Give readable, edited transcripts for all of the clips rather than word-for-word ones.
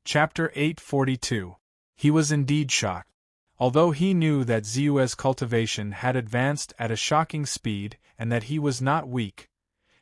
Chapter 842. He was indeed shocked. Although he knew that Ziyue's cultivation had advanced at a shocking speed and that he was not weak,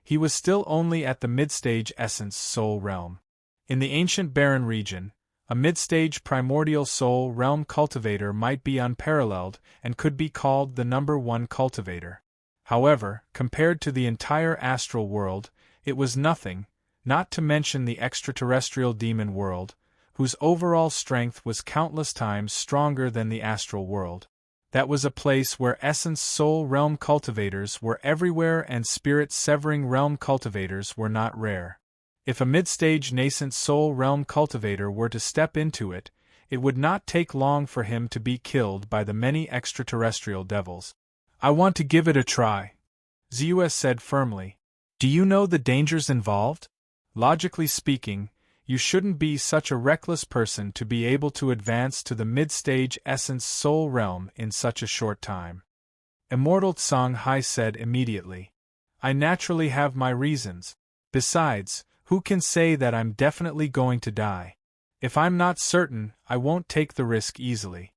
he was still only at the mid-stage essence soul realm. In the ancient barren region, a mid-stage primordial soul realm cultivator might be unparalleled and could be called the number one cultivator. However, compared to the entire astral world, it was nothing, not to mention the extraterrestrial demon world, whose overall strength was countless times stronger than the astral world. That was a place where essence soul realm cultivators were everywhere and spirit-severing realm cultivators were not rare. If a mid-stage nascent soul realm cultivator were to step into it, it would not take long for him to be killed by the many extraterrestrial devils. "I want to give it a try," Ziyue said firmly. "Do you know the dangers involved? Logically speaking, you shouldn't be such a reckless person to be able to advance to the mid-stage essence soul realm in such a short time." Immortal Songhai said immediately. "I naturally have my reasons. Besides, who can say that I'm definitely going to die? If I'm not certain, I won't take the risk easily."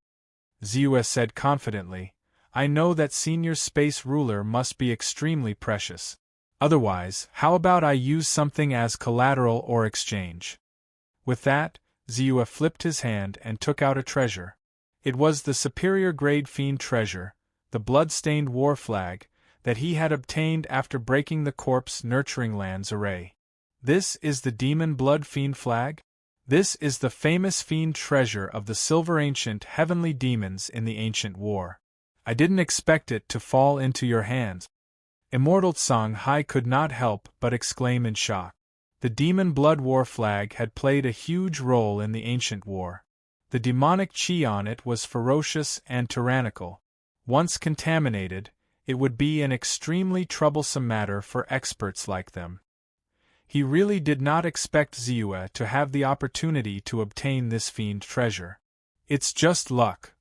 Ziyue said confidently, "I know that Senior Space Ruler must be extremely precious. Otherwise, how about I use something as collateral or exchange?" With that, Ziyue flipped his hand and took out a treasure. It was the superior grade fiend treasure, the blood-stained war flag, that he had obtained after breaking the corpse nurturing lands array. "This is the demon blood fiend flag? This is the famous fiend treasure of the silver ancient heavenly demons in the ancient war. I didn't expect it to fall into your hands." Immortal Songhai could not help but exclaim in shock. The demon blood war flag had played a huge role in the ancient war. The demonic chi on it was ferocious and tyrannical. Once contaminated, it would be an extremely troublesome matter for experts like them. He really did not expect Ziyue to have the opportunity to obtain this fiend treasure. "It's just luck."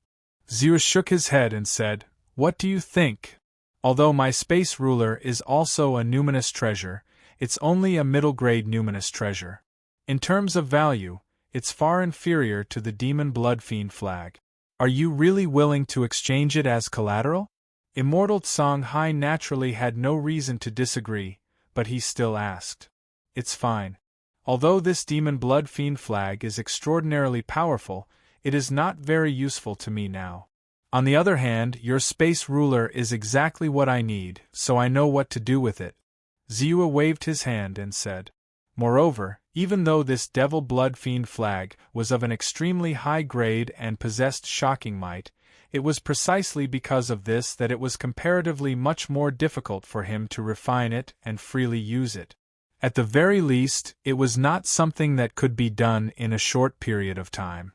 Ziyue shook his head and said, "What do you think? Although my space ruler is also a numinous treasure, it's only a middle-grade numinous treasure. In terms of value, it's far inferior to the demon blood fiend flag. Are you really willing to exchange it as collateral?" Immortal Songhai naturally had no reason to disagree, but he still asked. "It's fine. Although this demon blood fiend flag is extraordinarily powerful, it is not very useful to me now. On the other hand, your space ruler is exactly what I need, so I know what to do with it." Ziyue waved his hand and said. Moreover, even though this devil blood fiend flag was of an extremely high grade and possessed shocking might, it was precisely because of this that it was comparatively much more difficult for him to refine it and freely use it. At the very least, it was not something that could be done in a short period of time.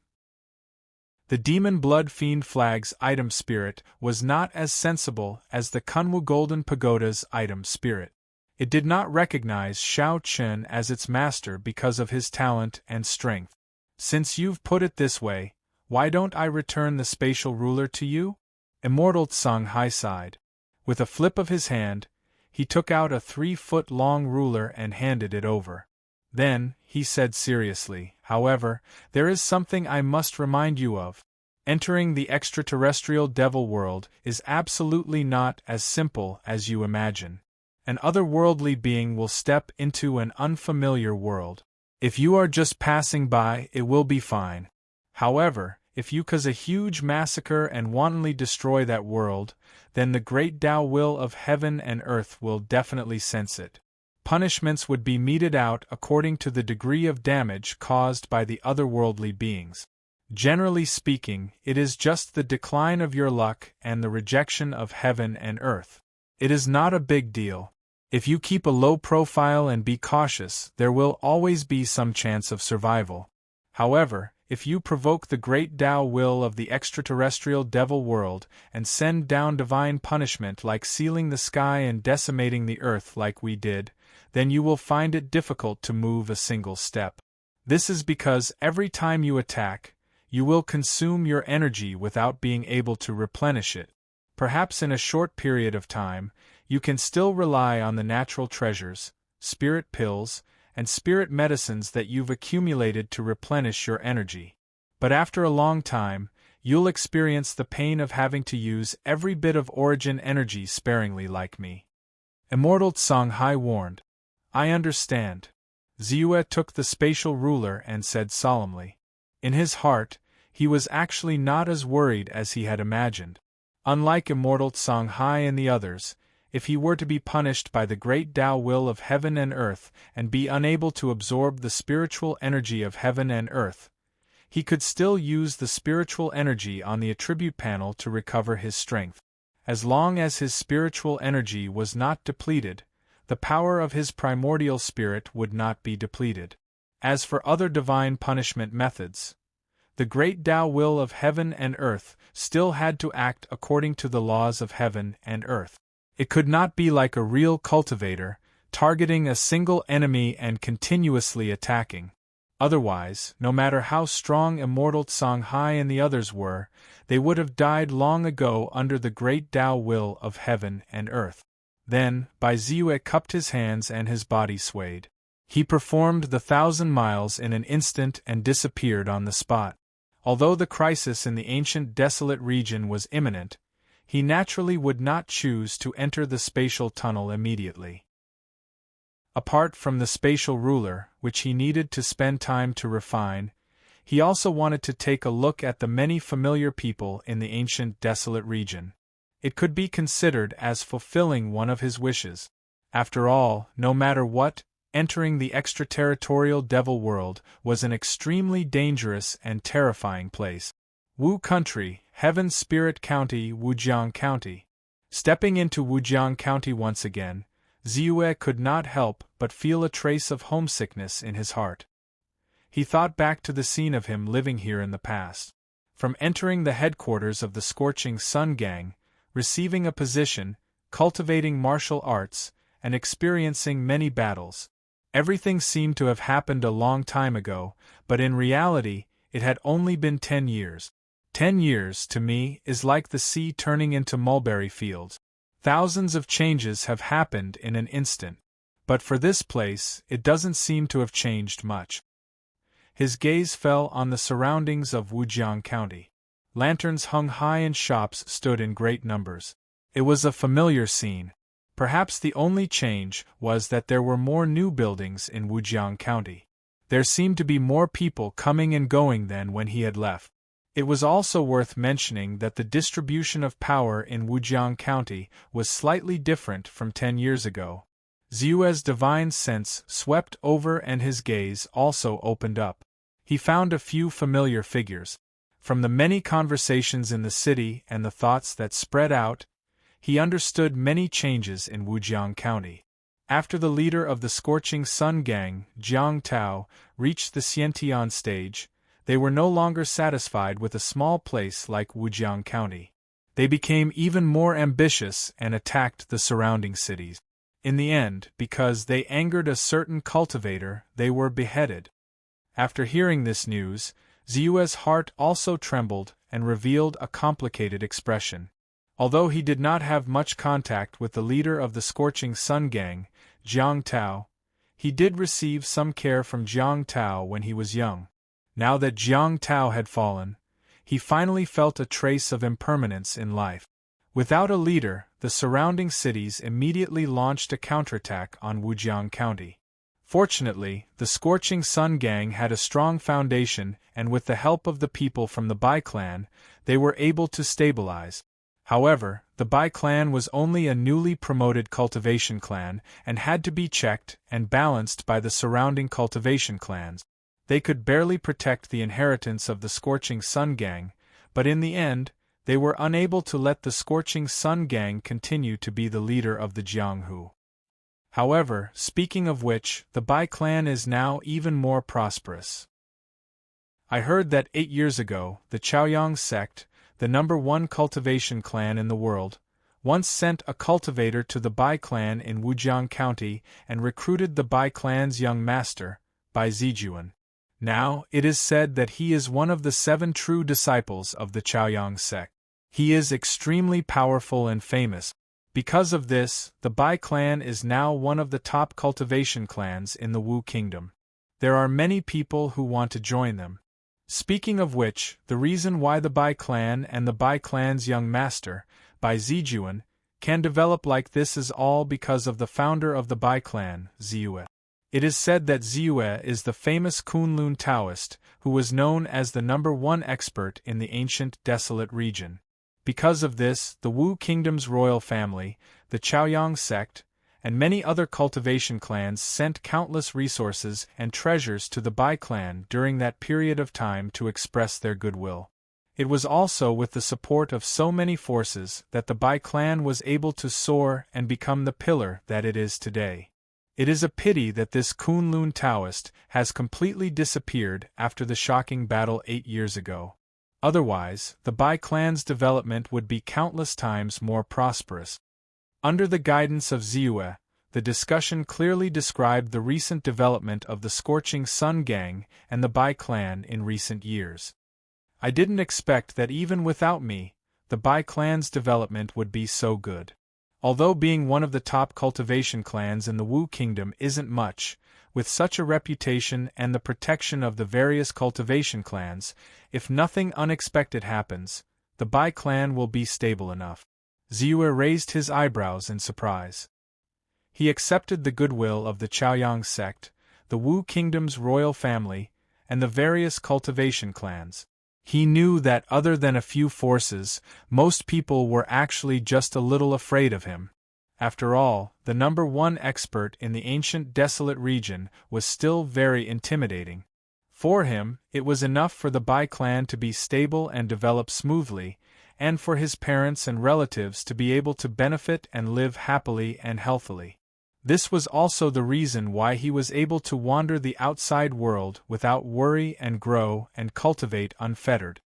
The demon blood fiend flag's item spirit was not as sensible as the Kunwu Golden Pagoda's item spirit. It did not recognize Shao Chen as its master because of his talent and strength. "Since you've put it this way, why don't I return the spatial ruler to you?" Immortal Songhai sighed. With a flip of his hand, he took out a 3-foot-long ruler and handed it over. Then, he said seriously, "However, there is something I must remind you of. Entering the extraterrestrial devil world is absolutely not as simple as you imagine. An otherworldly being will step into an unfamiliar world. If you are just passing by, it will be fine. However, if you cause a huge massacre and wantonly destroy that world, then the great Tao will of heaven and earth will definitely sense it. Punishments would be meted out according to the degree of damage caused by the otherworldly beings. Generally speaking, it is just the decline of your luck and the rejection of heaven and earth. It is not a big deal. If you keep a low profile and be cautious, there will always be some chance of survival. However, if you provoke the great Tao will of the extraterrestrial devil world and send down divine punishment like sealing the sky and decimating the earth like we did, then you will find it difficult to move a single step. This is because every time you attack, you will consume your energy without being able to replenish it. Perhaps in a short period of time, you can still rely on the natural treasures, spirit pills, and spirit medicines that you've accumulated to replenish your energy. But after a long time, you'll experience the pain of having to use every bit of origin energy sparingly like me. Immortal Songhai warned. I understand. Ziyue took the spatial ruler and said solemnly. In his heart, he was actually not as worried as he had imagined. Unlike Immortal Songhai and the others, if he were to be punished by the great Tao will of heaven and earth and be unable to absorb the spiritual energy of heaven and earth, he could still use the spiritual energy on the attribute panel to recover his strength. As long as his spiritual energy was not depleted, the power of his primordial spirit would not be depleted. As for other divine punishment methods, the great Tao will of heaven and earth still had to act according to the laws of heaven and earth. It could not be like a real cultivator, targeting a single enemy and continuously attacking. Otherwise, no matter how strong Immortal Songhai and the others were, they would have died long ago under the great Tao will of heaven and earth. Then, Bai Ziyue cupped his hands and his body swayed. He performed the 1,000 miles in an instant and disappeared on the spot. Although the crisis in the ancient desolate region was imminent, he naturally would not choose to enter the spatial tunnel immediately. Apart from the spatial ruler, which he needed to spend time to refine, he also wanted to take a look at the many familiar people in the ancient desolate region. It could be considered as fulfilling one of his wishes. After all, no matter what, entering the extraterritorial devil world was an extremely dangerous and terrifying place. Wu Country, Heaven Spirit County, Wujiang County. Stepping into Wujiang County once again, Ziyue could not help but feel a trace of homesickness in his heart. He thought back to the scene of him living here in the past. From entering the headquarters of the Scorching Sun Gang, receiving a position, cultivating martial arts, and experiencing many battles. Everything seemed to have happened a long time ago, but in reality, it had only been 10 years. 10 years, to me, is like the sea turning into mulberry fields. Thousands of changes have happened in an instant. But for this place, it doesn't seem to have changed much. His gaze fell on the surroundings of Wujiang County. Lanterns hung high and shops stood in great numbers. It was a familiar scene. Perhaps the only change was that there were more new buildings in Wujiang County. There seemed to be more people coming and going than when he had left. It was also worth mentioning that the distribution of power in Wujiang County was slightly different from 10 years ago. Ziyue's divine sense swept over and his gaze also opened up. He found a few familiar figures. From the many conversations in the city and the thoughts that spread out, he understood many changes in Wujiang County. After the leader of the Scorching Sun Gang, Jiang Tao, reached the Xiantian stage, they were no longer satisfied with a small place like Wujiang County. They became even more ambitious and attacked the surrounding cities. In the end, because they angered a certain cultivator, they were beheaded. After hearing this news, Ziyue's heart also trembled and revealed a complicated expression. Although he did not have much contact with the leader of the Scorching Sun Gang, Jiang Tao, he did receive some care from Jiang Tao when he was young. Now that Jiang Tao had fallen, he finally felt a trace of impermanence in life. Without a leader, the surrounding cities immediately launched a counterattack on Wujiang County. Fortunately, the Scorching Sun Gang had a strong foundation, and with the help of the people from the Bai clan, they were able to stabilize. However, the Bai clan was only a newly promoted cultivation clan and had to be checked and balanced by the surrounding cultivation clans. They could barely protect the inheritance of the Scorching Sun Gang, but in the end, they were unable to let the Scorching Sun Gang continue to be the leader of the Jianghu. However, speaking of which, the Bai clan is now even more prosperous. I heard that 8 years ago, the Chaoyang sect, the #1 cultivation clan in the world, once sent a cultivator to the Bai clan in Wujiang County and recruited the Bai clan's young master, Bai Zijuan. Now, it is said that he is one of the 7 true disciples of the Chaoyang sect. He is extremely powerful and famous. Because of this, the Bai clan is now one of the top cultivation clans in the Wu Kingdom. There are many people who want to join them. Speaking of which, the reason why the Bai clan and the Bai clan's young master, Bai Zijuan, can develop like this is all because of the founder of the Bai clan, Ziyue. It is said that Ziyue is the famous Kunlun Taoist, who was known as the #1 expert in the ancient desolate region. Because of this, the Wu Kingdom's royal family, the Chaoyang sect, and many other cultivation clans sent countless resources and treasures to the Bai clan during that period of time to express their goodwill. It was also with the support of so many forces that the Bai clan was able to soar and become the pillar that it is today. It is a pity that this Kunlun Taoist has completely disappeared after the shocking battle 8 years ago. Otherwise, the Bai clan's development would be countless times more prosperous. Under the guidance of Ziyue, the discussion clearly described the recent development of the Scorching Sun Gang and the Bai clan in recent years. I didn't expect that even without me, the Bai clan's development would be so good. Although being one of the top cultivation clans in the Wu Kingdom isn't much, with such a reputation and the protection of the various cultivation clans, if nothing unexpected happens, the Bai clan will be stable enough. Ziyue raised his eyebrows in surprise. He accepted the goodwill of the Chaoyang sect, the Wu Kingdom's royal family, and the various cultivation clans. He knew that other than a few forces, most people were actually just a little afraid of him. After all, the #1 expert in the ancient desolate region was still very intimidating. For him, it was enough for the Bai clan to be stable and develop smoothly, and for his parents and relatives to be able to benefit and live happily and healthily. This was also the reason why he was able to wander the outside world without worry and grow and cultivate unfettered.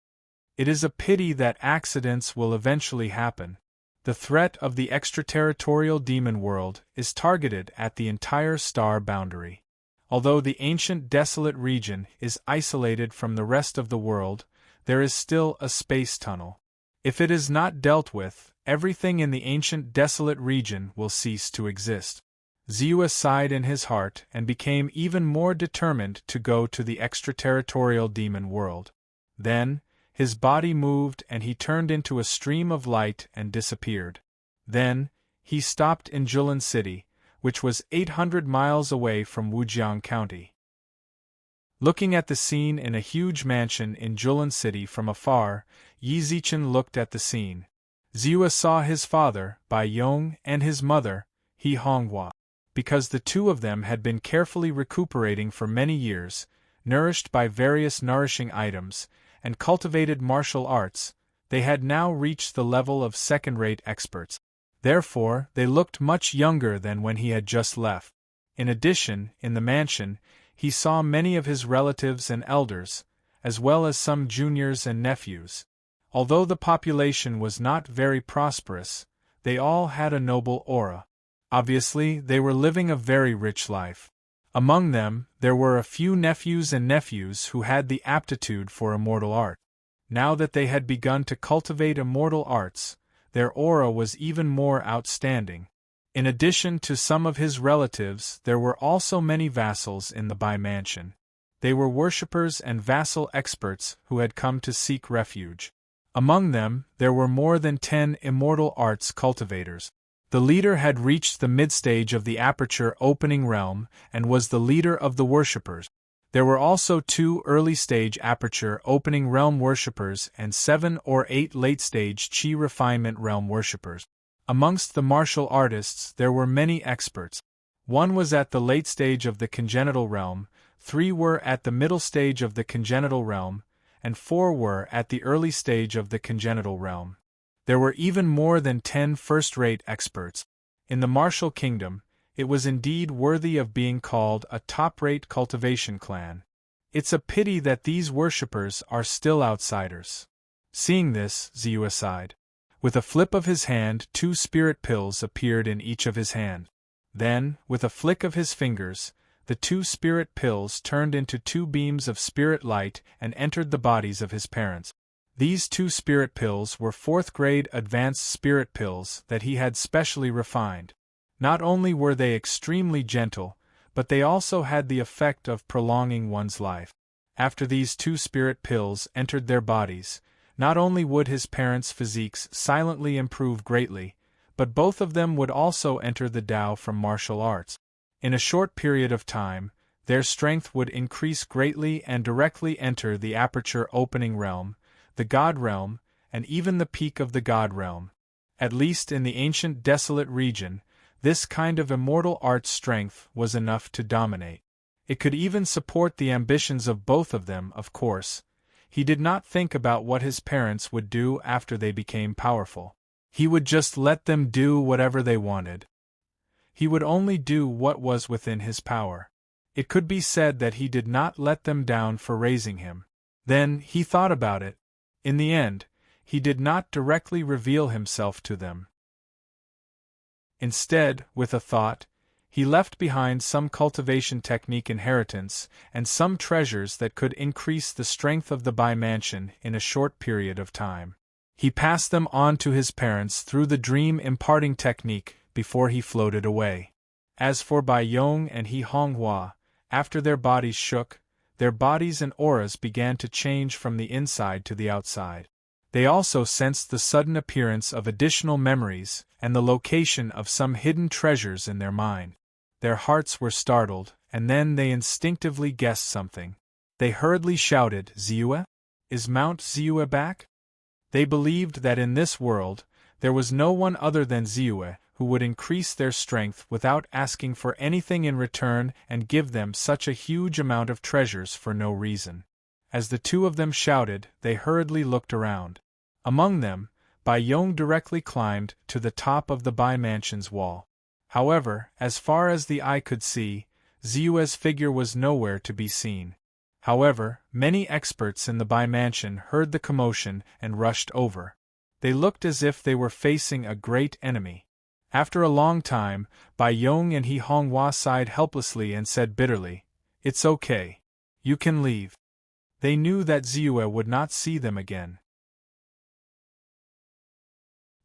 It is a pity that accidents will eventually happen. The threat of the extraterritorial demon world is targeted at the entire star boundary. Although the ancient desolate region is isolated from the rest of the world, there is still a space tunnel. If it is not dealt with, everything in the ancient desolate region will cease to exist. Ziyue sighed in his heart and became even more determined to go to the extraterritorial demon world. Then, his body moved and he turned into a stream of light and disappeared. Then, he stopped in Jilin City, which was 800 miles away from Wujiang County. Looking at the scene in a huge mansion in Jilin City from afar, Yi Zichen looked at the scene. Ziyue saw his father, Bai Yong, and his mother, He Honghua. Because the two of them had been carefully recuperating for many years, nourished by various nourishing items, and cultivated martial arts, they had now reached the level of second-rate experts. Therefore, they looked much younger than when he had just left. In addition, in the mansion, he saw many of his relatives and elders, as well as some juniors and nephews. Although the population was not very prosperous, they all had a noble aura. Obviously, they were living a very rich life. Among them, there were a few nephews who had the aptitude for immortal art. Now that they had begun to cultivate immortal arts, their aura was even more outstanding. In addition to some of his relatives, there were also many vassals in the Bai mansion. They were worshippers and vassal experts who had come to seek refuge. Among them, there were more than 10 immortal arts cultivators. The leader had reached the mid-stage of the aperture opening realm and was the leader of the worshippers. There were also 2 early-stage aperture opening realm worshippers and 7 or 8 late-stage Qi refinement realm worshippers. Amongst the martial artists there were many experts. 1 was at the late stage of the congenital realm, 3 were at the middle stage of the congenital realm, and 4 were at the early stage of the congenital realm. There were even more than 10 first-rate experts. In the martial kingdom, it was indeed worthy of being called a top-rate cultivation clan. It's a pity that these worshippers are still outsiders. Seeing this, Ziyue sighed. With a flip of his hand, 2 spirit pills appeared in each of his hands. Then, with a flick of his fingers, the 2 spirit pills turned into 2 beams of spirit light and entered the bodies of his parents. These 2 spirit pills were 4th-grade advanced spirit pills that he had specially refined. Not only were they extremely gentle, but they also had the effect of prolonging one's life. After these 2 spirit pills entered their bodies, not only would his parents' physiques silently improve greatly, but both of them would also enter the Tao from martial arts. In a short period of time, their strength would increase greatly and directly enter the aperture opening realm, the God realm, and even the peak of the God realm. At least in the ancient desolate region, this kind of immortal art strength was enough to dominate. It could even support the ambitions of both of them, of course. He did not think about what his parents would do after they became powerful. He would just let them do whatever they wanted. He would only do what was within his power. It could be said that he did not let them down for raising him. Then, he thought about it. In the end, he did not directly reveal himself to them. Instead, with a thought, he left behind some cultivation technique inheritance and some treasures that could increase the strength of the Bai mansion in a short period of time. He passed them on to his parents through the dream imparting technique before he floated away. As for Bai Yong and He Honghua, after their bodies shook, their bodies and auras began to change from the inside to the outside. They also sensed the sudden appearance of additional memories and the location of some hidden treasures in their mind. Their hearts were startled, and then they instinctively guessed something. They hurriedly shouted, "Ziyue? Is Mount Ziyue back?" They believed that in this world, there was no one other than Ziyue who would increase their strength without asking for anything in return and give them such a huge amount of treasures for no reason. As the 2 of them shouted, they hurriedly looked around. Among them, Bai Yong directly climbed to the top of the Bai mansion's wall. However, as far as the eye could see, Ziyue's figure was nowhere to be seen. However, many experts in the Bai mansion heard the commotion and rushed over. They looked as if they were facing a great enemy. After a long time, Bai Yong and He Honghua sighed helplessly and said bitterly, "It's okay. You can leave." They knew that Ziyue would not see them again.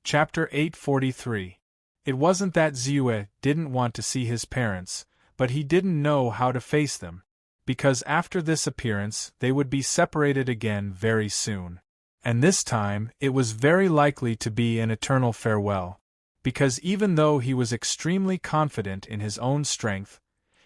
Chapter 843. It wasn't that Ziyue didn't want to see his parents, but he didn't know how to face them, because after this appearance they would be separated again very soon. And this time it was very likely to be an eternal farewell, because even though he was extremely confident in his own strength,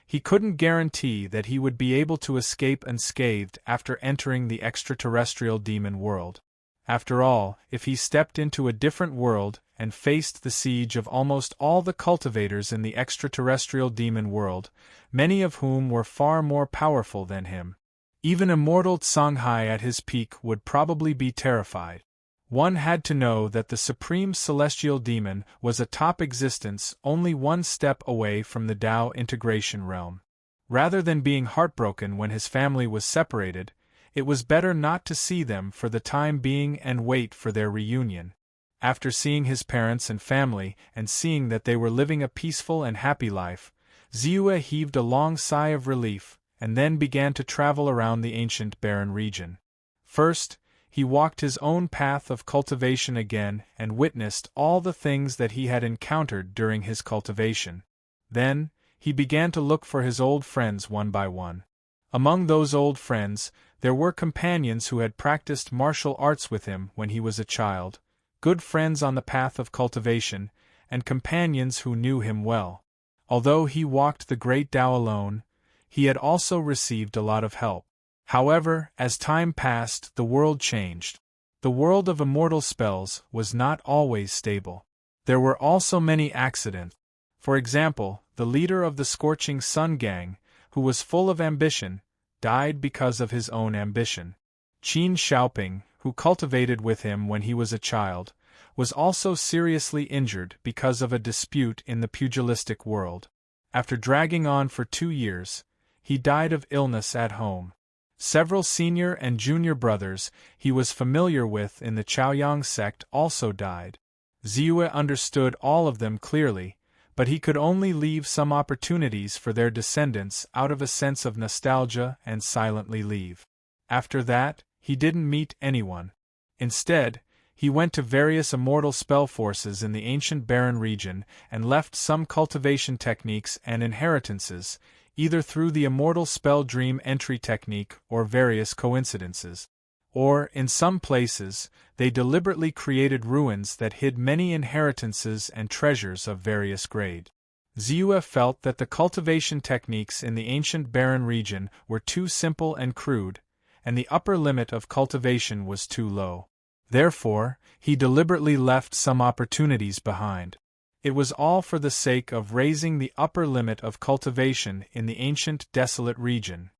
he couldn't guarantee that he would be able to escape unscathed after entering the extraterrestrial demon world. After all, if he stepped into a different world and faced the siege of almost all the cultivators in the extraterrestrial demon world, many of whom were far more powerful than him, even immortal Songhai at his peak would probably be terrified. One had to know that the supreme celestial demon was a top existence only one step away from the Tao integration realm. Rather than being heartbroken when his family was separated, it was better not to see them for the time being and wait for their reunion. After seeing his parents and family and seeing that they were living a peaceful and happy life, Ziyue heaved a long sigh of relief and then began to travel around the ancient barren region. First, he walked his own path of cultivation again and witnessed all the things that he had encountered during his cultivation. Then, he began to look for his old friends one by one. Among those old friends, there were companions who had practiced martial arts with him when he was a child, good friends on the path of cultivation, and companions who knew him well. Although he walked the great Tao alone, he had also received a lot of help. However, as time passed, the world changed. The world of immortal spells was not always stable. There were also many accidents. For example, the leader of the Scorching Sun Gang, who was full of ambition, died because of his own ambition. Qin Xiaoping, who cultivated with him when he was a child, was also seriously injured because of a dispute in the pugilistic world. After dragging on for 2 years, he died of illness at home. Several senior and junior brothers he was familiar with in the Chaoyang sect also died. Ziyue understood all of them clearly, but he could only leave some opportunities for their descendants out of a sense of nostalgia and silently leave. After that, he didn't meet anyone. Instead, he went to various immortal spell forces in the ancient barren region and left some cultivation techniques and inheritances, either through the immortal spell dream entry technique or various coincidences. Or, in some places, they deliberately created ruins that hid many inheritances and treasures of various grade. Ziyue felt that the cultivation techniques in the ancient barren region were too simple and crude, and the upper limit of cultivation was too low. Therefore, he deliberately left some opportunities behind. It was all for the sake of raising the upper limit of cultivation in the ancient desolate region.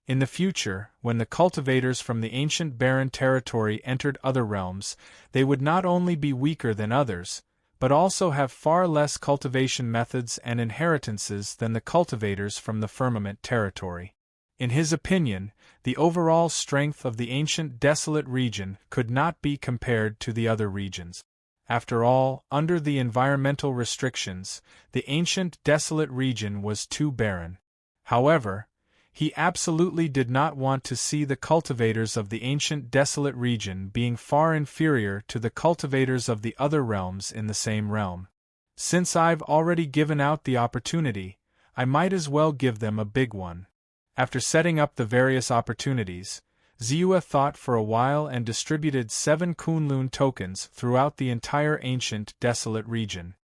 In the future, when the cultivators from the ancient barren territory entered other realms, they would not only be weaker than others, but also have far less cultivation methods and inheritances than the cultivators from the firmament territory. In his opinion, the overall strength of the ancient desolate region could not be compared to the other regions. After all, under the environmental restrictions, the ancient desolate region was too barren. However, he absolutely did not want to see the cultivators of the ancient desolate region being far inferior to the cultivators of the other realms in the same realm. Since I've already given out the opportunity, I might as well give them a big one. After setting up the various opportunities, Ziyue thought for a while and distributed 7 Kunlun tokens throughout the entire ancient desolate region.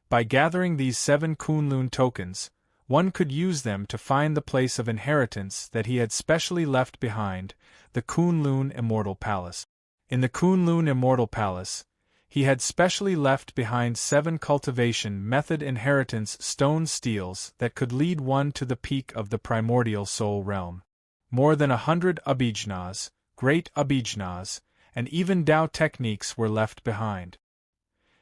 By gathering these 7 Kunlun tokens, one could use them to find the place of inheritance that he had specially left behind, the Kunlun Immortal Palace. In the Kunlun Immortal Palace, he had specially left behind 7 cultivation method inheritance stone steels that could lead one to the peak of the primordial soul realm. More than 100 abhijnas, great abhijnas, and even Tao techniques were left behind.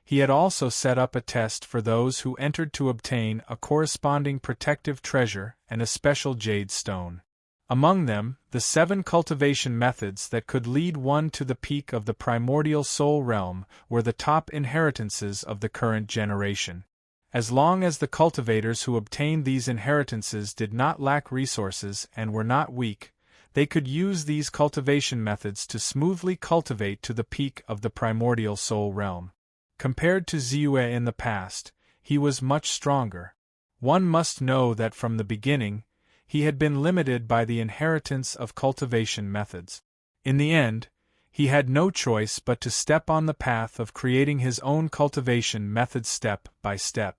He had also set up a test for those who entered to obtain a corresponding protective treasure and a special jade stone. Among them, the 7 cultivation methods that could lead one to the peak of the primordial soul realm were the top inheritances of the current generation. As long as the cultivators who obtained these inheritances did not lack resources and were not weak, they could use these cultivation methods to smoothly cultivate to the peak of the primordial soul realm. Compared to Ziyue in the past, he was much stronger. One must know that from the beginning, he had been limited by the inheritance of cultivation methods. In the end, he had no choice but to step on the path of creating his own cultivation methods step by step.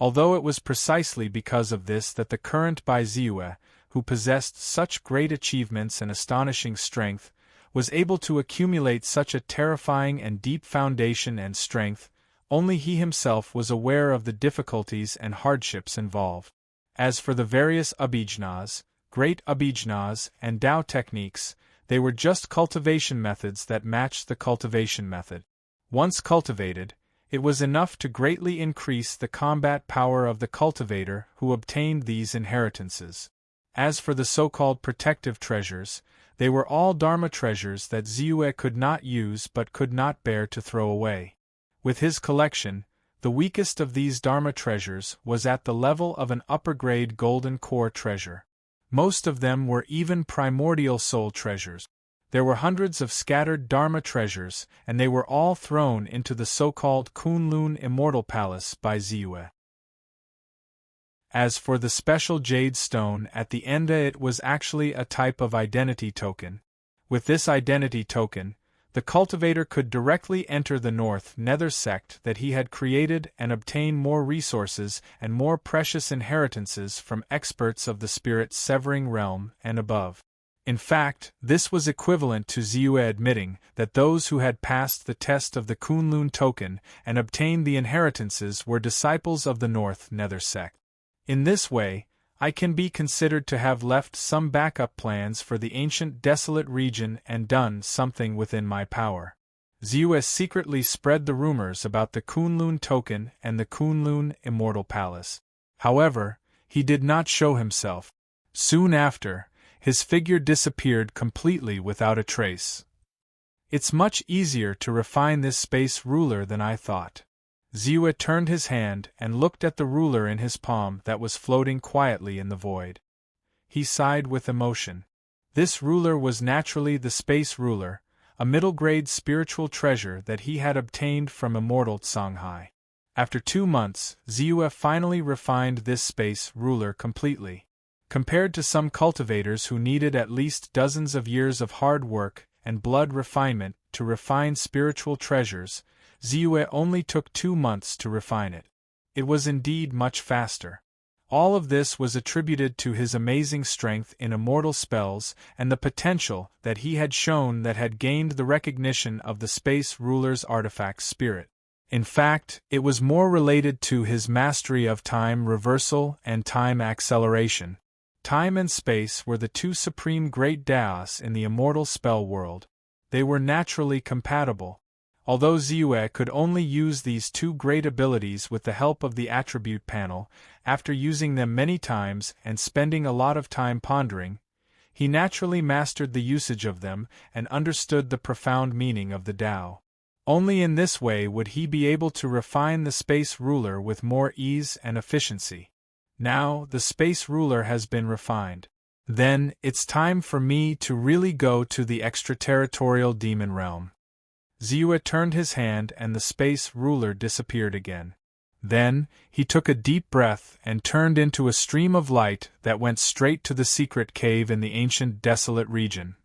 Although it was precisely because of this that the current by Ziyue, who possessed such great achievements and astonishing strength, was able to accumulate such a terrifying and deep foundation and strength, only he himself was aware of the difficulties and hardships involved. As for the various abhijnas, great abhijnas, and Tao techniques, they were just cultivation methods that matched the cultivation method. Once cultivated, it was enough to greatly increase the combat power of the cultivator who obtained these inheritances. As for the so-called protective treasures, they were all Dharma treasures that Ziyue could not use but could not bear to throw away. With his collection, the weakest of these Dharma treasures was at the level of an upper-grade golden core treasure. Most of them were even primordial soul treasures. There were hundreds of scattered Dharma treasures, and they were all thrown into the so-called Kunlun Immortal Palace by Ziyue. As for the special jade stone at the end, it was actually a type of identity token. With this identity token, the cultivator could directly enter the North Nether sect that he had created and obtain more resources and more precious inheritances from experts of the spirit severing realm and above. In fact, this was equivalent to Ziyue admitting that those who had passed the test of the Kunlun token and obtained the inheritances were disciples of the North Nether sect. In this way, I can be considered to have left some backup plans for the ancient desolate region and done something within my power. Ziyue secretly spread the rumors about the Kunlun token and the Kunlun Immortal Palace. However, he did not show himself. Soon after, his figure disappeared completely without a trace. It's much easier to refine this space ruler than I thought. Ziyue turned his hand and looked at the ruler in his palm that was floating quietly in the void. He sighed with emotion. This ruler was naturally the space ruler, a middle-grade spiritual treasure that he had obtained from immortal Songhai. After 2 months, Ziyue finally refined this space ruler completely. Compared to some cultivators who needed at least dozens of years of hard work and blood refinement to refine spiritual treasures, Ziyue only took 2 months to refine it. It was indeed much faster. All of this was attributed to his amazing strength in immortal spells and the potential that he had shown that had gained the recognition of the Space Ruler's artifact spirit. In fact, it was more related to his mastery of time reversal and time acceleration. Time and space were the two supreme great Daos in the immortal spell world. They were naturally compatible. Although Ziyue could only use these two great abilities with the help of the attribute panel, after using them many times and spending a lot of time pondering, he naturally mastered the usage of them and understood the profound meaning of the Tao. Only in this way would he be able to refine the Space Ruler with more ease and efficiency. Now, the Space Ruler has been refined. Then, it's time for me to really go to the extraterritorial demon realm. Ziyue turned his hand and the Space Ruler disappeared again. Then, he took a deep breath and turned into a stream of light that went straight to the secret cave in the ancient desolate region.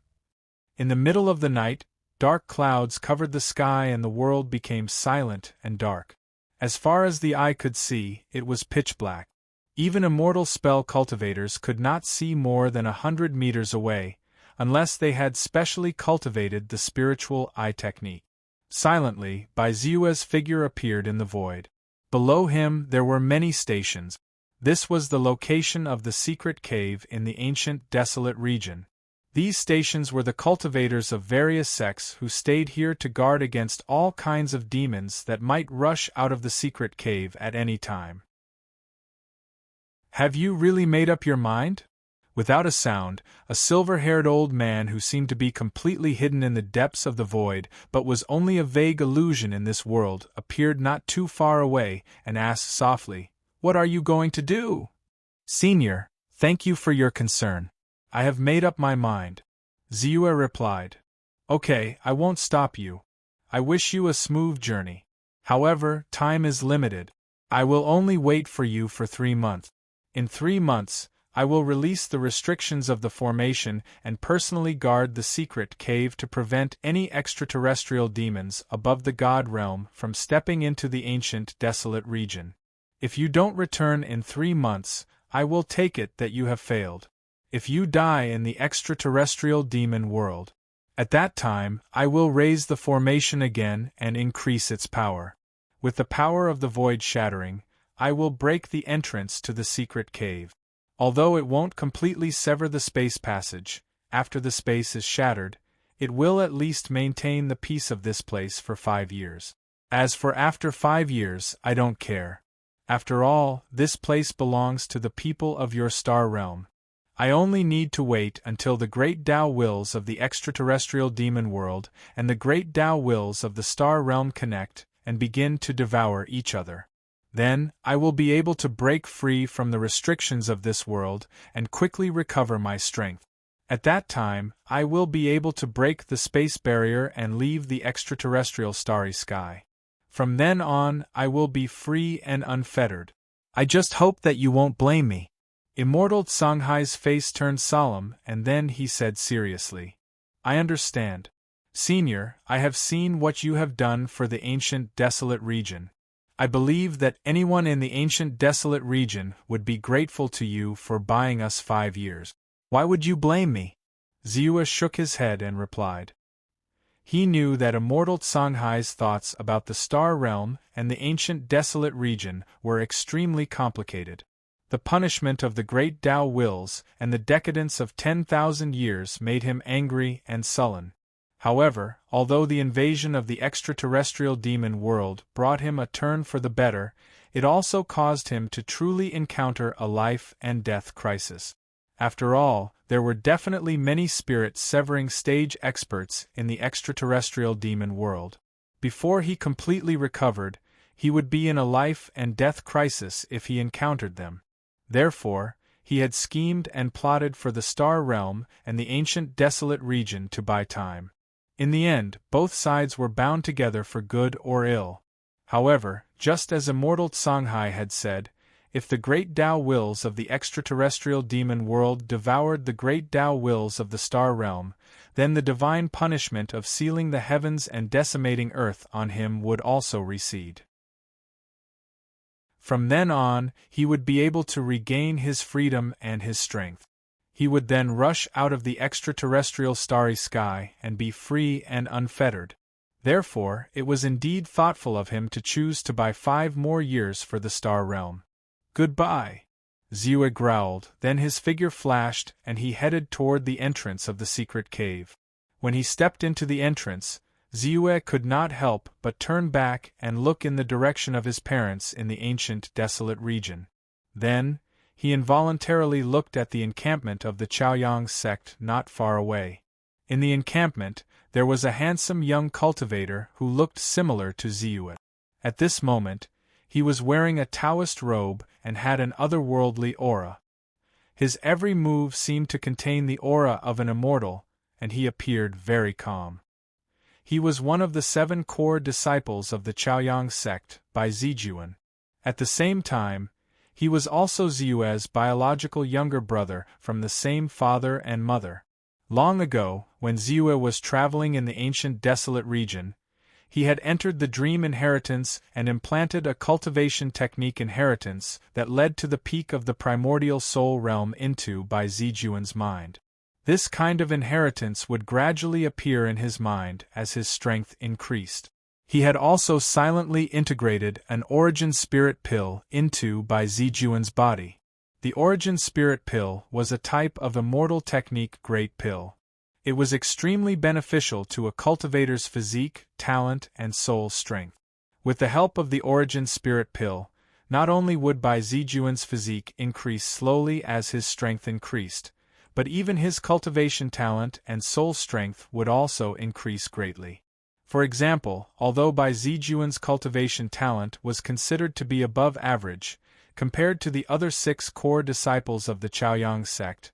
In the middle of the night, dark clouds covered the sky and the world became silent and dark. As far as the eye could see, it was pitch black. Even immortal spell cultivators could not see more than 100 meters away, unless they had specially cultivated the spiritual eye technique. Silently, Ziyue's figure appeared in the void. Below him there were many stations. This was the location of the secret cave in the ancient desolate region. These stations were the cultivators of various sects who stayed here to guard against all kinds of demons that might rush out of the secret cave at any time. Have you really made up your mind? Without a sound, a silver-haired old man who seemed to be completely hidden in the depths of the void, but was only a vague illusion in this world, appeared not too far away and asked softly, "What are you going to do?" "Senior, thank you for your concern. I have made up my mind," Ziyue replied. "Okay, I won't stop you. I wish you a smooth journey. However, time is limited. I will only wait for you for 3 months. In 3 months, I will release the restrictions of the formation and personally guard the secret cave to prevent any extraterrestrial demons above the God realm from stepping into the ancient desolate region. If you don't return in 3 months, I will take it that you have failed. If you die in the extraterrestrial demon world, at that time I will raise the formation again and increase its power. With the power of the void shattering, I will break the entrance to the secret cave. Although it won't completely sever the space passage, after the space is shattered, it will at least maintain the peace of this place for 5 years. As for after 5 years, I don't care. After all, this place belongs to the people of your star realm. I only need to wait until the great Tao wills of the extraterrestrial demon world and the great Tao wills of the star realm connect and begin to devour each other. Then, I will be able to break free from the restrictions of this world and quickly recover my strength. At that time, I will be able to break the space barrier and leave the extraterrestrial starry sky. From then on, I will be free and unfettered. I just hope that you won't blame me." Immortal Songhai's face turned solemn and then he said seriously, "I understand. Senior, I have seen what you have done for the ancient desolate region. I believe that anyone in the ancient desolate region would be grateful to you for buying us 5 years. Why would you blame me?" Ziyue shook his head and replied. He knew that immortal Songhai's thoughts about the star realm and the ancient desolate region were extremely complicated. The punishment of the great Tao wills and the decadence of 10,000 years made him angry and sullen. However, although the invasion of the extraterrestrial demon world brought him a turn for the better, it also caused him to truly encounter a life and death crisis. After all, there were definitely many spirit-severing stage experts in the extraterrestrial demon world. Before he completely recovered, he would be in a life and death crisis if he encountered them. Therefore, he had schemed and plotted for the star realm and the ancient desolate region to buy time. In the end, both sides were bound together for good or ill. However, just as immortal Songhai had said, if the great Tao wills of the extraterrestrial demon world devoured the great Tao wills of the star realm, then the divine punishment of sealing the heavens and decimating earth on him would also recede. From then on, he would be able to regain his freedom and his strength. He would then rush out of the extraterrestrial starry sky and be free and unfettered. Therefore, it was indeed thoughtful of him to choose to buy 5 more years for the star realm. Goodbye, Ziyue growled, then his figure flashed and he headed toward the entrance of the secret cave. When he stepped into the entrance, Ziyue could not help but turn back and look in the direction of his parents in the ancient desolate region. Then, he involuntarily looked at the encampment of the Chaoyang sect not far away. In the encampment, there was a handsome young cultivator who looked similar to Ziyue. At this moment, he was wearing a Taoist robe and had an otherworldly aura. His every move seemed to contain the aura of an immortal, and he appeared very calm. He was one of the 7 core disciples of the Chaoyang sect by Zijuan. At the same time, he was also Ziyue's biological younger brother from the same father and mother. Long ago, when Ziyue was traveling in the ancient desolate region, he had entered the dream inheritance and implanted a cultivation technique inheritance that led to the peak of the primordial soul realm into by Zijuan's mind. This kind of inheritance would gradually appear in his mind as his strength increased. He had also silently integrated an origin spirit pill into by Zijuan's body. The origin spirit pill was a type of immortal technique great pill. It was extremely beneficial to a cultivator's physique, talent, and soul strength. With the help of the origin spirit pill, not only would Bai Zijuan's physique increase slowly as his strength increased, but even his cultivation talent and soul strength would also increase greatly. For example, although Bai Zijuan's cultivation talent was considered to be above average, compared to the other 6 core disciples of the Chaoyang sect,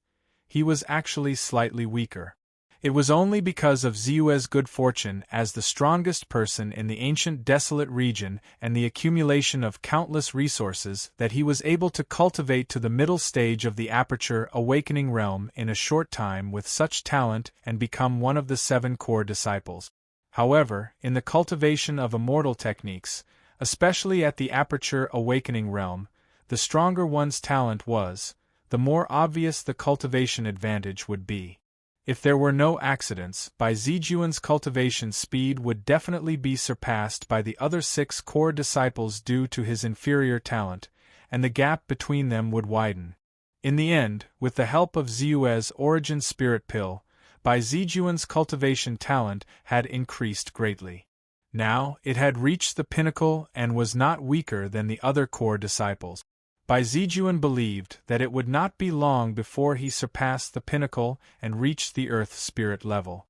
he was actually slightly weaker. It was only because of Ziyue's good fortune as the strongest person in the ancient desolate region and the accumulation of countless resources that he was able to cultivate to the middle stage of the aperture awakening realm in a short time with such talent and become one of the 7 core disciples. However, in the cultivation of immortal techniques, especially at the aperture awakening realm, the stronger one's talent was, the more obvious the cultivation advantage would be. If there were no accidents, Bai Zijuan's cultivation speed would definitely be surpassed by the other 6 core disciples due to his inferior talent, and the gap between them would widen. In the end, with the help of Ziyue's origin spirit pill, Bai Zijuan's cultivation talent had increased greatly. Now, it had reached the pinnacle and was not weaker than the other core disciples. Bai Zijuan believed that it would not be long before he surpassed the pinnacle and reached the earth spirit level.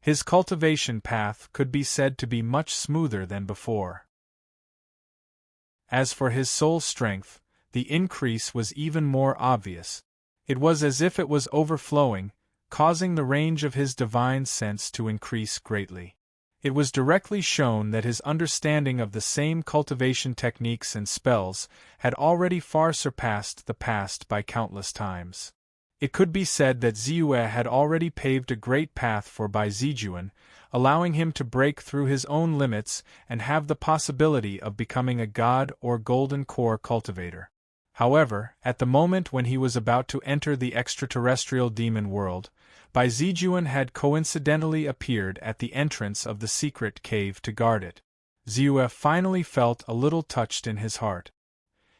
His cultivation path could be said to be much smoother than before. As for his soul strength, the increase was even more obvious. It was as if it was overflowing, causing the range of his divine sense to increase greatly. It was directly shown that his understanding of the same cultivation techniques and spells had already far surpassed the past by countless times. It could be said that Ziyue had already paved a great path for Bai Zijuan, allowing him to break through his own limits and have the possibility of becoming a god or golden core cultivator. However, at the moment when he was about to enter the extraterrestrial demon world, Bai Zijuan had coincidentally appeared at the entrance of the secret cave to guard it. Ziyue finally felt a little touched in his heart.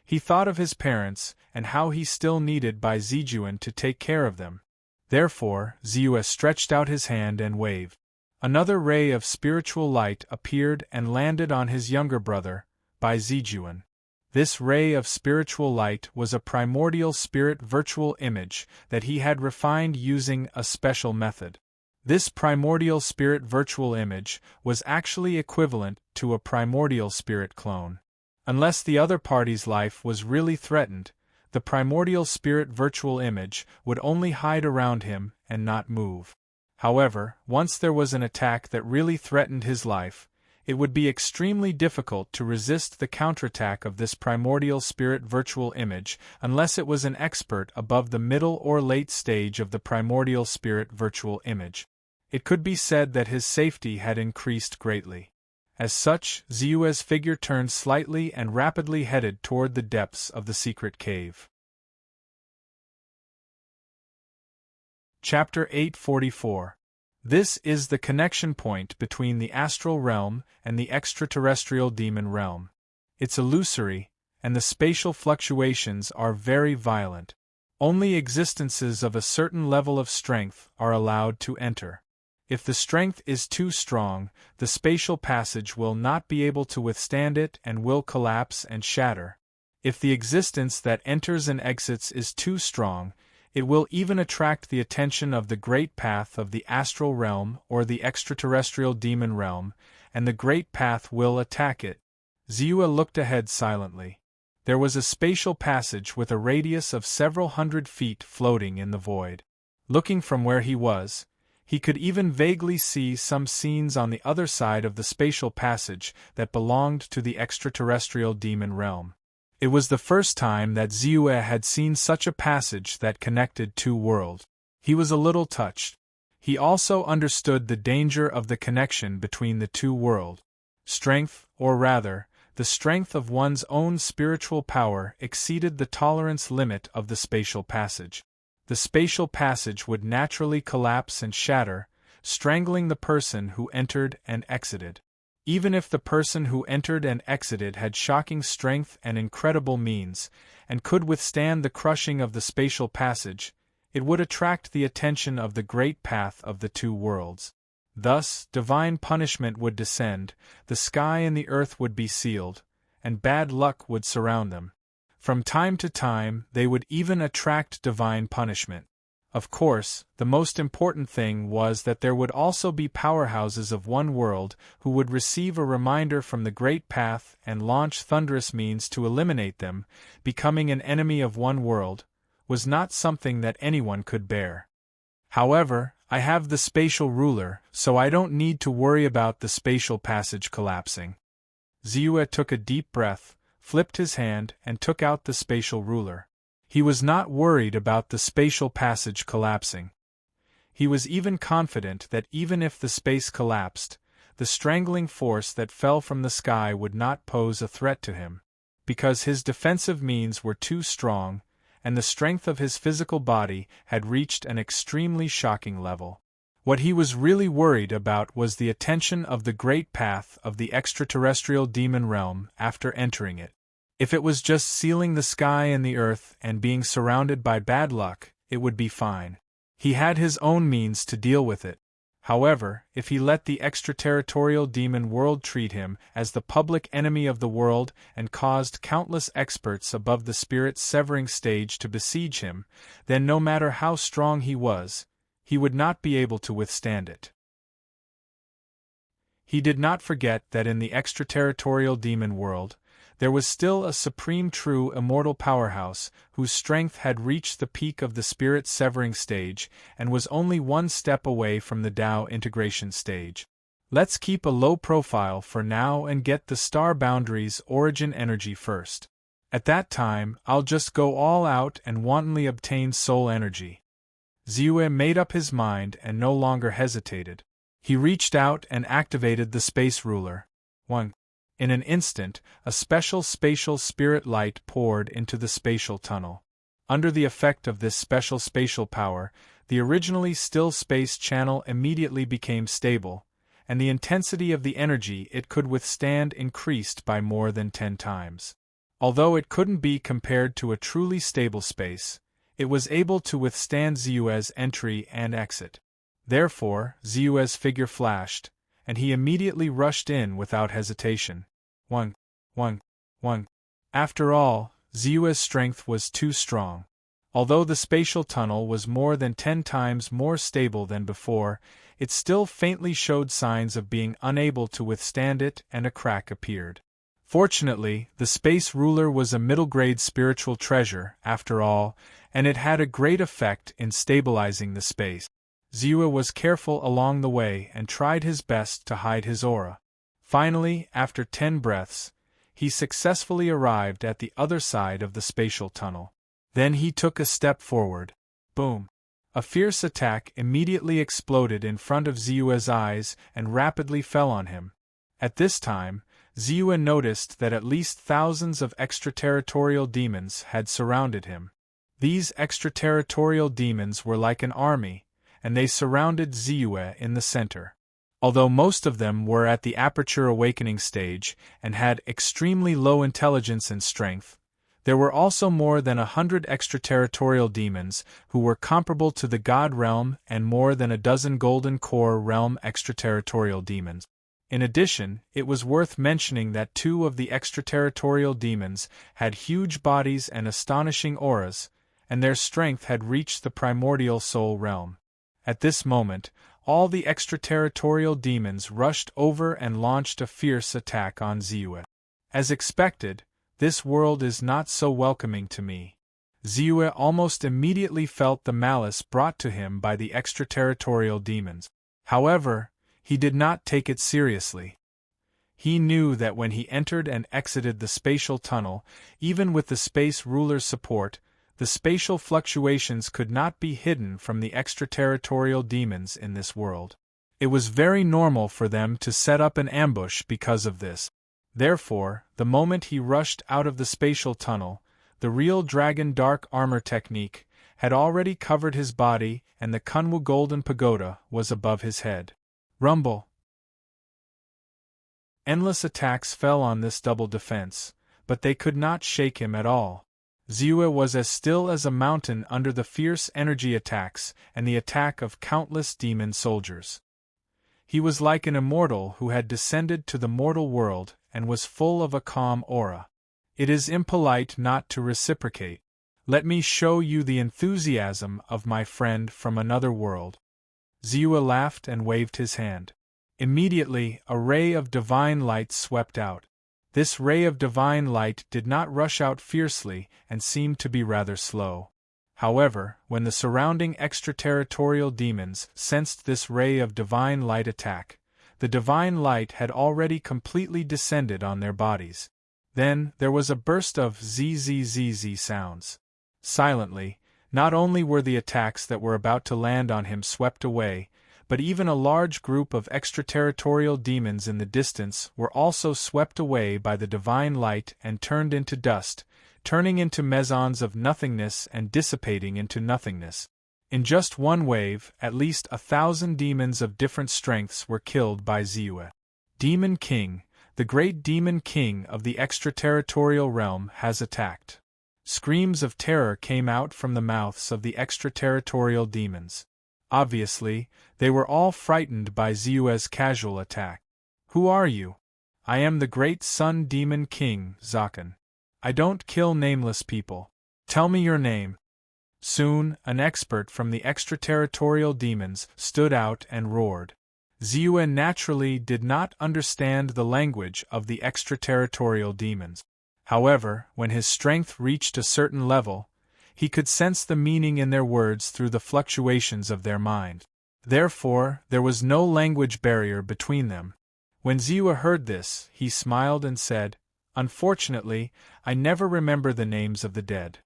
He thought of his parents and how he still needed Bai Zijuan to take care of them. Therefore, Ziyue stretched out his hand and waved. Another ray of spiritual light appeared and landed on his younger brother, Bai Zijuan. This ray of spiritual light was a primordial spirit virtual image that he had refined using a special method. This primordial spirit virtual image was actually equivalent to a primordial spirit clone. Unless the other party's life was really threatened, the primordial spirit virtual image would only hide around him and not move. However, once there was an attack that really threatened his life, it would be extremely difficult to resist the counterattack of this primordial spirit virtual image unless it was an expert above the middle or late stage of the primordial spirit virtual image. It could be said that his safety had increased greatly. As such, Ziyue's figure turned slightly and rapidly headed toward the depths of the secret cave. Chapter 844. This is the connection point between the astral realm and the extraterrestrial demon realm. It's illusory, and the spatial fluctuations are very violent. Only existences of a certain level of strength are allowed to enter. If the strength is too strong, the spatial passage will not be able to withstand it and will collapse and shatter. If the existence that enters and exits is too strong, it will even attract the attention of the great path of the astral realm or the extraterrestrial demon realm, and the great path will attack it. Ziyue looked ahead silently. There was a spatial passage with a radius of several hundred feet floating in the void. Looking from where he was, he could even vaguely see some scenes on the other side of the spatial passage that belonged to the extraterrestrial demon realm. It was the first time that Ziyue had seen such a passage that connected two worlds. He was a little touched. He also understood the danger of the connection between the two worlds. Strength, or rather, the strength of one's own spiritual power exceeded the tolerance limit of the spatial passage. The spatial passage would naturally collapse and shatter, strangling the person who entered and exited. Even if the person who entered and exited had shocking strength and incredible means, and could withstand the crushing of the spatial passage, it would attract the attention of the great path of the two worlds. Thus, divine punishment would descend, the sky and the earth would be sealed, and bad luck would surround them. From time to time, they would even attract divine punishment. Of course, the most important thing was that there would also be powerhouses of one world who would receive a reminder from the great path and launch thunderous means to eliminate them. Becoming an enemy of one world was not something that anyone could bear. However, I have the spatial ruler, so I don't need to worry about the spatial passage collapsing. Ziyue took a deep breath, flipped his hand, and took out the spatial ruler. He was not worried about the spatial passage collapsing. He was even confident that even if the space collapsed, the strangling force that fell from the sky would not pose a threat to him, because his defensive means were too strong, and the strength of his physical body had reached an extremely shocking level. What he was really worried about was the attention of the great path of the extraterrestrial demon realm after entering it. If it was just sealing the sky and the earth and being surrounded by bad luck, it would be fine. He had his own means to deal with it. However, if he let the extraterritorial demon world treat him as the public enemy of the world and caused countless experts above the spirit severing stage to besiege him, then no matter how strong he was, he would not be able to withstand it. He did not forget that in the extraterritorial demon world, there was still a supreme true immortal powerhouse whose strength had reached the peak of the spirit-severing stage and was only one step away from the Tao integration stage. Let's keep a low profile for now and get the star boundaries origin energy first. At that time, I'll just go all out and wantonly obtain soul energy. Ziyue made up his mind and no longer hesitated. He reached out and activated the space ruler. 1. In an instant, a special spatial spirit light poured into the spatial tunnel. Under the effect of this special spatial power, the originally still space channel immediately became stable, and the intensity of the energy it could withstand increased by more than 10 times. Although it couldn't be compared to a truly stable space, it was able to withstand Ziyue's entry and exit. Therefore, Ziyue's figure flashed, and he immediately rushed in without hesitation. 1. After all, Ziyue's strength was too strong. Although the spatial tunnel was more than 10 times more stable than before, it still faintly showed signs of being unable to withstand it, and a crack appeared. Fortunately, the space ruler was a middle-grade spiritual treasure, after all, and it had a great effect in stabilizing the space. Ziwa was careful along the way and tried his best to hide his aura. Finally, after 10 breaths, he successfully arrived at the other side of the spatial tunnel. Then he took a step forward. Boom! A fierce attack immediately exploded in front of Ziwa's eyes and rapidly fell on him. At this time, Ziwa noticed that at least thousands of extraterritorial demons had surrounded him. These extraterritorial demons were like an army, and they surrounded Ziwa in the center. Although most of them were at the aperture awakening stage and had extremely low intelligence and strength, there were also more than 100 extraterritorial demons who were comparable to the God Realm and more than a dozen Golden Core Realm extraterritorial demons. In addition, it was worth mentioning that 2 of the extraterritorial demons had huge bodies and astonishing auras, and their strength had reached the primordial soul realm. At this moment, all the extraterritorial demons rushed over and launched a fierce attack on Ziwa. As expected, this world is not so welcoming to me. Ziwa almost immediately felt the malice brought to him by the extraterritorial demons. However, he did not take it seriously. He knew that when he entered and exited the spatial tunnel, even with the Space Ruler's support, the spatial fluctuations could not be hidden from the extraterritorial demons in this world. It was very normal for them to set up an ambush because of this. Therefore, the moment he rushed out of the spatial tunnel, the real dragon dark armor technique had already covered his body and the Kunwu Golden Pagoda was above his head. Rumble! Endless attacks fell on this double defense, but they could not shake him at all. Ziwa was as still as a mountain under the fierce energy attacks and the attack of countless demon soldiers. He was like an immortal who had descended to the mortal world and was full of a calm aura. It is impolite not to reciprocate. Let me show you the enthusiasm of my friend from another world. Ziwa laughed and waved his hand. Immediately, a ray of divine light swept out. This ray of divine light did not rush out fiercely and seemed to be rather slow. However, when the surrounding extraterritorial demons sensed this ray of divine light attack, the divine light had already completely descended on their bodies. Then, there was a burst of zzz sounds. Silently, not only were the attacks that were about to land on him swept away, but even a large group of extraterritorial demons in the distance were also swept away by the divine light and turned into dust, turning into mesons of nothingness and dissipating into nothingness. In just one wave, at least 1,000 demons of different strengths were killed by Ziwa. Demon King, the great Demon King of the extraterritorial realm, has attacked. Screams of terror came out from the mouths of the extraterritorial demons. Obviously, they were all frightened by Ziwa's casual attack. Who are you? I am the great Sun Demon King, Zakan. I don't kill nameless people. Tell me your name. Soon, an expert from the extraterritorial demons stood out and roared. Ziwa naturally did not understand the language of the extraterritorial demons. However, when his strength reached a certain level, he could sense the meaning in their words through the fluctuations of their mind. Therefore, there was no language barrier between them. When Ziwa heard this, he smiled and said, "Unfortunately, I never remember the names of the dead."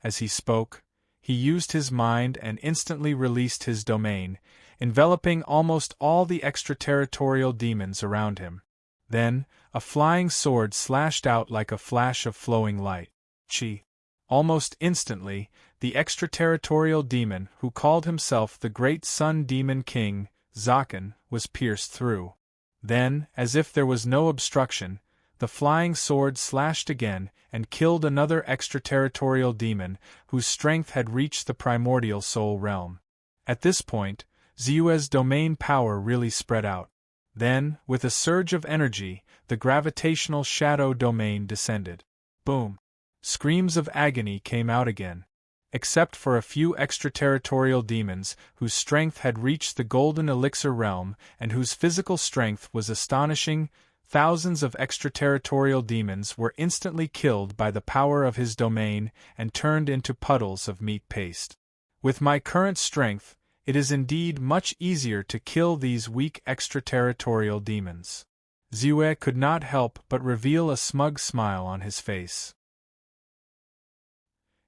As he spoke, he used his mind and instantly released his domain, enveloping almost all the extraterritorial demons around him. Then, a flying sword slashed out like a flash of flowing light. Chi! Almost instantly, the extraterritorial demon who called himself the Great Sun Demon King, Zakan, was pierced through. Then, as if there was no obstruction, the flying sword slashed again and killed another extraterritorial demon whose strength had reached the primordial soul realm. At this point, Ziwa's domain power really spread out. Then, with a surge of energy, the gravitational shadow domain descended. Boom! Screams of agony came out again. Except for a few extraterritorial demons whose strength had reached the golden elixir realm and whose physical strength was astonishing, thousands of extraterritorial demons were instantly killed by the power of his domain and turned into puddles of meat paste. With my current strength, it is indeed much easier to kill these weak extraterritorial demons. Ziyue could not help but reveal a smug smile on his face.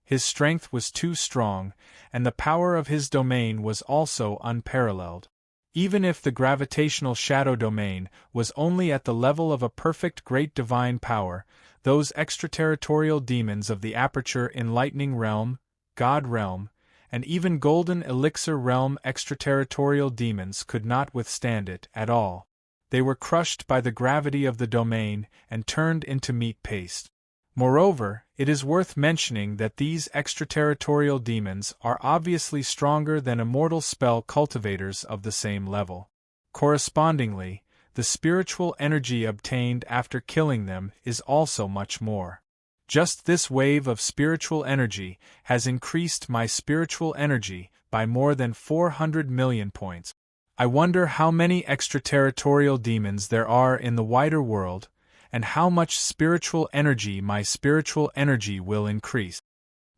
His strength was too strong, and the power of his domain was also unparalleled. Even if the gravitational shadow domain was only at the level of a perfect great divine power, those extraterritorial demons of the aperture enlightening realm, God realm, and even golden elixir realm extraterritorial demons could not withstand it at all. They were crushed by the gravity of the domain and turned into meat paste. Moreover, it is worth mentioning that these extraterritorial demons are obviously stronger than immortal spell cultivators of the same level. Correspondingly, the spiritual energy obtained after killing them is also much more. Just this wave of spiritual energy has increased my spiritual energy by more than 400 million points. I wonder how many extraterritorial demons there are in the wider world, and how much spiritual energy my spiritual energy will increase.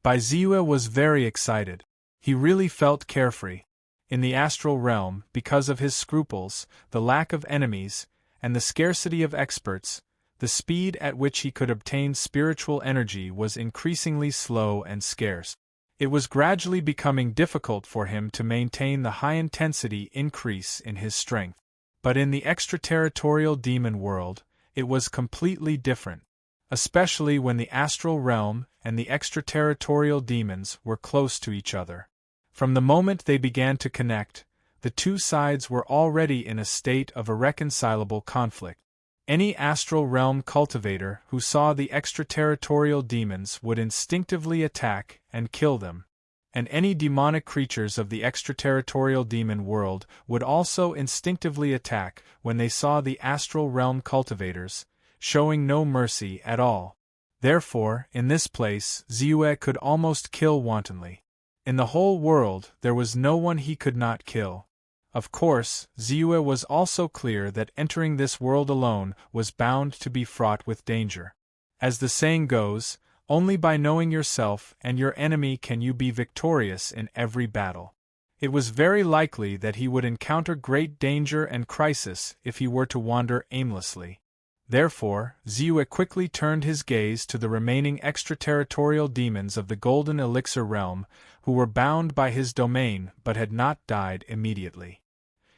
Ziyue was very excited. He really felt carefree. In the astral realm, because of his scruples, the lack of enemies, and the scarcity of experts, the speed at which he could obtain spiritual energy was increasingly slow and scarce. It was gradually becoming difficult for him to maintain the high-intensity increase in his strength. But in the extraterritorial demon world, it was completely different, especially when the astral realm and the extraterritorial demons were close to each other. From the moment they began to connect, the two sides were already in a state of irreconcilable conflict. Any astral realm cultivator who saw the extraterritorial demons would instinctively attack and kill them, and any demonic creatures of the extraterritorial demon world would also instinctively attack when they saw the astral realm cultivators, showing no mercy at all. Therefore, in this place, Ziyue could almost kill wantonly. In the whole world, there was no one he could not kill. Of course, Ziyue was also clear that entering this world alone was bound to be fraught with danger. As the saying goes, only by knowing yourself and your enemy can you be victorious in every battle. It was very likely that he would encounter great danger and crisis if he were to wander aimlessly. Therefore, Ziyue quickly turned his gaze to the remaining extraterritorial demons of the Golden Elixir realm, who were bound by his domain but had not died immediately.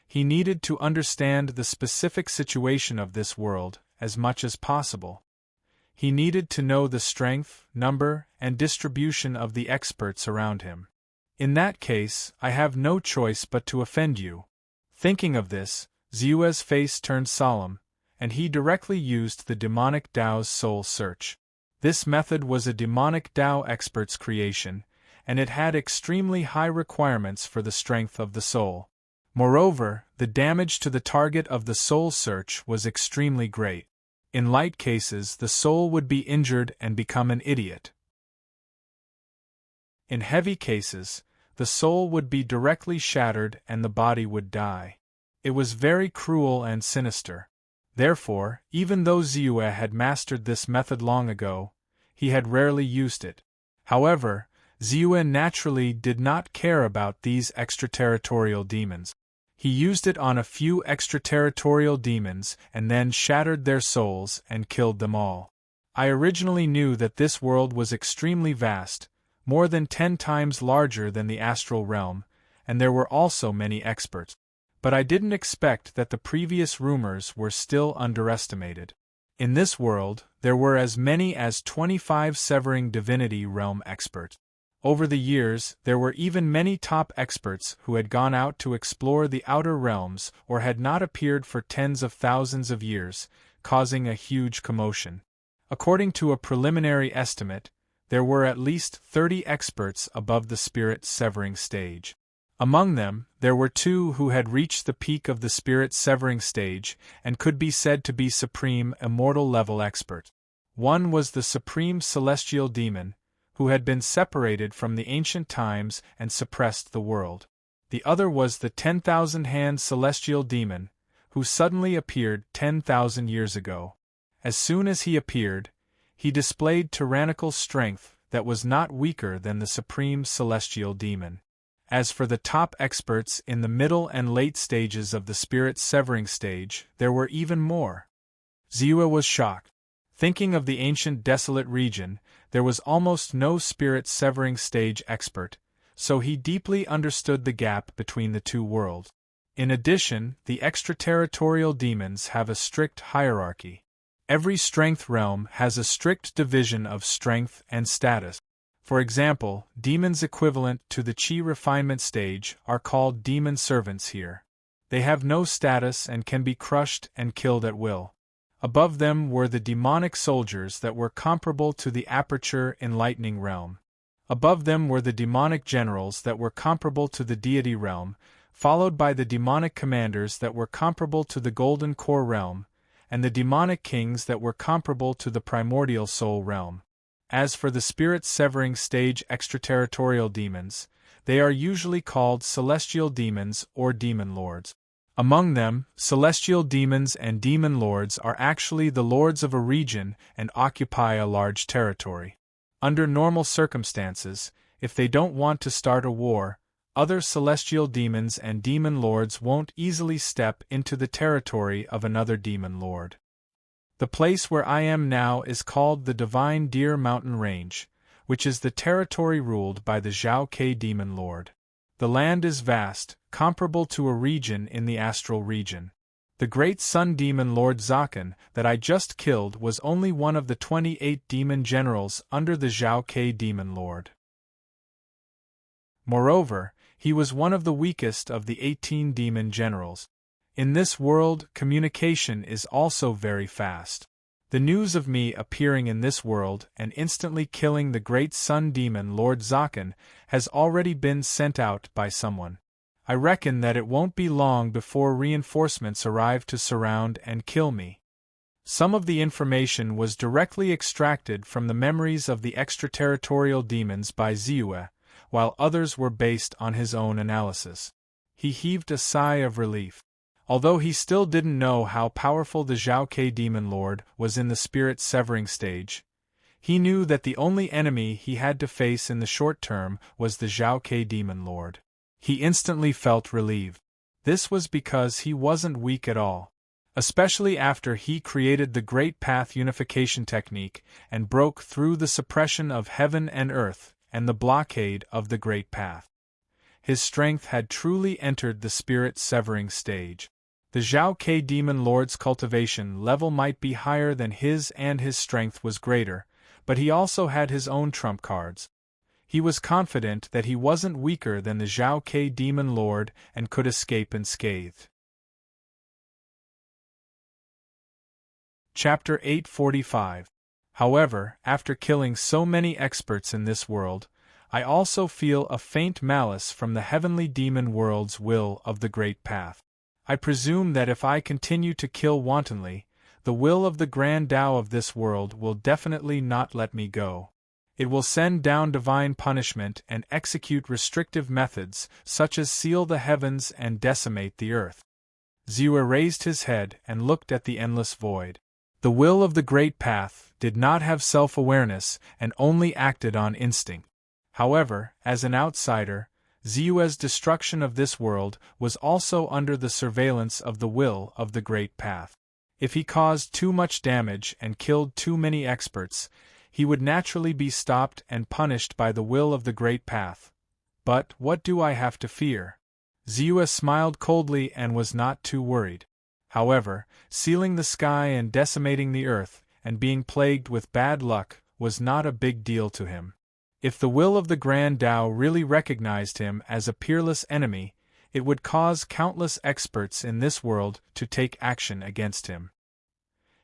He needed to understand the specific situation of this world as much as possible. He needed to know the strength, number, and distribution of the experts around him. In that case, I have no choice but to offend you. Thinking of this, Ziyue's face turned solemn, and he directly used the demonic Tao's soul search. This method was a demonic Tao expert's creation, and it had extremely high requirements for the strength of the soul. Moreover, the damage to the target of the soul search was extremely great. In light cases, the soul would be injured and become an idiot. In heavy cases, the soul would be directly shattered and the body would die. It was very cruel and sinister. Therefore, even though Ziyue had mastered this method long ago, he had rarely used it. However, Ziyue naturally did not care about these extraterritorial demons. He used it on a few extraterritorial demons and then shattered their souls and killed them all. I originally knew that this world was extremely vast, more than 10 times larger than the astral realm, and there were also many experts. But I didn't expect that the previous rumors were still underestimated. In this world, there were as many as 25 severing divinity realm experts. Over the years, there were even many top experts who had gone out to explore the outer realms or had not appeared for tens of thousands of years, causing a huge commotion. According to a preliminary estimate, there were at least 30 experts above the spirit severing stage. Among them, there were 2 who had reached the peak of the spirit severing stage and could be said to be supreme immortal level experts. One was the supreme celestial demon, who had been separated from the ancient times and suppressed the world. The other was the 10,000-hand celestial demon, who suddenly appeared 10,000 years ago. As soon as he appeared, he displayed tyrannical strength that was not weaker than the supreme celestial demon. As for the top experts in the middle and late stages of the spirit severing stage, there were even more. Ziwa was shocked. Thinking of the ancient desolate region, there was almost no spirit severing stage expert, so he deeply understood the gap between the two worlds. In addition, the extraterritorial demons have a strict hierarchy. Every strength realm has a strict division of strength and status. For example, demons equivalent to the chi refinement stage are called demon servants here. They have no status and can be crushed and killed at will. Above them were the demonic soldiers that were comparable to the aperture enlightening realm. Above them were the demonic generals that were comparable to the deity realm, followed by the demonic commanders that were comparable to the golden core realm, and the demonic kings that were comparable to the primordial soul realm. As for the spirit-severing stage extraterritorial demons, they are usually called celestial demons or demon lords. Among them, celestial demons and demon lords are actually the lords of a region and occupy a large territory. Under normal circumstances, if they don't want to start a war, other celestial demons and demon lords won't easily step into the territory of another demon lord. The place where I am now is called the Divine Deer Mountain Range, which is the territory ruled by the Zhao Ke Demon Lord. The land is vast, comparable to a region in the astral region. The great sun demon Lord Zakan that I just killed was only one of the 28 demon generals under the Zhao Ke Demon Lord. Moreover, he was one of the weakest of the 18 demon generals. In this world, communication is also very fast. The news of me appearing in this world and instantly killing the great sun demon Lord Zakan has already been sent out by someone. I reckon that it won't be long before reinforcements arrive to surround and kill me. Some of the information was directly extracted from the memories of the extraterritorial demons by Ziwa, while others were based on his own analysis. He heaved a sigh of relief. Although he still didn't know how powerful the Zhao Ke Demon Lord was in the spirit-severing stage, he knew that the only enemy he had to face in the short term was the Zhao Ke Demon Lord. He instantly felt relieved. This was because he wasn't weak at all. Especially after he created the Great Path Unification Technique and broke through the suppression of heaven and earth and the blockade of the Great Path. His strength had truly entered the spirit-severing stage. The Zhao Ke Demon Lord's cultivation level might be higher than his and his strength was greater, but he also had his own trump cards. He was confident that he wasn't weaker than the Zhao Ke Demon Lord and could escape unscathed. Chapter 845. However, after killing so many experts in this world, I also feel a faint malice from the heavenly demon world's will of the Great Path. I presume that if I continue to kill wantonly, the will of the Grand Tao of this world will definitely not let me go. It will send down divine punishment and execute restrictive methods such as seal the heavens and decimate the earth. Ziwa raised his head and looked at the endless void. The will of the Great Path did not have self-awareness and only acted on instinct. However, as an outsider, Ziwa's destruction of this world was also under the surveillance of the will of the Great Path. If he caused too much damage and killed too many experts, he would naturally be stopped and punished by the will of the Great Path. But what do I have to fear? Ziwa smiled coldly and was not too worried. However, sealing the sky and decimating the earth, and being plagued with bad luck, was not a big deal to him. If the will of the Grand Tao really recognized him as a peerless enemy, it would cause countless experts in this world to take action against him.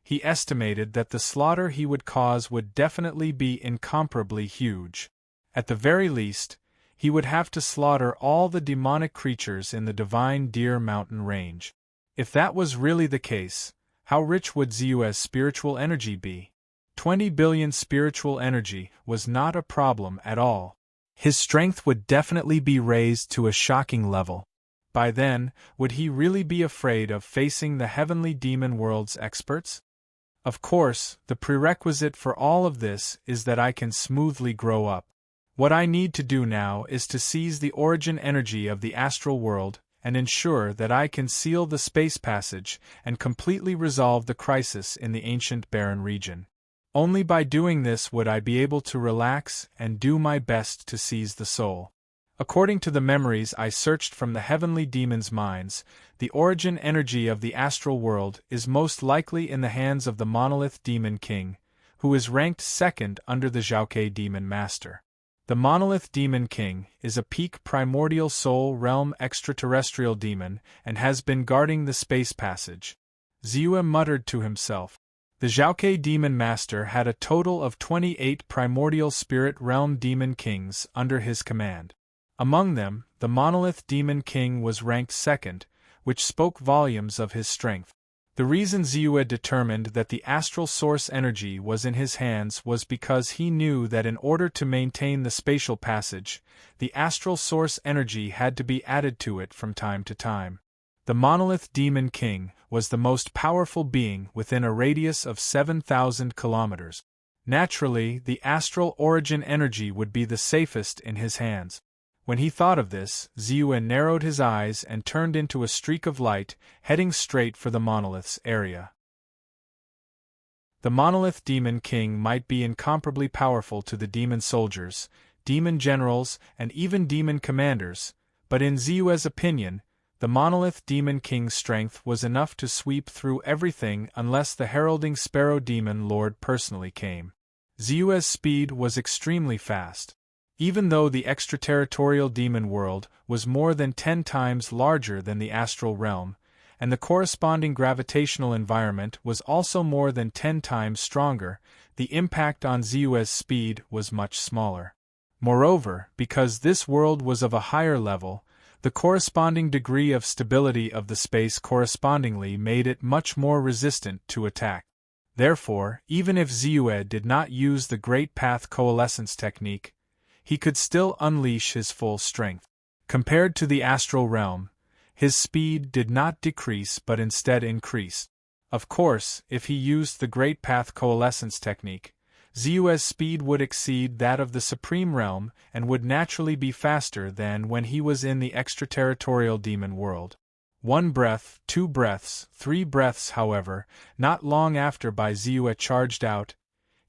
He estimated that the slaughter he would cause would definitely be incomparably huge. At the very least, he would have to slaughter all the demonic creatures in the Divine Deer Mountain Range. If that was really the case, how rich would Ziwa's spiritual energy be? 20 billion spiritual energy was not a problem at all. His strength would definitely be raised to a shocking level. By then, would he really be afraid of facing the heavenly demon world's experts? Of course, the prerequisite for all of this is that I can smoothly grow up. What I need to do now is to seize the origin energy of the astral world, and ensure that I can seal the space passage and completely resolve the crisis in the ancient barren region. Only by doing this would I be able to relax and do my best to seize the soul. According to the memories I searched from the heavenly demons' minds, the origin energy of the astral world is most likely in the hands of the monolith demon king, who is ranked second under the Xiaokei demon master. The monolith demon king is a peak primordial soul realm extraterrestrial demon and has been guarding the space passage. Ziyue muttered to himself. The Xiaokei demon master had a total of 28 primordial spirit realm demon kings under his command. Among them, the monolith demon king was ranked second, which spoke volumes of his strength. The reason Ziyue determined that the astral source energy was in his hands was because he knew that in order to maintain the spatial passage, the astral source energy had to be added to it from time to time. The monolith demon king was the most powerful being within a radius of 7,000 kilometers. Naturally, the astral origin energy would be the safest in his hands. When he thought of this, Ziyue narrowed his eyes and turned into a streak of light, heading straight for the monolith's area. The monolith demon king might be incomparably powerful to the demon soldiers, demon generals, and even demon commanders, but in Ziyue's opinion, the monolith demon king's strength was enough to sweep through everything unless the heralding sparrow demon lord personally came. Ziyue's speed was extremely fast. Even though the extraterritorial demon world was more than 10 times larger than the astral realm, and the corresponding gravitational environment was also more than 10 times stronger, the impact on Ziyue's speed was much smaller. Moreover, because this world was of a higher level, the corresponding degree of stability of the space correspondingly made it much more resistant to attack. Therefore, even if Ziyue did not use the Great Path Coalescence technique, he could still unleash his full strength. Compared to the astral realm, his speed did not decrease but instead increased. Of course, if he used the Great Path Coalescence technique, Ziyue's speed would exceed that of the Supreme Realm and would naturally be faster than when he was in the extraterritorial demon world. 1 breath, 2 breaths, 3 breaths, however, not long after Ziyue charged out,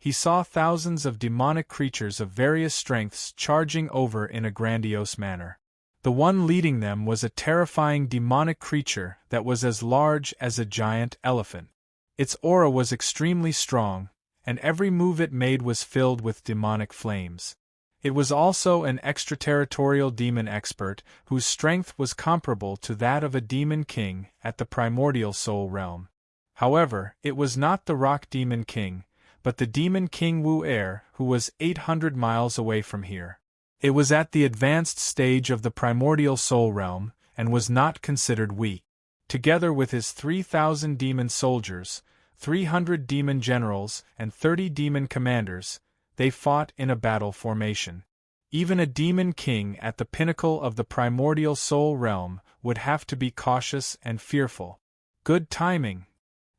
he saw thousands of demonic creatures of various strengths charging over in a grandiose manner. The one leading them was a terrifying demonic creature that was as large as a giant elephant. Its aura was extremely strong, and every move it made was filled with demonic flames. It was also an extraterritorial demon expert whose strength was comparable to that of a demon king at the primordial soul realm. However, it was not the rock demon king, but the demon king Wu-Er, who was 800 miles away from here. It was at the advanced stage of the primordial soul realm, and was not considered weak. Together with his 3,000 demon soldiers, 300 demon generals, and 30 demon commanders, they fought in a battle formation. Even a demon king at the pinnacle of the primordial soul realm would have to be cautious and fearful. Good timing.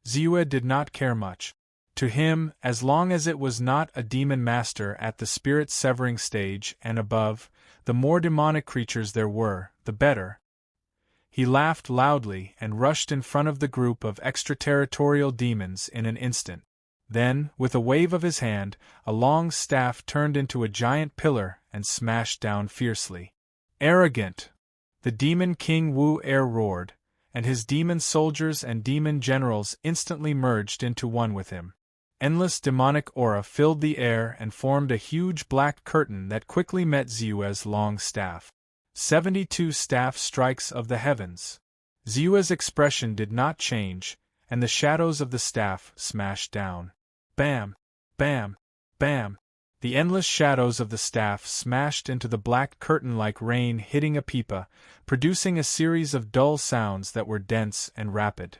Ziyue did not care much. To him, as long as it was not a demon master at the spirit severing stage and above, the more demonic creatures there were, the better. He laughed loudly and rushed in front of the group of extraterritorial demons in an instant. Then, with a wave of his hand, a long staff turned into a giant pillar and smashed down fiercely. Arrogant! The demon king Wu-Er roared, and his demon soldiers and demon generals instantly merged into one with him. Endless demonic aura filled the air and formed a huge black curtain that quickly met Ziyue's long staff. 72 staff strikes of the heavens. Ziyue's expression did not change, and the shadows of the staff smashed down. Bam! Bam! Bam! The endless shadows of the staff smashed into the black curtain like rain hitting a pipa, producing a series of dull sounds that were dense and rapid.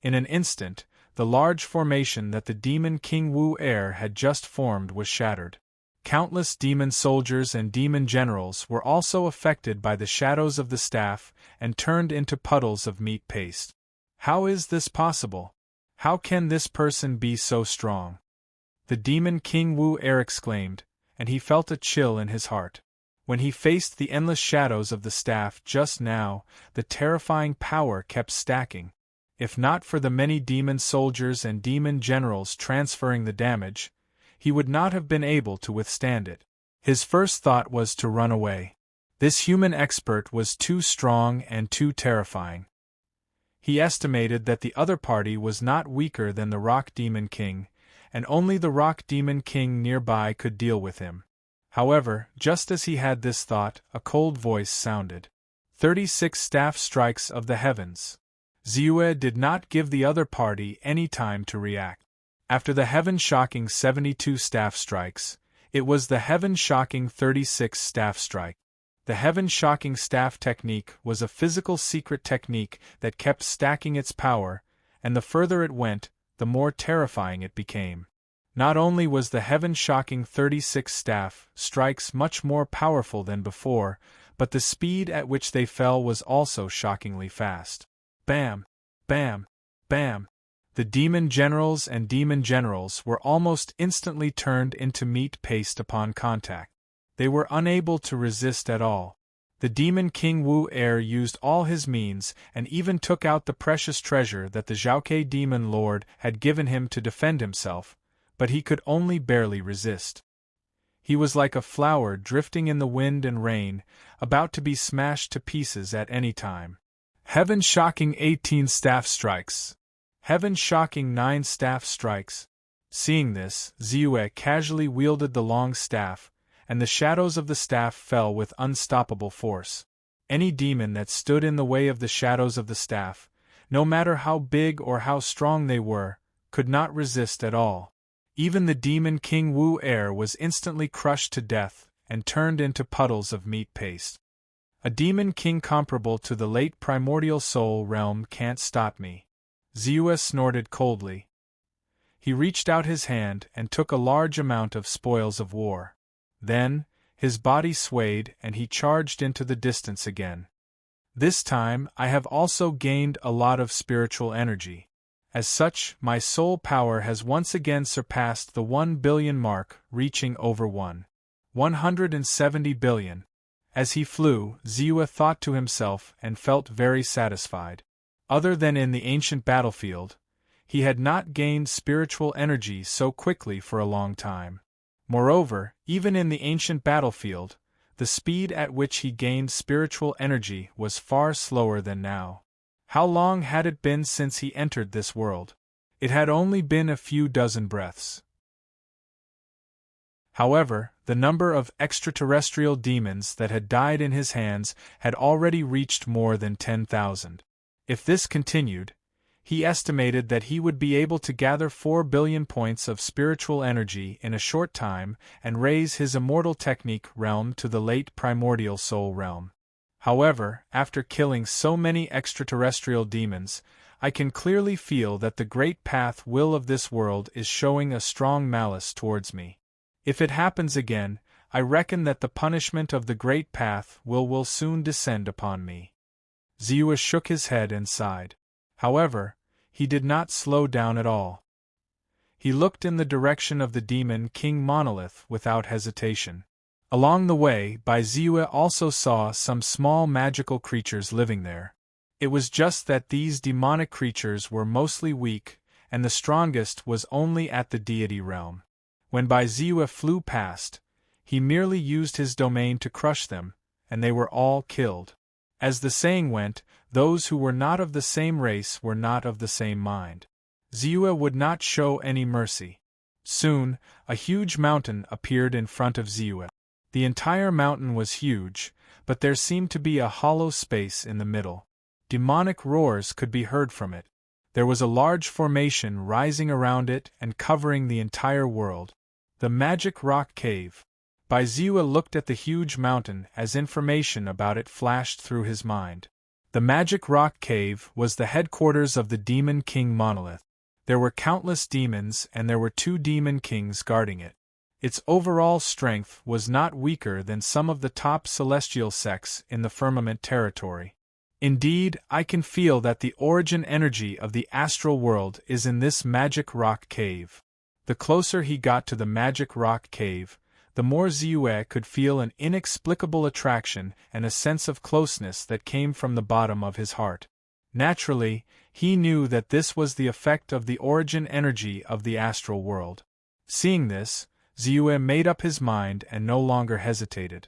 In an instant, the large formation that the demon king Wu-Er had just formed was shattered. Countless demon soldiers and demon generals were also affected by the shadows of the staff and turned into puddles of meat paste. How is this possible? How can this person be so strong? The demon king Wu-Er exclaimed, and he felt a chill in his heart. When he faced the endless shadows of the staff just now, the terrifying power kept stacking. If not for the many demon soldiers and demon generals transferring the damage, he would not have been able to withstand it. His first thought was to run away. This human expert was too strong and too terrifying. He estimated that the other party was not weaker than the Rock Demon King, and only the Rock Demon King nearby could deal with him. However, just as he had this thought, a cold voice sounded. 36 staff strikes of the heavens. Ziyue did not give the other party any time to react. After the heaven-shocking 72 staff strikes, it was the heaven-shocking 36 staff strike. The heaven-shocking staff technique was a physical secret technique that kept stacking its power, and the further it went, the more terrifying it became. Not only was the heaven-shocking 36 staff strikes much more powerful than before, but the speed at which they fell was also shockingly fast. Bam! Bam! Bam! The demon generals and demon generals were almost instantly turned into meat paste upon contact. They were unable to resist at all. The demon king Wu Er used all his means and even took out the precious treasure that the Zhaokei demon lord had given him to defend himself, but he could only barely resist. He was like a flower drifting in the wind and rain, about to be smashed to pieces at any time. Heaven-shocking 18 staff strikes. Heaven-shocking 9 staff strikes. Seeing this, Ziyue casually wielded the long staff, and the shadows of the staff fell with unstoppable force. Any demon that stood in the way of the shadows of the staff, no matter how big or how strong they were, could not resist at all. Even the demon king Wu Er was instantly crushed to death and turned into puddles of meat paste. A demon king comparable to the late primordial soul realm can't stop me. Ziyue snorted coldly. He reached out his hand and took a large amount of spoils of war. Then, his body swayed and he charged into the distance again. This time, I have also gained a lot of spiritual energy. As such, my soul power has once again surpassed the 1 billion mark, reaching over 170 billion. As he flew, Ziyue thought to himself and felt very satisfied. Other than in the ancient battlefield, he had not gained spiritual energy so quickly for a long time. Moreover, even in the ancient battlefield, the speed at which he gained spiritual energy was far slower than now. How long had it been since he entered this world? It had only been a few dozen breaths. However, the number of extraterrestrial demons that had died in his hands had already reached more than 10,000. If this continued, he estimated that he would be able to gather 4 billion points of spiritual energy in a short time and raise his immortal technique realm to the late primordial soul realm. However, after killing so many extraterrestrial demons, I can clearly feel that the great path will of this world is showing a strong malice towards me. If it happens again, I reckon that the punishment of the great path will soon descend upon me. Ziyue shook his head and sighed. However, he did not slow down at all. He looked in the direction of the demon King Monolith without hesitation. Along the way, Ziyue also saw some small magical creatures living there. It was just that these demonic creatures were mostly weak, and the strongest was only at the deity realm. When Ziyue flew past, he merely used his domain to crush them, and they were all killed. As the saying went, those who were not of the same race were not of the same mind. Ziyue would not show any mercy. Soon, a huge mountain appeared in front of Ziyue. The entire mountain was huge, but there seemed to be a hollow space in the middle. Demonic roars could be heard from it. There was a large formation rising around it and covering the entire world. The Magic Rock Cave. Ziyue looked at the huge mountain as information about it flashed through his mind. The Magic Rock Cave was the headquarters of the Demon King Monolith. There were countless demons and there were 2 demon kings guarding it. Its overall strength was not weaker than some of the top celestial sects in the firmament territory. Indeed, I can feel that the origin energy of the astral world is in this Magic Rock Cave. The closer he got to the Magic Rock Cave, the more Ziyue could feel an inexplicable attraction and a sense of closeness that came from the bottom of his heart. Naturally, he knew that this was the effect of the origin energy of the astral world. Seeing this, Ziyue made up his mind and no longer hesitated.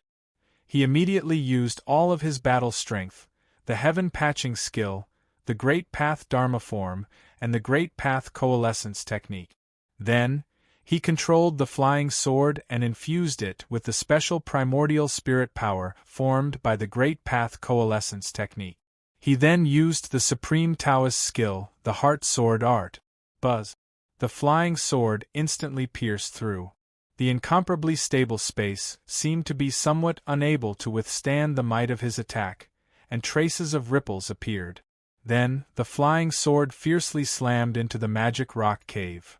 He immediately used all of his battle strength, the heaven patching skill, the Great Path Dharma form, and the Great Path coalescence technique. Then, he controlled the flying sword and infused it with the special primordial spirit power formed by the Great Path coalescence technique. He then used the supreme Taoist skill, the heart sword art. Buzz! The flying sword instantly pierced through. The incomparably stable space seemed to be somewhat unable to withstand the might of his attack, and traces of ripples appeared. Then, the flying sword fiercely slammed into the magic rock cave.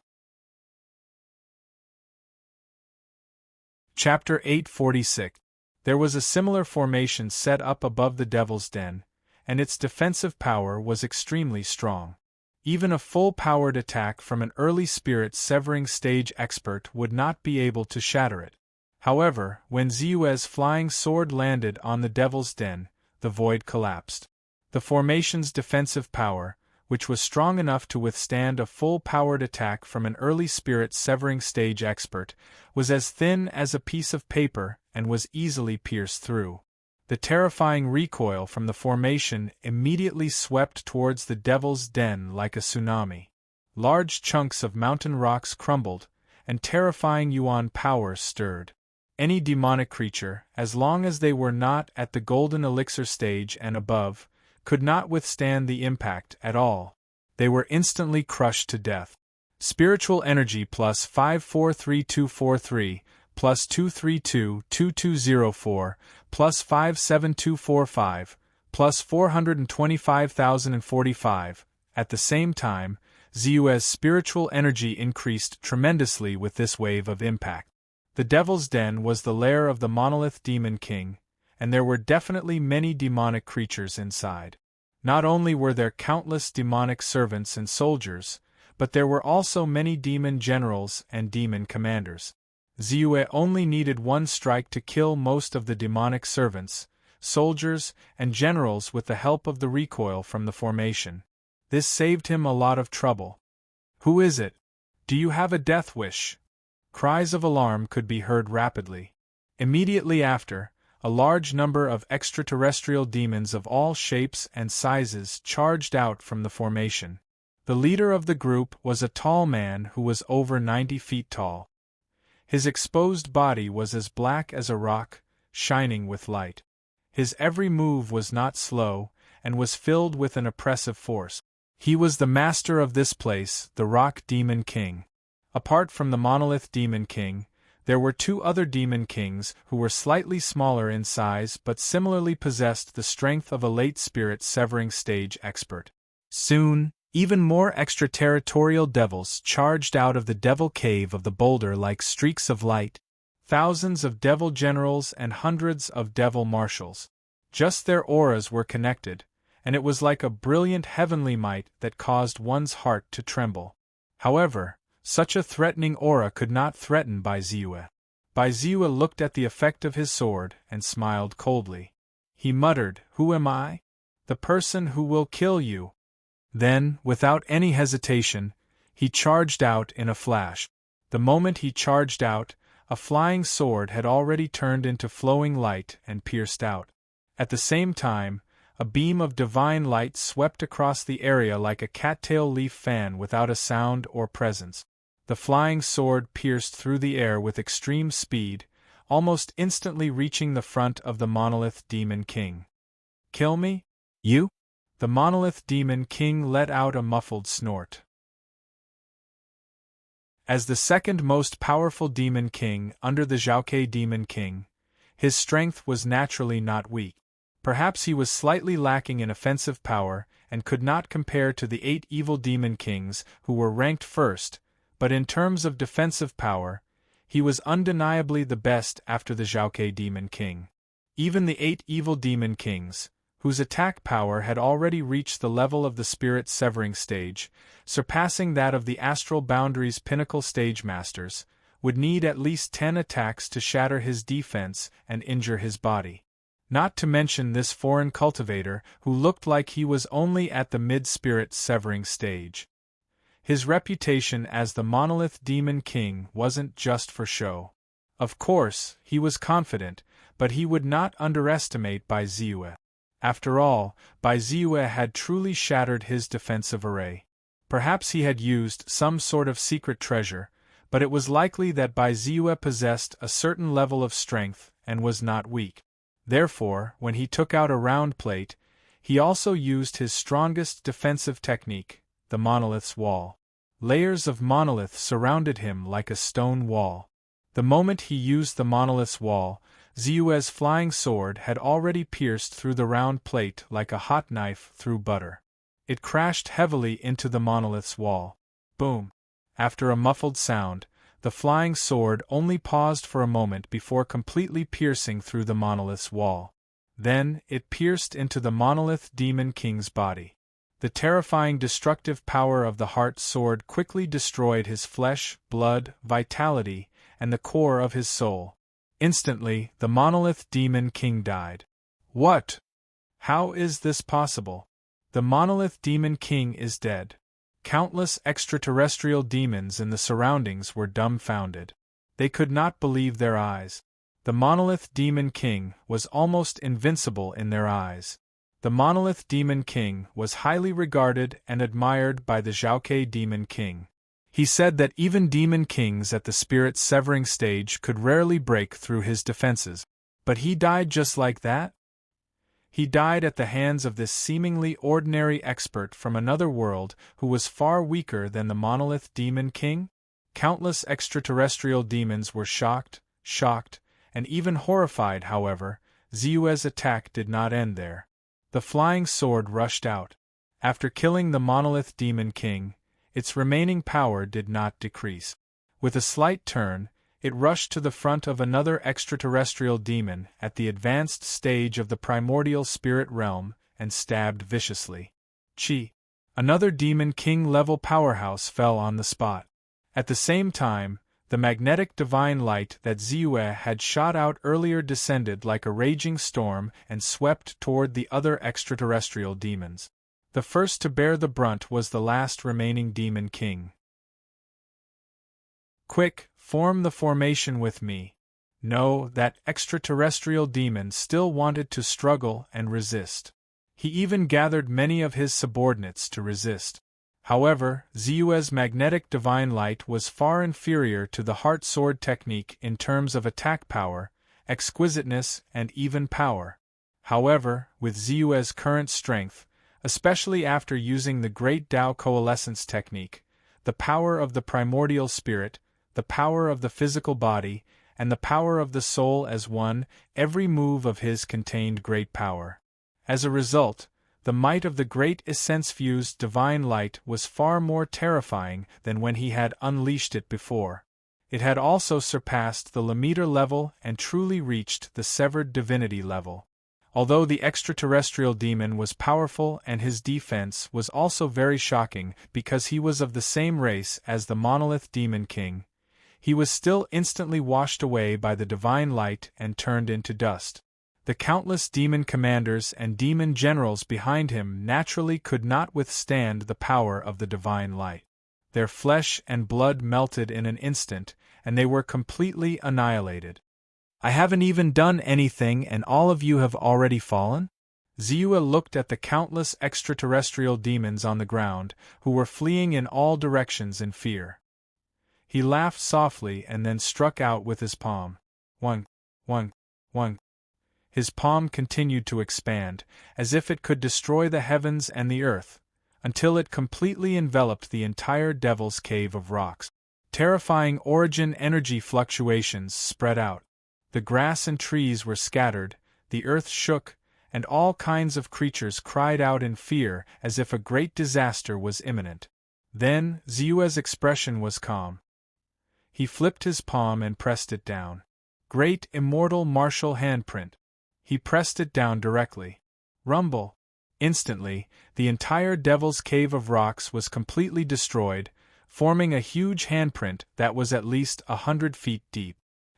Chapter 846. There was a similar formation set up above the Devil's Den, and its defensive power was extremely strong. Even a full-powered attack from an early spirit severing stage expert would not be able to shatter it. However, when Ziyue's flying sword landed on the Devil's Den, the void collapsed. The formation's defensive power, which was strong enough to withstand a full-powered attack from an early spirit severing stage expert, was as thin as a piece of paper and was easily pierced through. The terrifying recoil from the formation immediately swept towards the Devil's Den like a tsunami. Large chunks of mountain rocks crumbled, and terrifying yuan powers stirred. Any demonic creature, as long as they were not at the golden elixir stage and above, could not withstand the impact at all. They were instantly crushed to death. Spiritual energy plus 543243, plus 2322204, plus 57245, plus 425,045. At the same time, Ziyue's spiritual energy increased tremendously with this wave of impact. The Devil's Den was the lair of the monolith Demon King, and there were definitely many demonic creatures inside. Not only were there countless demonic servants and soldiers, but there were also many demon generals and demon commanders. Ziyue only needed one strike to kill most of the demonic servants, soldiers, and generals with the help of the recoil from the formation. This saved him a lot of trouble. "Who is it? Do you have a death wish?" Cries of alarm could be heard rapidly. Immediately after, a large number of extraterrestrial demons of all shapes and sizes charged out from the formation. The leader of the group was a tall man who was over 90 feet tall. His exposed body was as black as a rock, shining with light. His every move was not slow, and was filled with an oppressive force. He was the master of this place, the Rock Demon King. Apart from the Monolith Demon King, there were two other Demon Kings who were slightly smaller in size but similarly possessed the strength of a late spirit severing stage expert. Soon, even more extraterritorial devils charged out of the devil cave of the boulder like streaks of light. Thousands of devil generals and hundreds of devil marshals. Just their auras were connected, and it was like a brilliant heavenly might that caused one's heart to tremble. However, such a threatening aura could not threaten Bai Ziyue. Bai Ziyue looked at the effect of his sword and smiled coldly. He muttered, "Who am I? The person who will kill you." Then, without any hesitation, he charged out in a flash. The moment he charged out, a flying sword had already turned into flowing light and pierced out. At the same time, a beam of divine light swept across the area like a cattail leaf fan without a sound or presence. The flying sword pierced through the air with extreme speed, almost instantly reaching the front of the Monolith Demon King. "Kill me? You?" The Monolith Demon King let out a muffled snort. As the second most powerful Demon King under the Zhaokei Demon King, his strength was naturally not weak. Perhaps he was slightly lacking in offensive power and could not compare to the 8 evil Demon Kings who were ranked first, but in terms of defensive power, he was undeniably the best after the Zhaokei Demon King. Even the 8 evil Demon Kings, whose attack power had already reached the level of the Spirit Severing stage, surpassing that of the Astral Boundaries Pinnacle Stage Masters, would need at least 10 attacks to shatter his defense and injure his body. Not to mention this foreign cultivator who looked like he was only at the mid-spirit severing stage. His reputation as the Monolith Demon King wasn't just for show. Of course, he was confident, but he would not underestimate Baizue. After all, Baizue had truly shattered his defensive array. Perhaps he had used some sort of secret treasure, but it was likely that Baizue possessed a certain level of strength and was not weak. Therefore, when he took out a round plate, he also used his strongest defensive technique, the monolith's wall. Layers of monolith surrounded him like a stone wall. The moment he used the monolith's wall, Ziue's flying sword had already pierced through the round plate like a hot knife through butter. It crashed heavily into the monolith's wall. Boom! After a muffled sound, the flying sword only paused for a moment before completely piercing through the monolith's wall. Then, it pierced into the Monolith Demon King's body. The terrifying destructive power of the heart sword quickly destroyed his flesh, blood, vitality, and the core of his soul. Instantly, the Monolith Demon King died. What? How is this possible? The Monolith Demon King is dead. Countless extraterrestrial demons in the surroundings were dumbfounded. They could not believe their eyes. The Monolith Demon King was almost invincible in their eyes. The Monolith Demon King was highly regarded and admired by the Zhaokei Demon King. He said that even demon kings at the spirit-severing stage could rarely break through his defenses. But he died just like that? He died at the hands of this seemingly ordinary expert from another world who was far weaker than the Monolith Demon King? Countless extraterrestrial demons were shocked, and even horrified. However, Ziue's attack did not end there. The flying sword rushed out. After killing the Monolith Demon King, its remaining power did not decrease. With a slight turn, it rushed to the front of another extraterrestrial demon at the advanced stage of the primordial spirit realm and stabbed viciously. Chi! Another Demon King-level powerhouse fell on the spot. At the same time, the magnetic divine light that Ziue had shot out earlier descended like a raging storm and swept toward the other extraterrestrial demons. The first to bear the brunt was the last remaining Demon King. Quick, form the formation with me. No, that extraterrestrial demon still wanted to struggle and resist. He even gathered many of his subordinates to resist. However, Ziue's magnetic divine light was far inferior to the heart sword technique in terms of attack power, exquisiteness, and even power. However, with Ziue's current strength, especially after using the Great Tao Coalescence technique, the power of the primordial spirit, the power of the physical body, and the power of the soul as one, every move of his contained great power. As a result, the might of the great essence-fused divine light was far more terrifying than when he had unleashed it before. It had also surpassed the Lammeter level and truly reached the severed divinity level. Although the extraterrestrial demon was powerful and his defense was also very shocking because he was of the same race as the Monolith Demon King, he was still instantly washed away by the divine light and turned into dust. The countless demon commanders and demon generals behind him naturally could not withstand the power of the divine light. Their flesh and blood melted in an instant, and they were completely annihilated. I haven't even done anything and all of you have already fallen? Ziue looked at the countless extraterrestrial demons on the ground, who were fleeing in all directions in fear. He laughed softly and then struck out with his palm. One. His palm continued to expand, as if it could destroy the heavens and the earth, until it completely enveloped the entire Devil's Cave of rocks. Terrifying origin energy fluctuations spread out. The grass and trees were scattered, the earth shook, and all kinds of creatures cried out in fear as if a great disaster was imminent. Then, Ziue's expression was calm. He flipped his palm and pressed it down. Great immortal martial handprint. He pressed it down directly. Rumble. Instantly, the entire Devil's Cave of rocks was completely destroyed, forming a huge handprint that was at least 100 feet deep.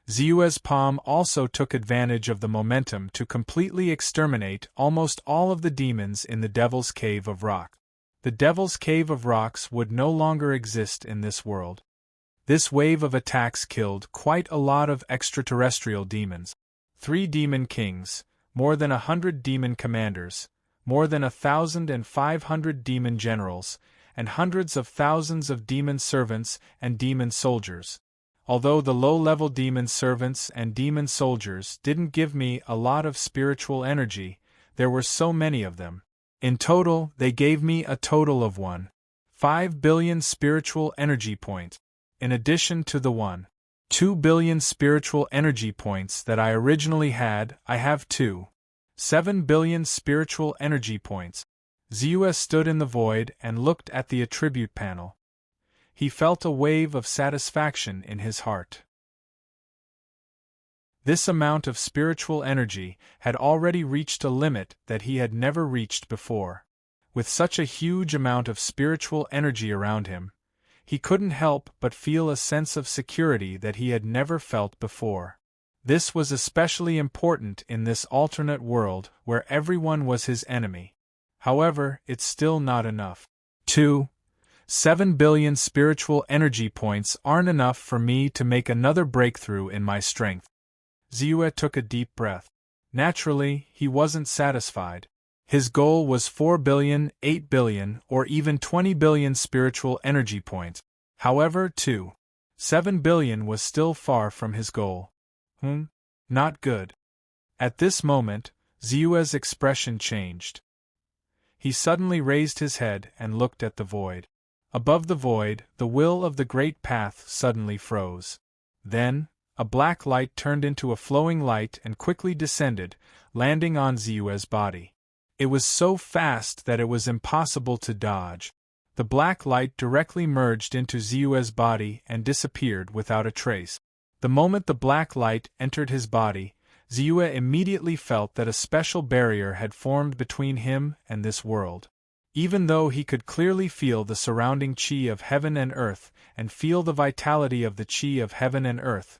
Ziyue's palm also took advantage of the momentum to completely exterminate almost all of the demons in the Devil's Cave of Rock. The Devil's Cave of Rocks would no longer exist in this world. This wave of attacks killed quite a lot of extraterrestrial demons. 3 demon kings, more than 100 demon commanders, more than 1,500 demon generals, and hundreds of thousands of demon servants and demon soldiers. Although the low-level demon servants and demon soldiers didn't give me a lot of spiritual energy, there were so many of them. In total, they gave me a total of 1.5 billion spiritual energy points. In addition to the 1.2 billion spiritual energy points that I originally had, I have 2.7 billion spiritual energy points. Ziyue stood in the void and looked at the attribute panel. He felt a wave of satisfaction in his heart. This amount of spiritual energy had already reached a limit that he had never reached before. With such a huge amount of spiritual energy around him, he couldn't help but feel a sense of security that he had never felt before. This was especially important in this alternate world where everyone was his enemy. However, it's still not enough. 2.7 billion spiritual energy points aren't enough for me to make another breakthrough in my strength. Ziyue took a deep breath. Naturally, he wasn't satisfied. His goal was 4 billion, 8 billion, or even 20 billion spiritual energy points. However, 2.7 billion was still far from his goal. Not good. At this moment, Ziyue's expression changed. He suddenly raised his head and looked at the void. Above the void, the will of the great path suddenly froze. Then, a black light turned into a flowing light and quickly descended, landing on Ziyue's body. It was so fast that it was impossible to dodge. The black light directly merged into Ziyue's body and disappeared without a trace. The moment the black light entered his body, Ziyue immediately felt that a special barrier had formed between him and this world. Even though he could clearly feel the surrounding chi of heaven and earth and feel the vitality of the chi of heaven and earth,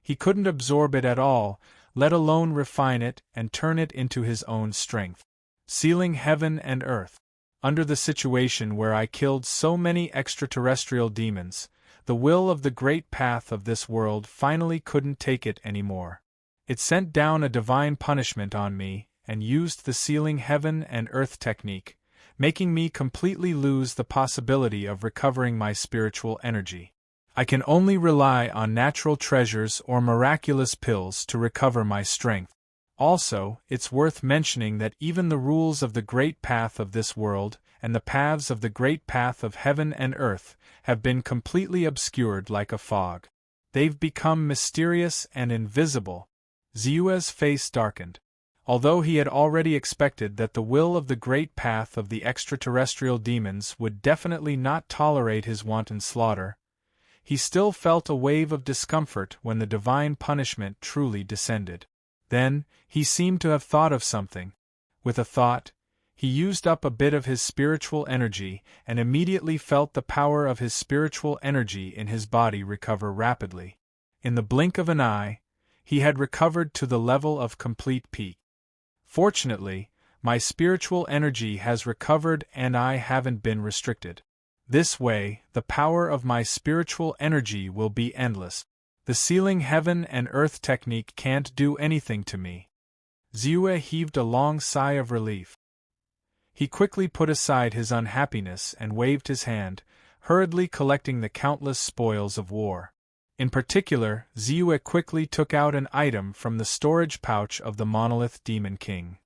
he couldn't absorb it at all, let alone refine it and turn it into his own strength. Sealing heaven and earth. Under the situation where I killed so many extraterrestrial demons, the will of the great path of this world finally couldn't take it anymore. It sent down a divine punishment on me and used the sealing heaven and earth technique, making me completely lose the possibility of recovering my spiritual energy. I can only rely on natural treasures or miraculous pills to recover my strength. Also, it's worth mentioning that even the rules of the great path of this world and the paths of the great path of heaven and earth have been completely obscured like a fog. They've become mysterious and invisible. Ziyue's face darkened. Although he had already expected that the will of the great path of the extraterrestrial demons would definitely not tolerate his wanton slaughter, he still felt a wave of discomfort when the divine punishment truly descended. Then, he seemed to have thought of something. With a thought, he used up a bit of his spiritual energy and immediately felt the power of his spiritual energy in his body recover rapidly. In the blink of an eye, he had recovered to the level of complete peace. Fortunately, my spiritual energy has recovered and I haven't been restricted. This way, the power of my spiritual energy will be endless. The sealing heaven and earth technique can't do anything to me. Ziyue heaved a long sigh of relief. He quickly put aside his unhappiness and waved his hand, hurriedly collecting the countless spoils of war. In particular, Ziyue quickly took out an item from the storage pouch of the Monolith Demon King.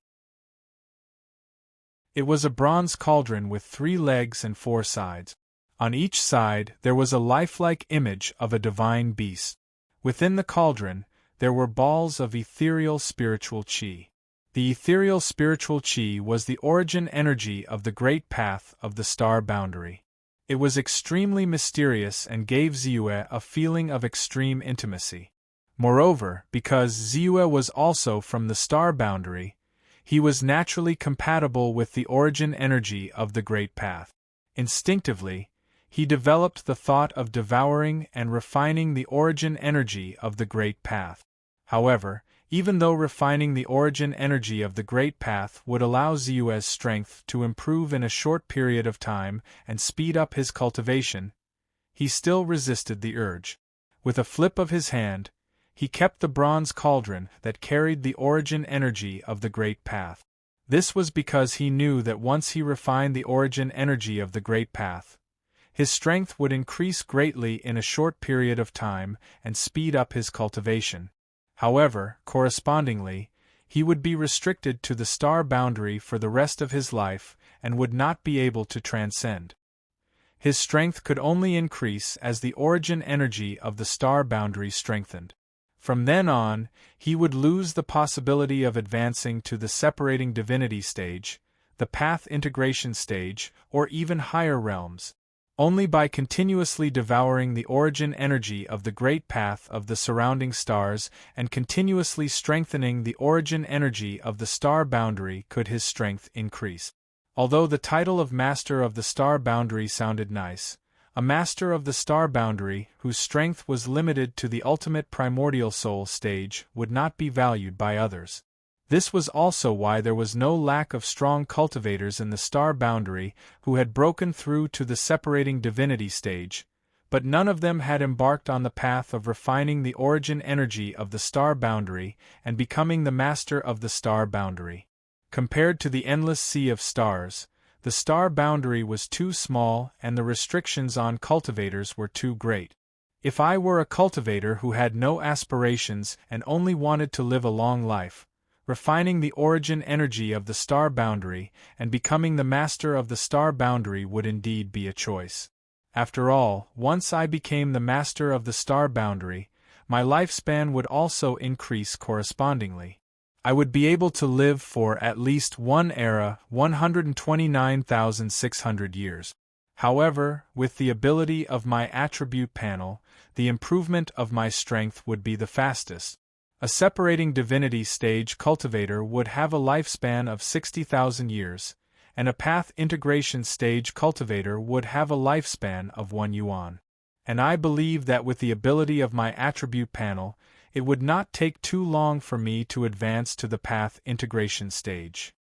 It was a bronze cauldron with 3 legs and 4 sides. On each side there was a lifelike image of a divine beast. Within the cauldron, there were balls of ethereal spiritual chi. The ethereal spiritual chi was the origin energy of the great path of the star boundary. It was extremely mysterious and gave Ziyue a feeling of extreme intimacy. Moreover, because Ziyue was also from the star boundary, he was naturally compatible with the origin energy of the great path. Instinctively, he developed the thought of devouring and refining the origin energy of the Great Path. However, even though refining the origin energy of the Great Path would allow Zeus' strength to improve in a short period of time and speed up his cultivation, he still resisted the urge. With a flip of his hand, he kept the bronze cauldron that carried the origin energy of the Great Path. This was because he knew that once he refined the origin energy of the Great Path, his strength would increase greatly in a short period of time and speed up his cultivation. However, correspondingly, he would be restricted to the star boundary for the rest of his life and would not be able to transcend. His strength could only increase as the origin energy of the star boundary strengthened. From then on, he would lose the possibility of advancing to the separating divinity stage, the path integration stage, or even higher realms. Only by continuously devouring the origin energy of the Great Path of the surrounding stars and continuously strengthening the origin energy of the star boundary could his strength increase. Although the title of Master of the Star Boundary sounded nice, a Master of the Star Boundary whose strength was limited to the ultimate primordial soul stage would not be valued by others. This was also why there was no lack of strong cultivators in the star boundary who had broken through to the separating divinity stage, but none of them had embarked on the path of refining the origin energy of the star boundary and becoming the master of the star boundary. Compared to the endless sea of stars, the star boundary was too small and the restrictions on cultivators were too great. If I were a cultivator who had no aspirations and only wanted to live a long life, refining the origin energy of the star boundary and becoming the master of the star boundary would indeed be a choice. After all, once I became the master of the star boundary, my lifespan would also increase correspondingly. I would be able to live for at least one era, 129,600 years. However, with the ability of my attribute panel, the improvement of my strength would be the fastest. A separating divinity stage cultivator would have a lifespan of 60,000 years, and a path integration stage cultivator would have a lifespan of 1 yuan. And I believe that with the ability of my attribute panel, it would not take too long for me to advance to the path integration stage.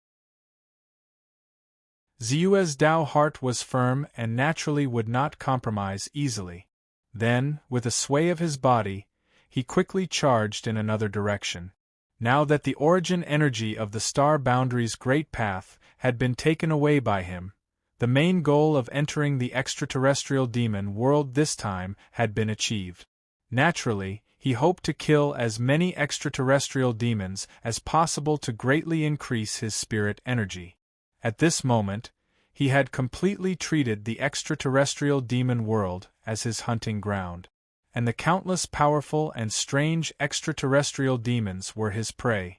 Zeus' Tao heart was firm and naturally would not compromise easily. Then, with a sway of his body, he quickly charged in another direction. Now that the origin energy of the star boundary's great path had been taken away by him, the main goal of entering the extraterrestrial demon world this time had been achieved. Naturally, he hoped to kill as many extraterrestrial demons as possible to greatly increase his spirit energy. At this moment, he had completely treated the extraterrestrial demon world as his hunting ground, and the countless powerful and strange extraterrestrial demons were his prey.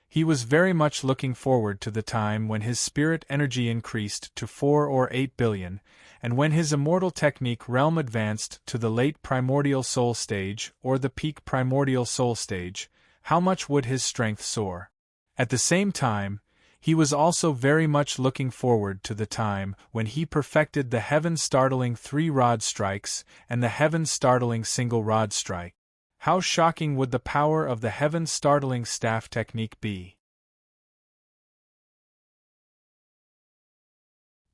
He was very much looking forward to the time when his spirit energy increased to 4 or 8 billion, and when his immortal technique realm advanced to the late primordial soul stage or the peak primordial soul stage. How much would his strength soar? At the same time, he was also very much looking forward to the time when he perfected the heaven-startling 3-rod strikes and the heaven-startling single-rod strike. How shocking would the power of the heaven-startling staff technique be?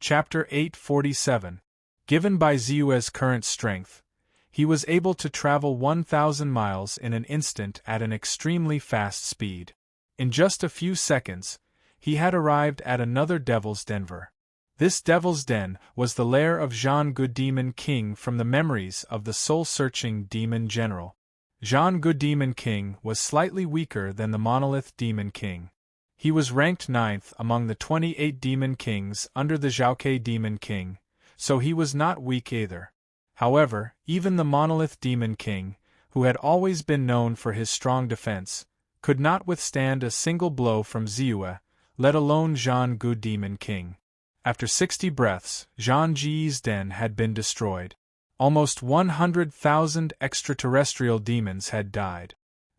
Chapter 847. Given by Zeus' current strength, he was able to travel 1,000 miles in an instant at an extremely fast speed. In just a few seconds, he had arrived at another Devil's Denver. This Devil's Den was the lair of Jean Good Demon King from the memories of the soul-searching Demon General. Jean Good Demon King was slightly weaker than the Monolith Demon King. He was ranked 9th among the 28 Demon Kings under the Zhaokei Demon King, so he was not weak either. However, even the Monolith Demon King, who had always been known for his strong defense, could not withstand a single blow from Zeus, let alone Jean Good Demon King. After 60 breaths, Jean Ji's den had been destroyed. Almost 100,000 extraterrestrial demons had died.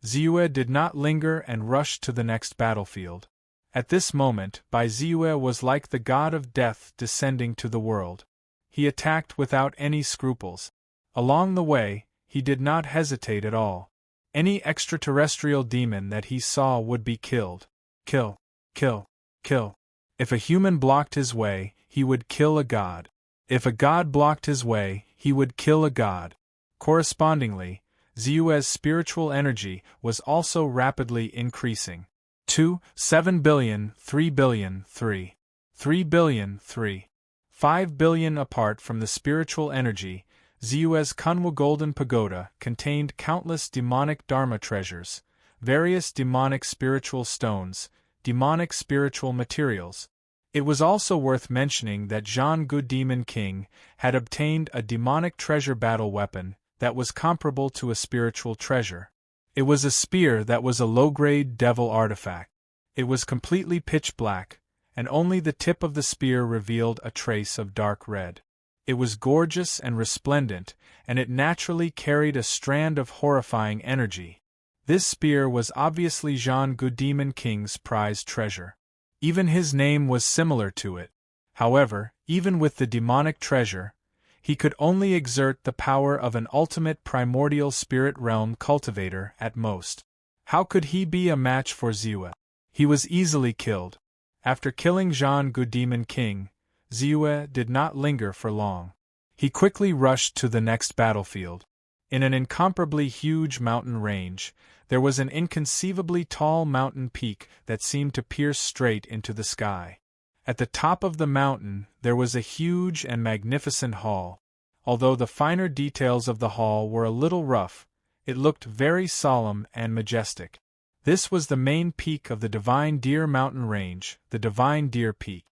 Zeus did not linger and rushed to the next battlefield. At this moment, Zeus was like the god of death descending to the world. He attacked without any scruples. Along the way, he did not hesitate at all. Any extraterrestrial demon that he saw would be killed. Kill, kill, kill. If a human blocked his way, he would kill a god. If a god blocked his way, he would kill a god. Correspondingly, Ziyue's spiritual energy was also rapidly increasing. 2, 7 billion, 3 billion, 3. 3 billion, 3. 5 billion. Apart from the spiritual energy, Ziyue's Kunwa Golden Pagoda contained countless demonic Dharma treasures, various demonic spiritual stones, demonic spiritual materials. It was also worth mentioning that Zhang Gu Demon King had obtained a demonic treasure battle weapon that was comparable to a spiritual treasure. It was a spear that was a low-grade devil artifact. It was completely pitch black, and only the tip of the spear revealed a trace of dark red. It was gorgeous and resplendent, and it naturally carried a strand of horrifying energy. This spear was obviously Zhang Gu Demon King's prized treasure. Even his name was similar to it. However, even with the demonic treasure, he could only exert the power of an ultimate primordial spirit realm cultivator at most. How could he be a match for Ziyue? He was easily killed. After killing Zhang Gu Demon King, Ziyue did not linger for long. He quickly rushed to the next battlefield. In an incomparably huge mountain range, there was an inconceivably tall mountain peak that seemed to pierce straight into the sky. At the top of the mountain, there was a huge and magnificent hall. Although the finer details of the hall were a little rough, it looked very solemn and majestic. This was the main peak of the Divine Deer Mountain Range, the Divine Deer Peak.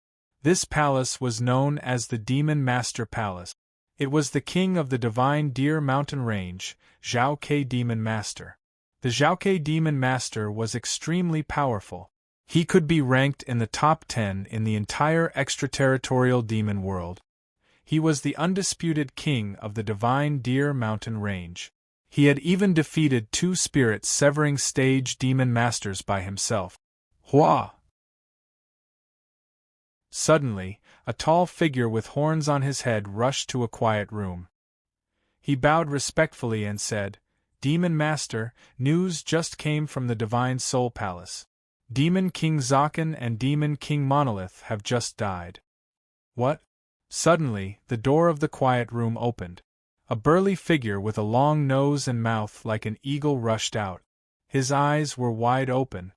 This palace was known as the Demon Master Palace. It was the king of the Divine Deer Mountain Range, Zhao Ke Demon Master. The Zhao Ke Demon Master was extremely powerful. He could be ranked in the top 10 in the entire extraterritorial demon world. He was the undisputed king of the Divine Deer Mountain Range. He had even defeated 2 spirit-severing stage demon masters by himself. Hua! Suddenly, a tall figure with horns on his head rushed to a quiet room. He bowed respectfully and said, "Demon Master, news just came from the Divine Soul Palace. Demon King Zaken and Demon King Monolith have just died." What? Suddenly, the door of the quiet room opened. A burly figure with a long nose and mouth like an eagle rushed out. His eyes were wide open.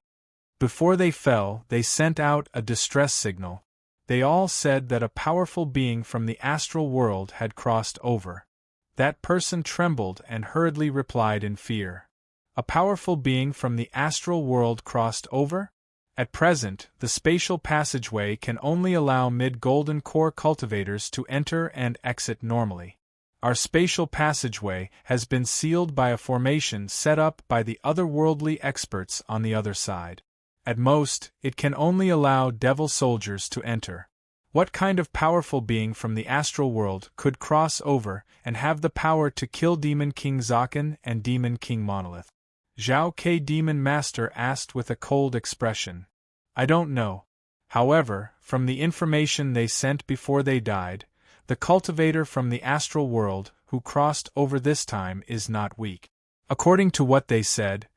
Before they fell, they sent out a distress signal. They all said that a powerful being from the astral world had crossed over. That person trembled and hurriedly replied in fear. A powerful being from the astral world crossed over? At present, the spatial passageway can only allow mid-golden core cultivators to enter and exit normally. Our spatial passageway has been sealed by a formation set up by the otherworldly experts on the other side. At most, it can only allow devil soldiers to enter. What kind of powerful being from the astral world could cross over and have the power to kill Demon King Zaken and Demon King Monolith? Zhao Ke Demon Master asked with a cold expression. I don't know. However, from the information they sent before they died, the cultivator from the astral world who crossed over this time is not weak. According to what they said,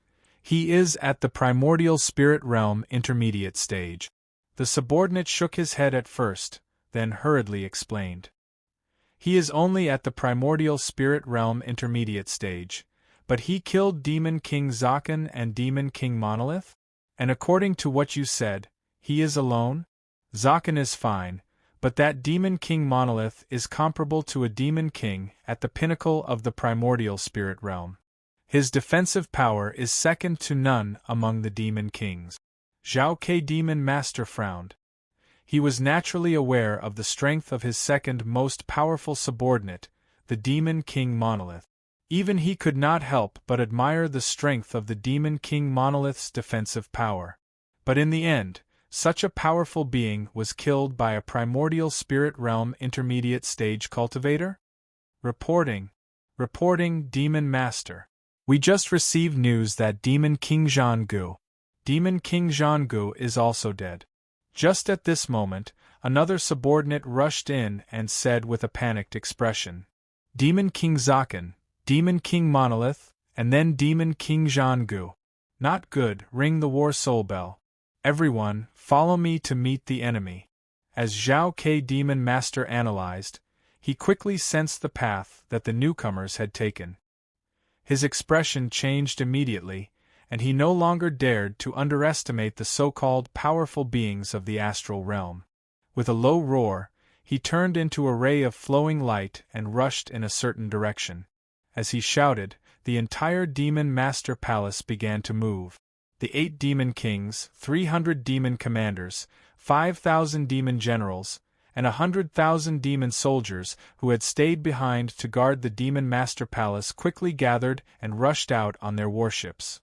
he is at the primordial spirit realm intermediate stage. The subordinate shook his head at first, then hurriedly explained. He is only at the primordial spirit realm intermediate stage, but he killed Demon King Zaken and Demon King Monolith? And according to what you said, he is alone? Zaken is fine, but that Demon King Monolith is comparable to a Demon King at the pinnacle of the primordial spirit realm. His defensive power is second to none among the Demon Kings. Zhao Ke Demon Master frowned. He was naturally aware of the strength of his second most powerful subordinate, the Demon King Monolith. Even he could not help but admire the strength of the Demon King Monolith's defensive power. But in the end, such a powerful being was killed by a primordial spirit realm intermediate stage cultivator? Reporting, Demon Master. We just received news that Demon King Zhang Gu is also dead. Just at this moment, Another subordinate rushed in and said with a panicked expression, "Demon King Zaken, Demon King Monolith, and then Demon King Zhangu. Not good, ring the war soul bell. Everyone, follow me to meet the enemy." As Zhao Ke Demon Master analyzed, he quickly sensed the path that the newcomers had taken. His expression changed immediately, and he no longer dared to underestimate the so-called powerful beings of the astral realm. With a low roar, he turned into a ray of flowing light and rushed in a certain direction. As he shouted, the entire Demon Master Palace began to move. The 8 Demon Kings, 300 Demon Commanders, 5,000 Demon Generals, and 100,000 demon soldiers who had stayed behind to guard the Demon Master Palace quickly gathered and rushed out on their warships.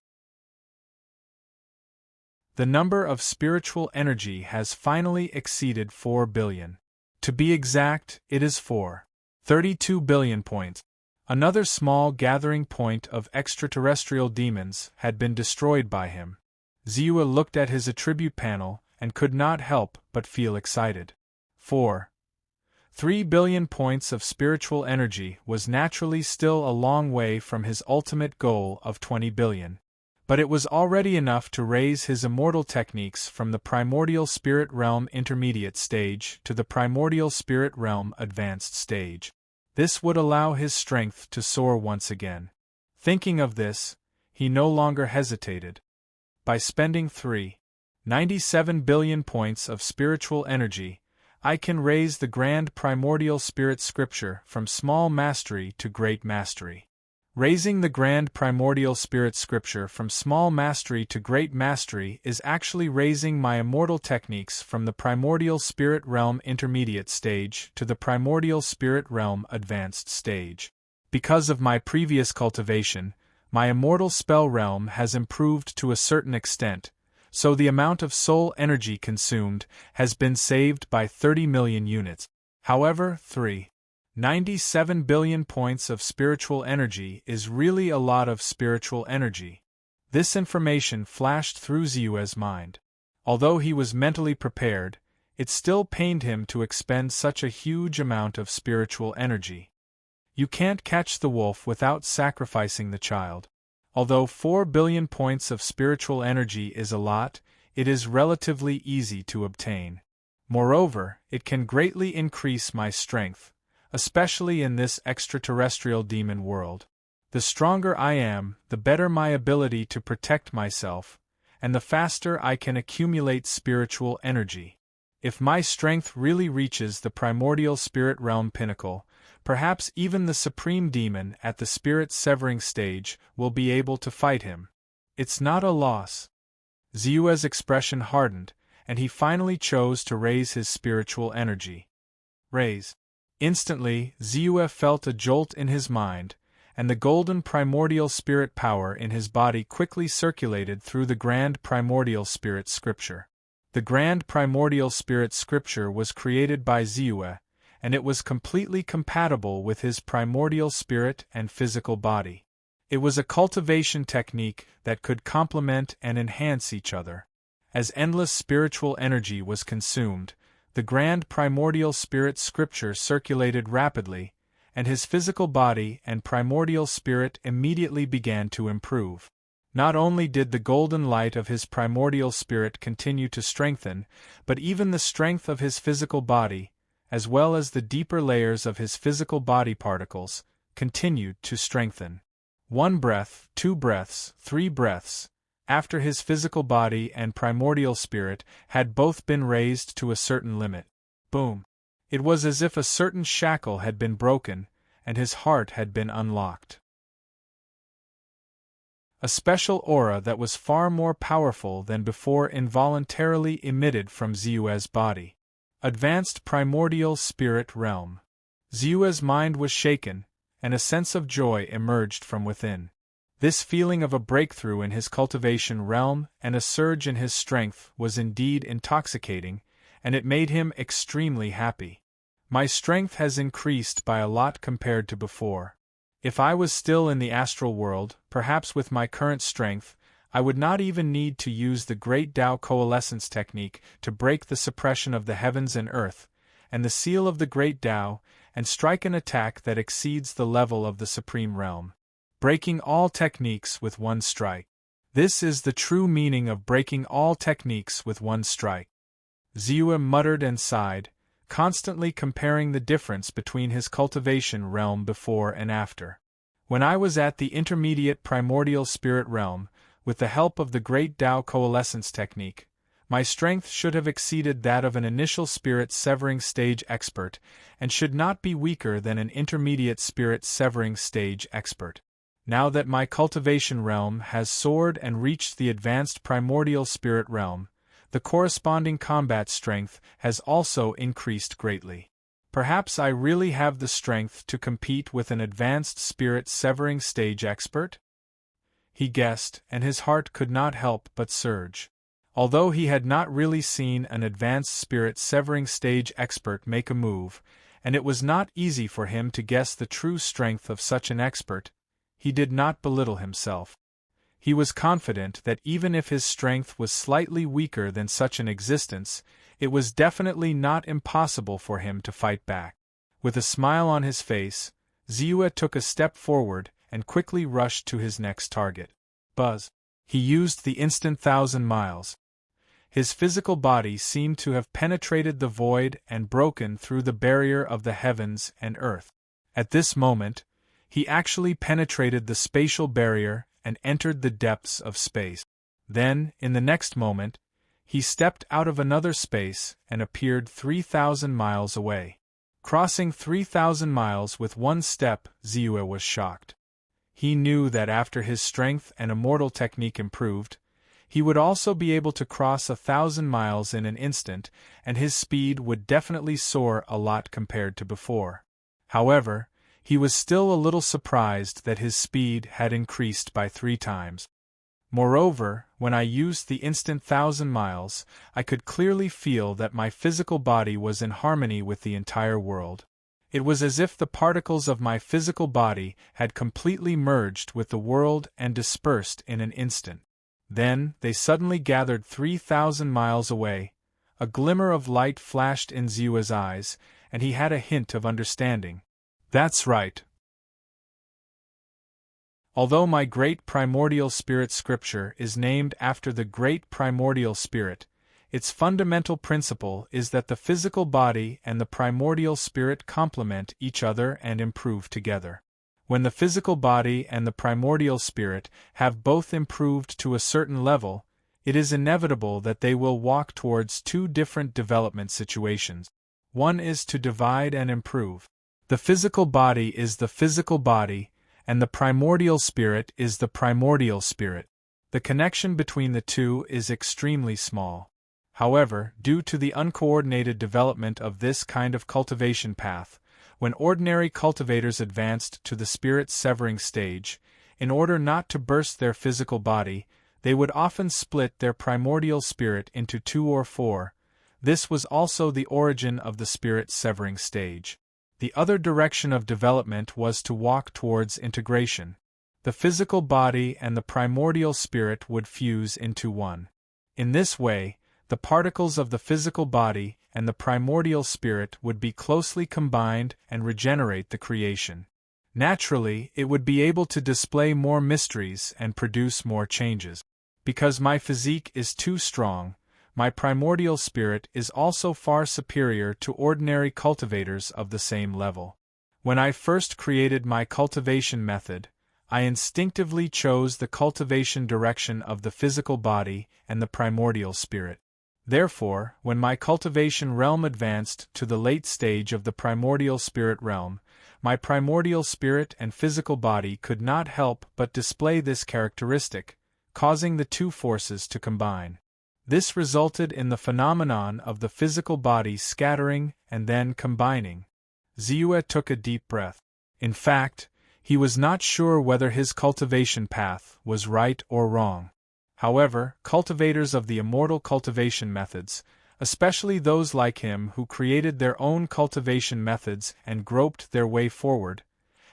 The number of spiritual energy has finally exceeded 4 billion. To be exact, it is 4.32 billion points. Another small gathering point of extraterrestrial demons had been destroyed by him. Ziyue looked at his attribute panel and could not help but feel excited. 4.3 billion points of spiritual energy was naturally still a long way from his ultimate goal of 20 billion. But it was already enough to raise his immortal techniques from the Primordial Spirit Realm Intermediate Stage to the Primordial Spirit Realm Advanced Stage. This would allow his strength to soar once again. Thinking of this, he no longer hesitated. By spending 3.97 billion points of spiritual energy, I can raise the Grand Primordial Spirit Scripture from small mastery to great mastery. Raising the Grand Primordial Spirit Scripture from small mastery to great mastery is actually raising my immortal techniques from the Primordial Spirit Realm Intermediate Stage to the Primordial Spirit Realm Advanced Stage. Because of my previous cultivation, my immortal spell realm has improved to a certain extent, so the amount of soul energy consumed has been saved by 30 million units. However, 3.97 billion points of spiritual energy is really a lot of spiritual energy. This information flashed through Ziyue's mind. Although he was mentally prepared, it still pained him to expend such a huge amount of spiritual energy. You can't catch the wolf without sacrificing the child. Although 4 billion points of spiritual energy is a lot, it is relatively easy to obtain. Moreover, it can greatly increase my strength, especially in this extraterrestrial demon world. The stronger I am, the better my ability to protect myself, and the faster I can accumulate spiritual energy. If my strength really reaches the primordial spirit realm pinnacle, perhaps even the supreme demon at the spirit severing stage will be able to fight him. It's not a loss. Ziyue's expression hardened, and he finally chose to raise his spiritual energy. Raise. Instantly, Ziyue felt a jolt in his mind, and the golden primordial spirit power in his body quickly circulated through the Grand Primordial Spirit Scripture. The Grand Primordial Spirit Scripture was created by Ziyue, and it was completely compatible with his primordial spirit and physical body. It was a cultivation technique that could complement and enhance each other. As endless spiritual energy was consumed, the Grand Primordial Spirit Scripture circulated rapidly, and his physical body and primordial spirit immediately began to improve. Not only did the golden light of his primordial spirit continue to strengthen, but even the strength of his physical body, as well as the deeper layers of his physical body particles, continued to strengthen. 1 breath, 2 breaths, 3 breaths, after his physical body and primordial spirit had both been raised to a certain limit. Boom! It was as if a certain shackle had been broken, and his heart had been unlocked. A special aura that was far more powerful than before involuntarily emitted from Ziyue's body. Advanced Primordial Spirit Realm. Ziyue's mind was shaken, and a sense of joy emerged from within. This feeling of a breakthrough in his cultivation realm and a surge in his strength was indeed intoxicating, and it made him extremely happy. My strength has increased by a lot compared to before. If I was still in the astral world, perhaps with my current strength, I would not even need to use the Great Tao Coalescence technique to break the suppression of the heavens and earth, and the seal of the Great Tao, and strike an attack that exceeds the level of the Supreme Realm. Breaking all techniques with one strike. This is the true meaning of breaking all techniques with one strike. Ziyue muttered and sighed, constantly comparing the difference between his cultivation realm before and after. When I was at the intermediate primordial spirit realm, with the help of the Great Tao Coalescence technique, my strength should have exceeded that of an initial spirit severing stage expert, and should not be weaker than an intermediate spirit severing stage expert. Now that my cultivation realm has soared and reached the advanced primordial spirit realm, the corresponding combat strength has also increased greatly. Perhaps I really have the strength to compete with an advanced spirit severing stage expert? He guessed, and his heart could not help but surge. Although he had not really seen an advanced spirit severing stage expert make a move, and it was not easy for him to guess the true strength of such an expert, he did not belittle himself. He was confident that even if his strength was slightly weaker than such an existence, it was definitely not impossible for him to fight back. With a smile on his face, Ziyue took a step forward and quickly rushed to his next target. Buzz. He used the instant 1,000 miles. His physical body seemed to have penetrated the void and broken through the barrier of the heavens and earth. At this moment, he actually penetrated the spatial barrier and entered the depths of space. Then, in the next moment, he stepped out of another space and appeared 3,000 miles away. Crossing 3,000 miles with one step, Ziyue was shocked. He knew that after his strength and immortal technique improved, he would also be able to cross 1,000 miles in an instant, and his speed would definitely soar a lot compared to before. However, he was still a little surprised that his speed had increased by 3 times. Moreover, when I used the instant 1,000 miles, I could clearly feel that my physical body was in harmony with the entire world. It was as if the particles of my physical body had completely merged with the world and dispersed in an instant. Then, they suddenly gathered 3,000 miles away. A glimmer of light flashed in Ziyue's eyes, and he had a hint of understanding. That's right. Although my great primordial spirit scripture is named after the great primordial spirit, its fundamental principle is that the physical body and the primordial spirit complement each other and improve together. When the physical body and the primordial spirit have both improved to a certain level, it is inevitable that they will walk towards 2 different development situations. One is to divide and improve. The physical body is the physical body, and the primordial spirit is the primordial spirit. The connection between the two is extremely small. However, due to the uncoordinated development of this kind of cultivation path, when ordinary cultivators advanced to the spirit-severing stage, in order not to burst their physical body, they would often split their primordial spirit into 2 or 4. This was also the origin of the spirit-severing stage. The other direction of development was to walk towards integration. The physical body and the primordial spirit would fuse into one. In this way, the particles of the physical body and the primordial spirit would be closely combined and regenerate the creation. Naturally, it would be able to display more mysteries and produce more changes. Because my physique is too strong, my primordial spirit is also far superior to ordinary cultivators of the same level. When I first created my cultivation method, I instinctively chose the cultivation direction of the physical body and the primordial spirit. Therefore, when my cultivation realm advanced to the late stage of the primordial spirit realm, my primordial spirit and physical body could not help but display this characteristic, causing the 2 forces to combine. This resulted in the phenomenon of the physical body scattering and then combining. Ziyue took a deep breath. In fact, he was not sure whether his cultivation path was right or wrong. However, cultivators of the immortal cultivation methods, especially those like him who created their own cultivation methods and groped their way forward,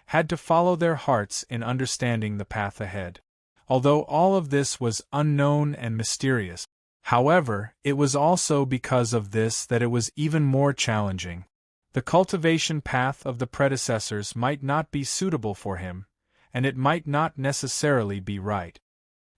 had to follow their hearts in understanding the path ahead. although all of this was unknown and mysterious. However, it was also because of this that it was even more challenging. The cultivation path of the predecessors might not be suitable for him, and it might not necessarily be right.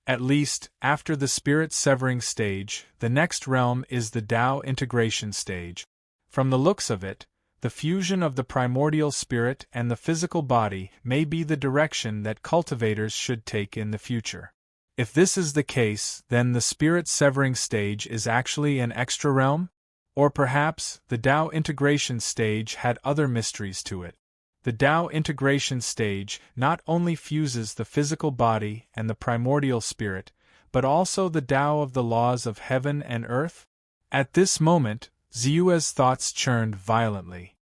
At least, after the spirit severing stage, the next realm is the Tao integration stage. From the looks of it, the fusion of the primordial spirit and the physical body may be the direction that cultivators should take in the future. If this is the case, then the spirit severing stage is actually an extra realm? Or perhaps the Tao integration stage had other mysteries to it. The Tao integration stage not only fuses the physical body and the primordial spirit, but also the Tao of the laws of heaven and earth? At this moment, Ziyue's thoughts churned violently.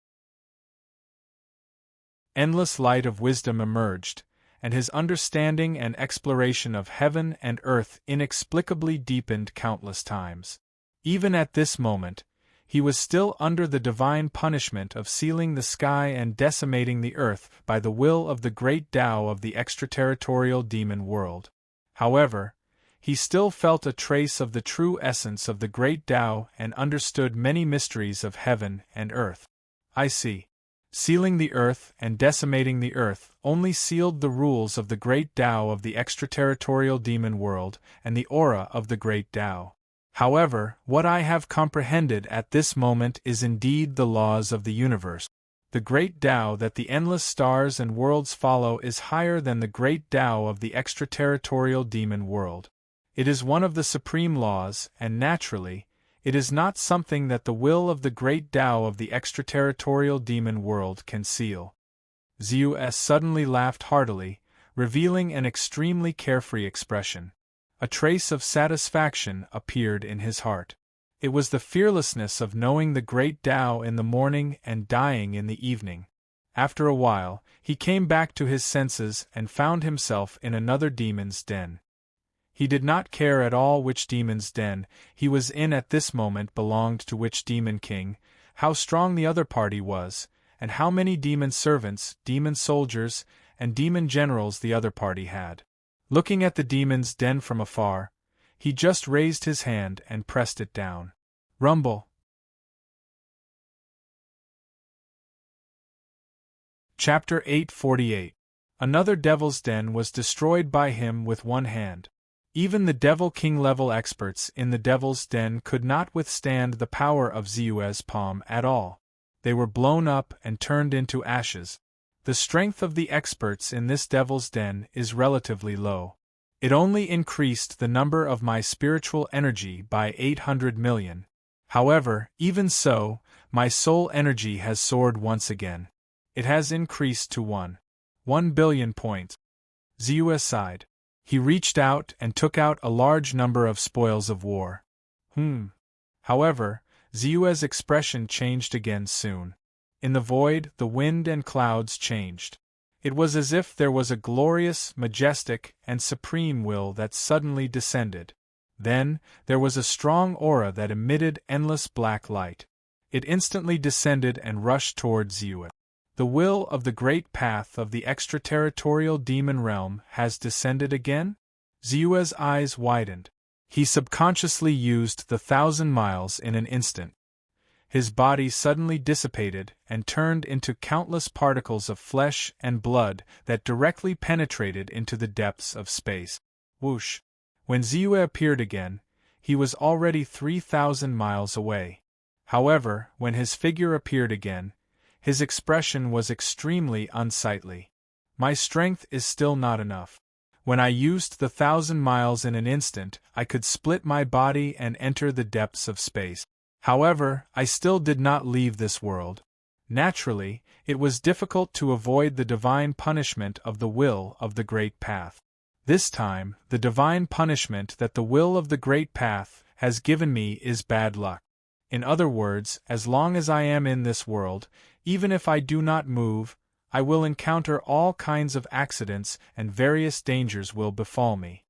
Endless light of wisdom emerged, and his understanding and exploration of heaven and earth inexplicably deepened countless times. Even at this moment, he was still under the divine punishment of sealing the sky and decimating the earth by the will of the great Tao of the extraterritorial demon world. However, he still felt a trace of the true essence of the great Tao and understood many mysteries of heaven and earth. I see. Sealing the earth and decimating the earth only sealed the rules of the great Tao of the extraterritorial demon world and the aura of the great Tao. However, what I have comprehended at this moment is indeed the laws of the universe. The great Tao that the endless stars and worlds follow is higher than the great Tao of the extraterritorial demon world. It is one of the supreme laws, and naturally, it is not something that the will of the great Tao of the extraterritorial demon world can seal. Ziyue suddenly laughed heartily, revealing an extremely carefree expression. A trace of satisfaction appeared in his heart. It was the fearlessness of knowing the great Tao in the morning and dying in the evening. After a while, he came back to his senses and found himself in another demon's den. He did not care at all which demon's den he was in at this moment belonged to which demon king, how strong the other party was, and how many demon servants, demon soldiers, and demon generals the other party had. Looking at the demon's den from afar, he just raised his hand and pressed it down. Rumble. Chapter 848. Another devil's den was destroyed by him with one hand. Even the Devil King level experts in the Devil's Den could not withstand the power of Ziyue's palm at all. They were blown up and turned into ashes. The strength of the experts in this Devil's Den is relatively low. It only increased the number of my spiritual energy by 800 million. However, even so, my soul energy has soared once again. It has increased to 1 billion points. Ziyue sighed. He reached out and took out a large number of spoils of war. However, Ziyue's expression changed again soon. In the void, the wind and clouds changed. It was as if there was a glorious, majestic, and supreme will that suddenly descended. Then, there was a strong aura that emitted endless black light. It instantly descended and rushed toward Ziyue. The will of the great path of the extraterritorial demon realm has descended again? Ziyue's eyes widened. He subconsciously used the 1,000 miles in an instant. His body suddenly dissipated and turned into countless particles of flesh and blood that directly penetrated into the depths of space. Whoosh! When Ziyue appeared again, he was already 3,000 miles away. However, when his figure appeared again, his expression was extremely unsightly. My strength is still not enough. When I used the 1,000 miles in an instant, I could split my body and enter the depths of space. However, I still did not leave this world. Naturally, it was difficult to avoid the divine punishment of the will of the Great Path. This time, the divine punishment that the will of the Great Path has given me is bad luck. In other words, as long as I am in this world, even if I do not move, I will encounter all kinds of accidents and various dangers will befall me.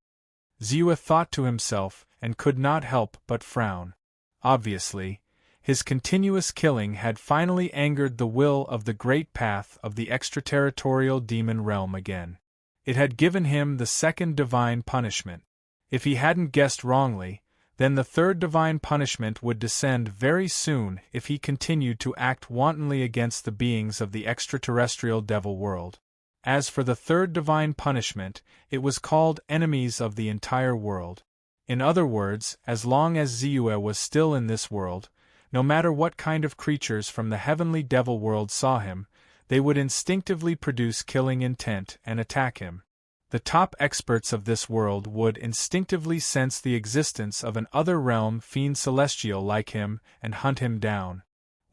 Ziyue thought to himself and could not help but frown. Obviously, his continuous killing had finally angered the will of the great path of the extraterritorial demon realm again. It had given him the second divine punishment. If he hadn't guessed wrongly, then the third divine punishment would descend very soon if he continued to act wantonly against the beings of the extraterrestrial devil world. As for the third divine punishment, it was called enemies of the entire world. In other words, as long as Ziyue was still in this world, no matter what kind of creatures from the heavenly devil world saw him, they would instinctively produce killing intent and attack him. The top experts of this world would instinctively sense the existence of an other realm fiend celestial like him and hunt him down.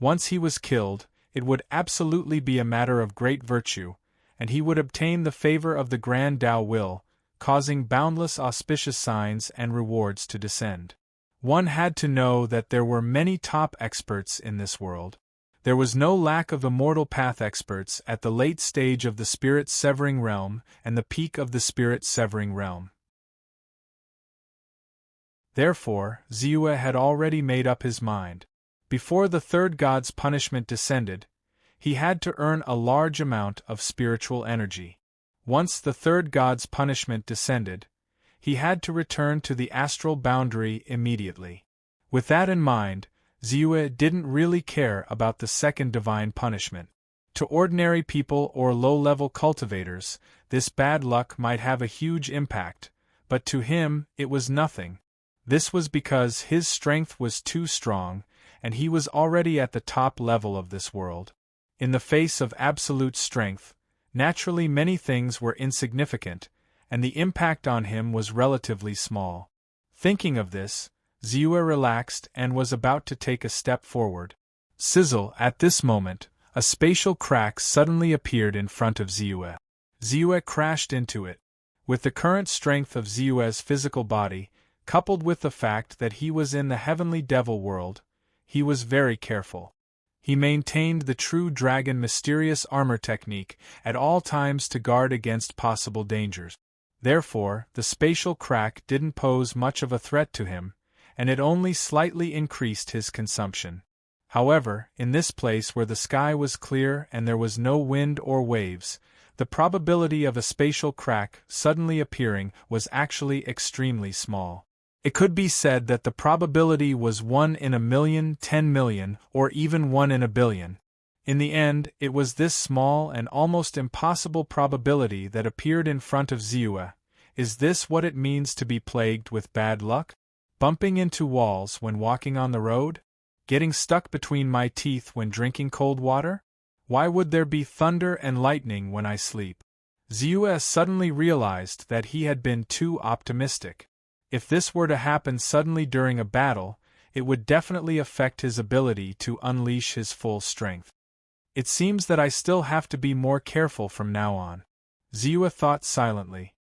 Once he was killed, it would absolutely be a matter of great virtue, and he would obtain the favor of the Grand Tao Will, causing boundless auspicious signs and rewards to descend. One had to know that there were many top experts in this world. There was no lack of immortal path experts at the late stage of the spirit-severing realm and the peak of the spirit-severing realm. Therefore, Ziyue had already made up his mind. Before the third god's punishment descended, he had to earn a large amount of spiritual energy. Once the third god's punishment descended, he had to return to the astral boundary immediately. With that in mind, Ziyue didn't really care about the second divine punishment. To ordinary people or low-level cultivators, this bad luck might have a huge impact, but to him it was nothing. This was because his strength was too strong, and he was already at the top level of this world. In the face of absolute strength, naturally many things were insignificant, and the impact on him was relatively small. Thinking of this, Ziyue relaxed and was about to take a step forward. Sizzle! At this moment, a spatial crack suddenly appeared in front of Ziyue. Ziyue crashed into it. With the current strength of Ziyue's physical body, coupled with the fact that he was in the heavenly devil world, he was very careful. He maintained the true dragon mysterious armor technique at all times to guard against possible dangers. Therefore, the spatial crack didn't pose much of a threat to him, and it only slightly increased his consumption. However, in this place where the sky was clear and there was no wind or waves, the probability of a spatial crack suddenly appearing was actually extremely small. It could be said that the probability was 1 in a million, 10 million, or even 1 in a billion. In the end, it was this small and almost impossible probability that appeared in front of Ziyue. Is this what it means to be plagued with bad luck? Bumping into walls when walking on the road? Getting stuck between my teeth when drinking cold water? Why would there be thunder and lightning when I sleep? Ziyue suddenly realized that he had been too optimistic. If this were to happen suddenly during a battle, it would definitely affect his ability to unleash his full strength. It seems that I still have to be more careful from now on, Ziyue thought silently.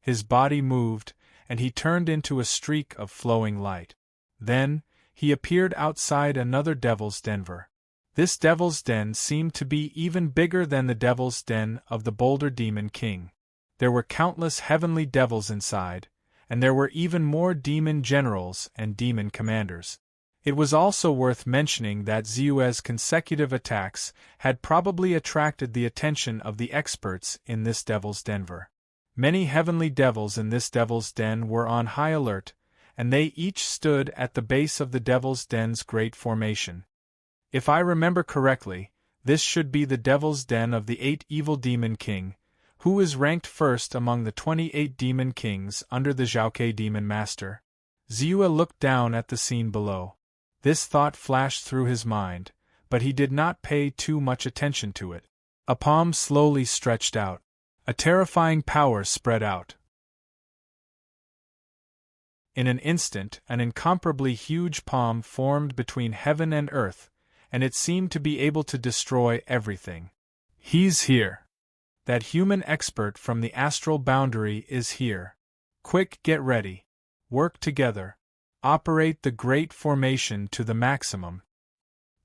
His body moved, and he turned into a streak of flowing light. Then, he appeared outside another devil's den. This devil's den seemed to be even bigger than the devil's den of the Boulder Demon King. There were countless heavenly devils inside, and there were even more demon generals and demon commanders. It was also worth mentioning that Ziyue's consecutive attacks had probably attracted the attention of the experts in this devil's den. Many heavenly devils in this devil's den were on high alert, and they each stood at the base of the devil's den's great formation. If I remember correctly, this should be the devil's den of the 8 evil demon king, who is ranked first among the 28 demon kings under the Zhaokei demon master. Ziyue looked down at the scene below. This thought flashed through his mind, but he did not pay too much attention to it. A palm slowly stretched out. A terrifying power spread out. In an instant, an incomparably huge palm formed between heaven and earth, and it seemed to be able to destroy everything. He's here. That human expert from the astral boundary is here. Quick, get ready. Work together. Operate the great formation to the maximum.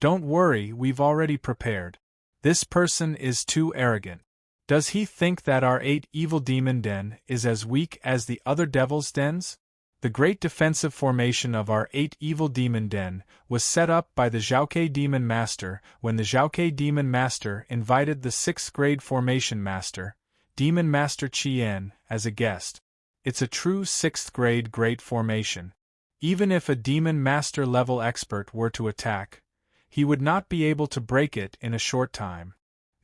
Don't worry, we've already prepared. This person is too arrogant. Does he think that our 8 evil demon den is as weak as the other devil's dens? The great defensive formation of our 8 evil demon den was set up by the Zhaokei demon master when the Zhaokei demon master invited the 6th grade formation master, Demon Master Chien, as a guest. It's a true 6th grade great formation. Even if a Demon Master level expert were to attack, he would not be able to break it in a short time.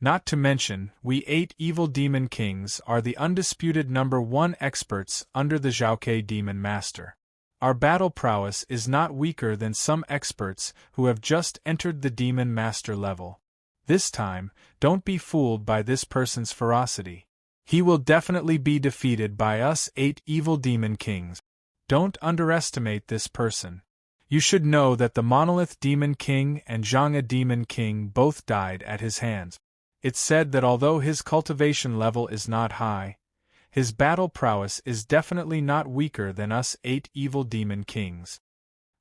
Not to mention, we 8 evil demon kings are the undisputed number 1 experts under the Xiaokei Demon Master. Our battle prowess is not weaker than some experts who have just entered the Demon Master level. This time, don't be fooled by this person's ferocity. He will definitely be defeated by us 8 evil demon kings. Don't underestimate this person. You should know that the Monolith Demon King and Zhanga Demon King both died at his hands. It's said that although his cultivation level is not high, his battle prowess is definitely not weaker than us 8 evil demon kings.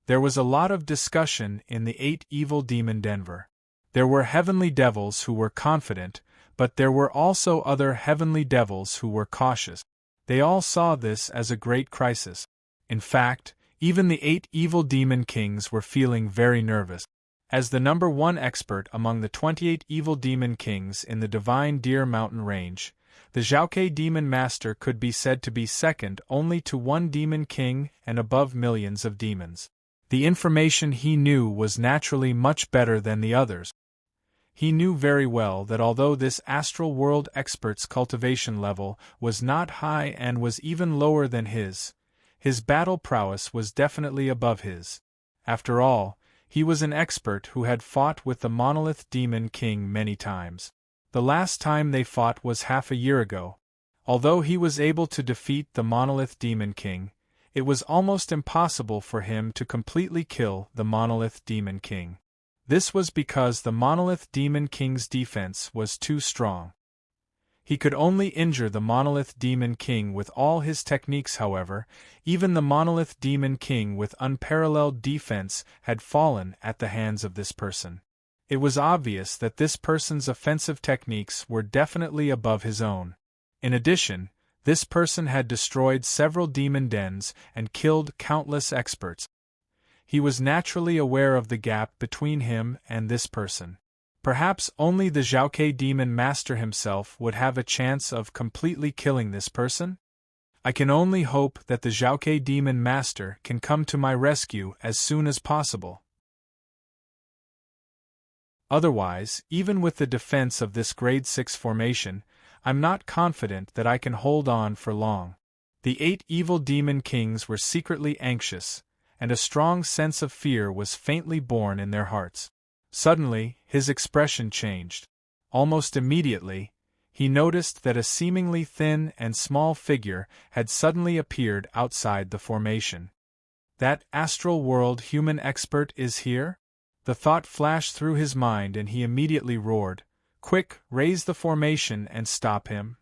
There was a lot of discussion in the 8 evil demon Denver. There were heavenly devils who were confident, but there were also other heavenly devils who were cautious. They all saw this as a great crisis. In fact, even the 8 evil demon kings were feeling very nervous. As the number 1 expert among the 28 evil demon kings in the Divine Deer Mountain range, the Xiaokei Demon Master could be said to be second only to one demon king and above millions of demons. The information he knew was naturally much better than the others. He knew very well that although this astral world expert's cultivation level was not high and was even lower than his battle prowess was definitely above his. After all, he was an expert who had fought with the Monolith Demon King many times. The last time they fought was half a year ago. Although he was able to defeat the Monolith Demon King, it was almost impossible for him to completely kill the Monolith Demon King. This was because the Monolith Demon King's defense was too strong. He could only injure the Monolith Demon King with all his techniques. However, even the Monolith Demon King with unparalleled defense had fallen at the hands of this person. It was obvious that this person's offensive techniques were definitely above his own. In addition, this person had destroyed several demon dens and killed countless experts. He was naturally aware of the gap between him and this person. Perhaps only the Xiaokei Demon Master himself would have a chance of completely killing this person? I can only hope that the Xiaokei Demon Master can come to my rescue as soon as possible. Otherwise, even with the defense of this grade 6 formation, I'm not confident that I can hold on for long. The 8 evil demon kings were secretly anxious, and a strong sense of fear was faintly born in their hearts. Suddenly, his expression changed. Almost immediately, he noticed that a seemingly thin and small figure had suddenly appeared outside the formation. That astral world human expert is here? The thought flashed through his mind and he immediately roared, "Quick, raise the formation and stop him."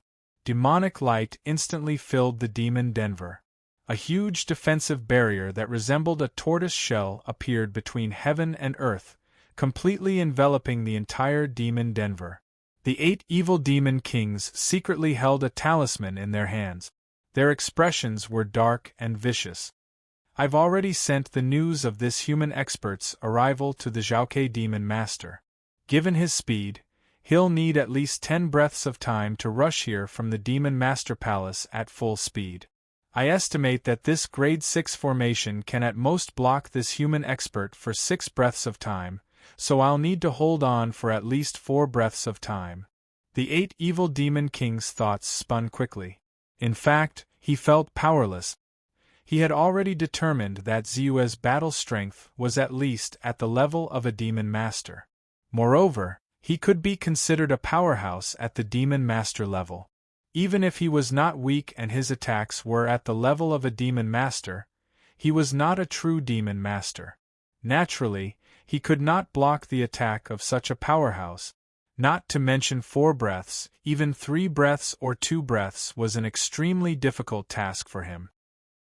Demonic light instantly filled the demon Denver. A huge defensive barrier that resembled a tortoise shell appeared between heaven and earth, completely enveloping the entire demon Denver. The 8 evil demon kings secretly held a talisman in their hands. Their expressions were dark and vicious. I've already sent the news of this human expert's arrival to the Xiaokei Demon Master. Given his speed, he'll need at least 10 breaths of time to rush here from the Demon Master Palace at full speed. I estimate that this grade 6 formation can at most block this human expert for 6 breaths of time, so I'll need to hold on for at least 4 breaths of time. The 8 evil demon king's thoughts spun quickly. In fact, he felt powerless. He had already determined that Ziyue's battle strength was at least at the level of a demon master. Moreover, he could be considered a powerhouse at the demon master level. Even if he was not weak and his attacks were at the level of a demon master, he was not a true demon master. Naturally, he could not block the attack of such a powerhouse. Not to mention 4 breaths, even 3 breaths or 2 breaths was an extremely difficult task for him.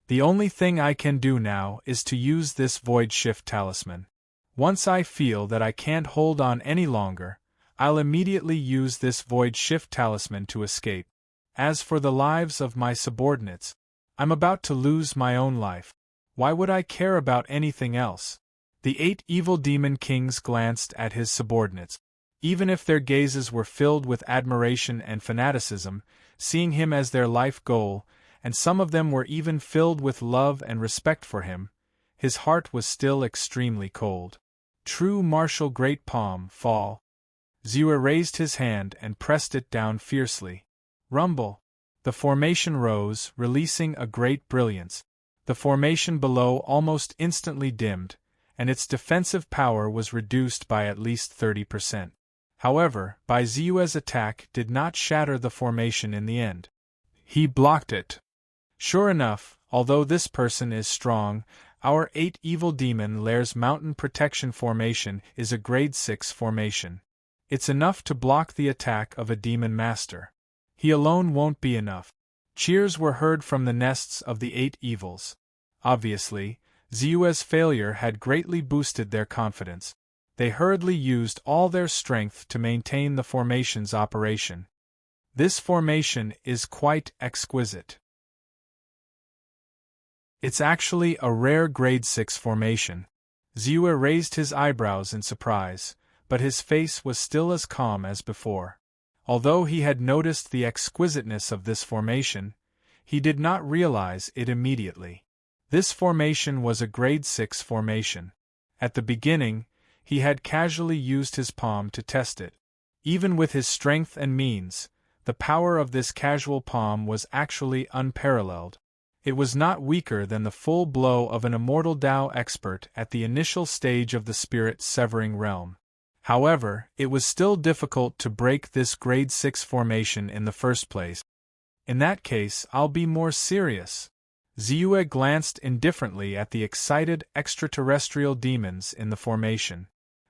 The only thing I can do now is to use this Void Shift Talisman. Once I feel that I can't hold on any longer, I'll immediately use this Void Shift Talisman to escape. As for the lives of my subordinates, I'm about to lose my own life. Why would I care about anything else? The 8 evil demon kings glanced at his subordinates. Even if their gazes were filled with admiration and fanaticism, seeing him as their life goal, and some of them were even filled with love and respect for him, his heart was still extremely cold. True martial great palm, fall. Zue raised his hand and pressed it down fiercely. Rumble. The formation rose, releasing a great brilliance. The formation below almost instantly dimmed, and its defensive power was reduced by at least 30%. However, Baizue's attack did not shatter the formation in the end. He blocked it. Sure enough, although this person is strong, our 8 Evil Demon Lair's Mountain Protection Formation is a grade 6 formation. It's enough to block the attack of a Demon Master. He alone won't be enough. Cheers were heard from the nests of the 8 evils. Obviously, Zue's failure had greatly boosted their confidence. They hurriedly used all their strength to maintain the formation's operation. This formation is quite exquisite. It's actually a rare grade 6 formation. Zue raised his eyebrows in surprise, but his face was still as calm as before. Although he had noticed the exquisiteness of this formation, he did not realize it immediately. This formation was a grade 6 formation. At the beginning, he had casually used his palm to test it. Even with his strength and means, the power of this casual palm was actually unparalleled. It was not weaker than the full blow of an immortal Tao expert at the initial stage of the spirit-severing realm. However, it was still difficult to break this grade 6 formation in the first place. In that case, I'll be more serious. Zue glanced indifferently at the excited extraterrestrial demons in the formation.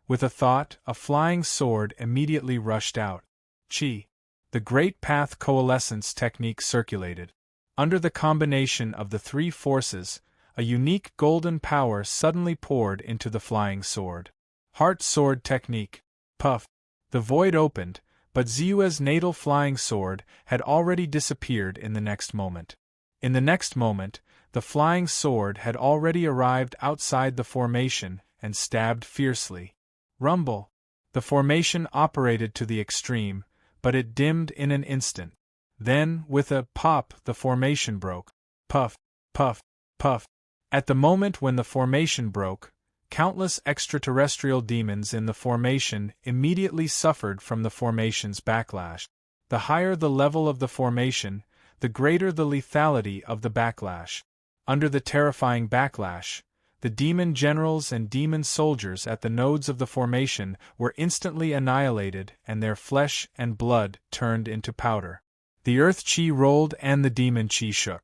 With a thought, a flying sword immediately rushed out. Chi. The Great Path Coalescence technique circulated. Under the combination of the 3 forces, a unique golden power suddenly poured into the flying sword. Heart Sword Technique. Puff. The void opened, but Zue's natal flying sword had already disappeared in the next moment. In the next moment, the flying sword had already arrived outside the formation and stabbed fiercely. Rumble. The formation operated to the extreme, but it dimmed in an instant. Then, with a pop, the formation broke. Puff, puff, puff. At the moment when the formation broke, countless extraterrestrial demons in the formation immediately suffered from the formation's backlash. The higher the level of the formation, the greater the lethality of the backlash. Under the terrifying backlash, the demon generals and demon soldiers at the nodes of the formation were instantly annihilated and their flesh and blood turned into powder. The earth chi rolled and the demon chi shook.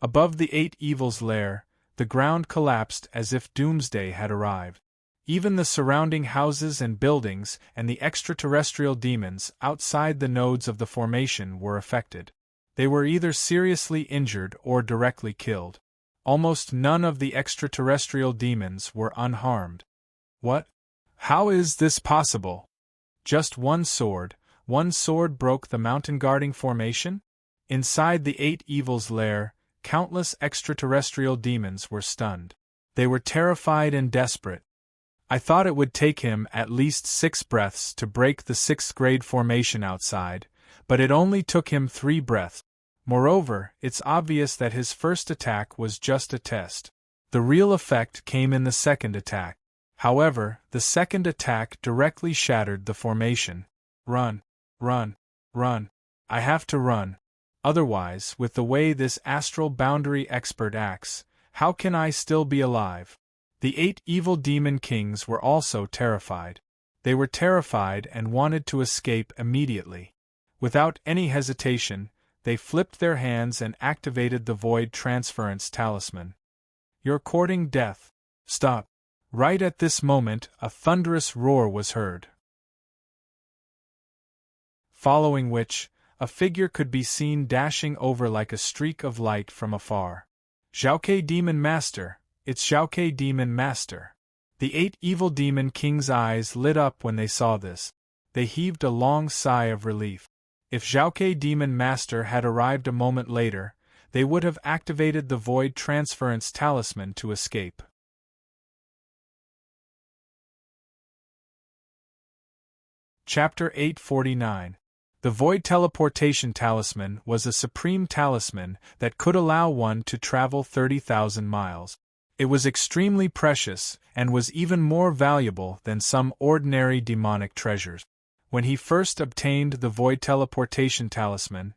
Above the 8 evils lair, the ground collapsed as if doomsday had arrived. Even the surrounding houses and buildings and the extraterrestrial demons outside the nodes of the formation were affected. They were either seriously injured or directly killed. Almost none of the extraterrestrial demons were unharmed. What? How is this possible? Just one sword broke the mountain guarding formation? Inside the 8 evils lair, countless extraterrestrial demons were stunned. They were terrified and desperate. I thought it would take him at least 6 breaths to break the 6th grade formation outside, but it only took him 3 breaths. Moreover, it's obvious that his first attack was just a test. The real effect came in the second attack. However, the second attack directly shattered the formation. Run, run, run. I have to run. Otherwise, with the way this astral boundary expert acts, how can I still be alive? The 8 evil demon kings were also terrified. They were terrified and wanted to escape immediately. Without any hesitation, they flipped their hands and activated the void transference talisman. You're courting death. Stop. Right at this moment, a thunderous roar was heard. Following which, a figure could be seen dashing over like a streak of light from afar. Xiaoke Demon Master, it's Xiaoke Demon Master. The 8 evil demon kings' eyes lit up when they saw this. They heaved a long sigh of relief. If Xiaoke Demon Master had arrived a moment later, they would have activated the void transference talisman to escape. Chapter 849. The Void Teleportation Talisman was a supreme talisman that could allow one to travel 30,000 miles. It was extremely precious, and was even more valuable than some ordinary demonic treasures. When he first obtained the Void Teleportation Talisman,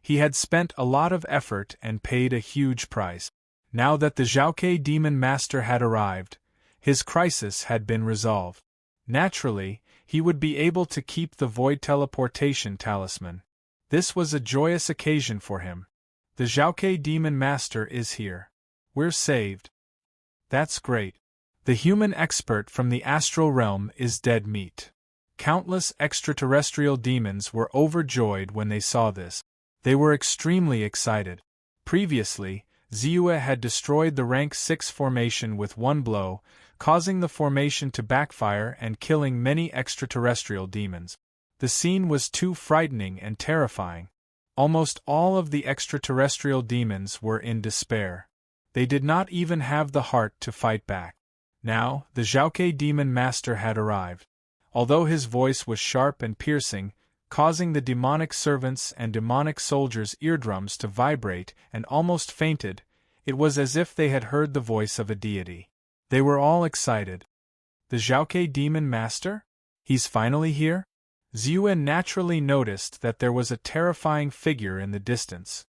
he had spent a lot of effort and paid a huge price. Now that the Xiaokei Demon Master had arrived, his crisis had been resolved. Naturally, he would be able to keep the Void Teleportation Talisman. This was a joyous occasion for him. The Xiaokei Demon Master is here. We're saved. That's great. The human expert from the astral realm is dead meat. Countless extraterrestrial demons were overjoyed when they saw this. They were extremely excited. Previously, Ziyue had destroyed the rank 6 formation with one blow, causing the formation to backfire and killing many extraterrestrial demons. The scene was too frightening and terrifying. Almost all of the extraterrestrial demons were in despair. They did not even have the heart to fight back. Now, the Xiaokei Demon Master had arrived. Although his voice was sharp and piercing, causing the demonic servants and demonic soldiers' eardrums to vibrate and almost fainted, it was as if they had heard the voice of a deity. They were all excited. The Xiaokei Demon Master? He's finally here? Ziyue naturally noticed that there was a terrifying figure in the distance.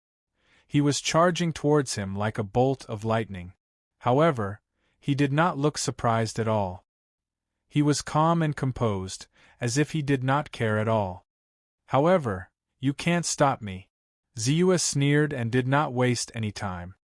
He was charging towards him like a bolt of lightning. However, he did not look surprised at all. He was calm and composed, as if he did not care at all. However, you can't stop me. Ziyue sneered and did not waste any time.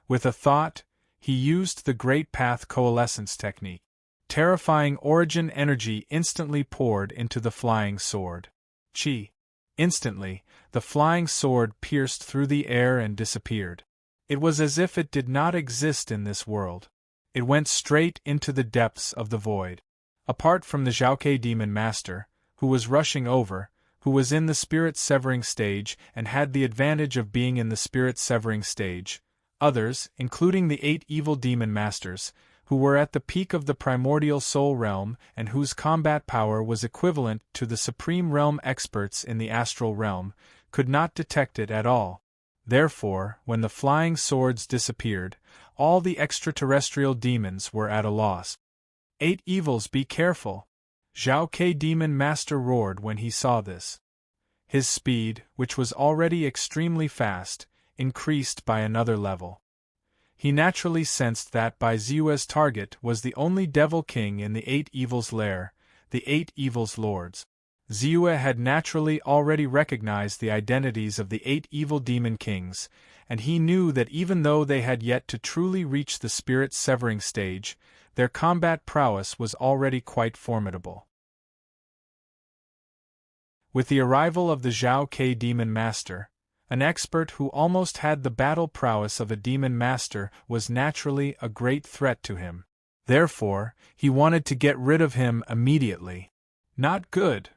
With a thought, he used the Great Path Coalescence technique. Terrifying origin energy instantly poured into the flying sword. Chi. Instantly, the flying sword pierced through the air and disappeared. It was as if it did not exist in this world. It went straight into the depths of the void. Apart from the Xiaokei Demon Master, who was rushing over, who was in the spirit-severing stage and had the advantage of being in the spirit-severing stage, others, including the 8 evil demon masters, who were at the peak of the primordial soul realm and whose combat power was equivalent to the supreme realm experts in the astral realm, could not detect it at all. Therefore, when the flying swords disappeared, all the extraterrestrial demons were at a loss. 8 evils, be careful! Xiaokei Demon Master roared when he saw this. His speed, which was already extremely fast, increased by another level. He naturally sensed that Bai Ziyue's target was the only Devil King in the 8 Evils' lair, the 8 Evils' lords. Ziyue had naturally already recognized the identities of the 8 evil demon kings, and he knew that even though they had yet to truly reach the spirit-severing stage, their combat prowess was already quite formidable. With the arrival of the Xiaokei Demon Master, an expert who almost had the battle prowess of a demon master was naturally a great threat to him. Therefore, he wanted to get rid of him immediately. Not good.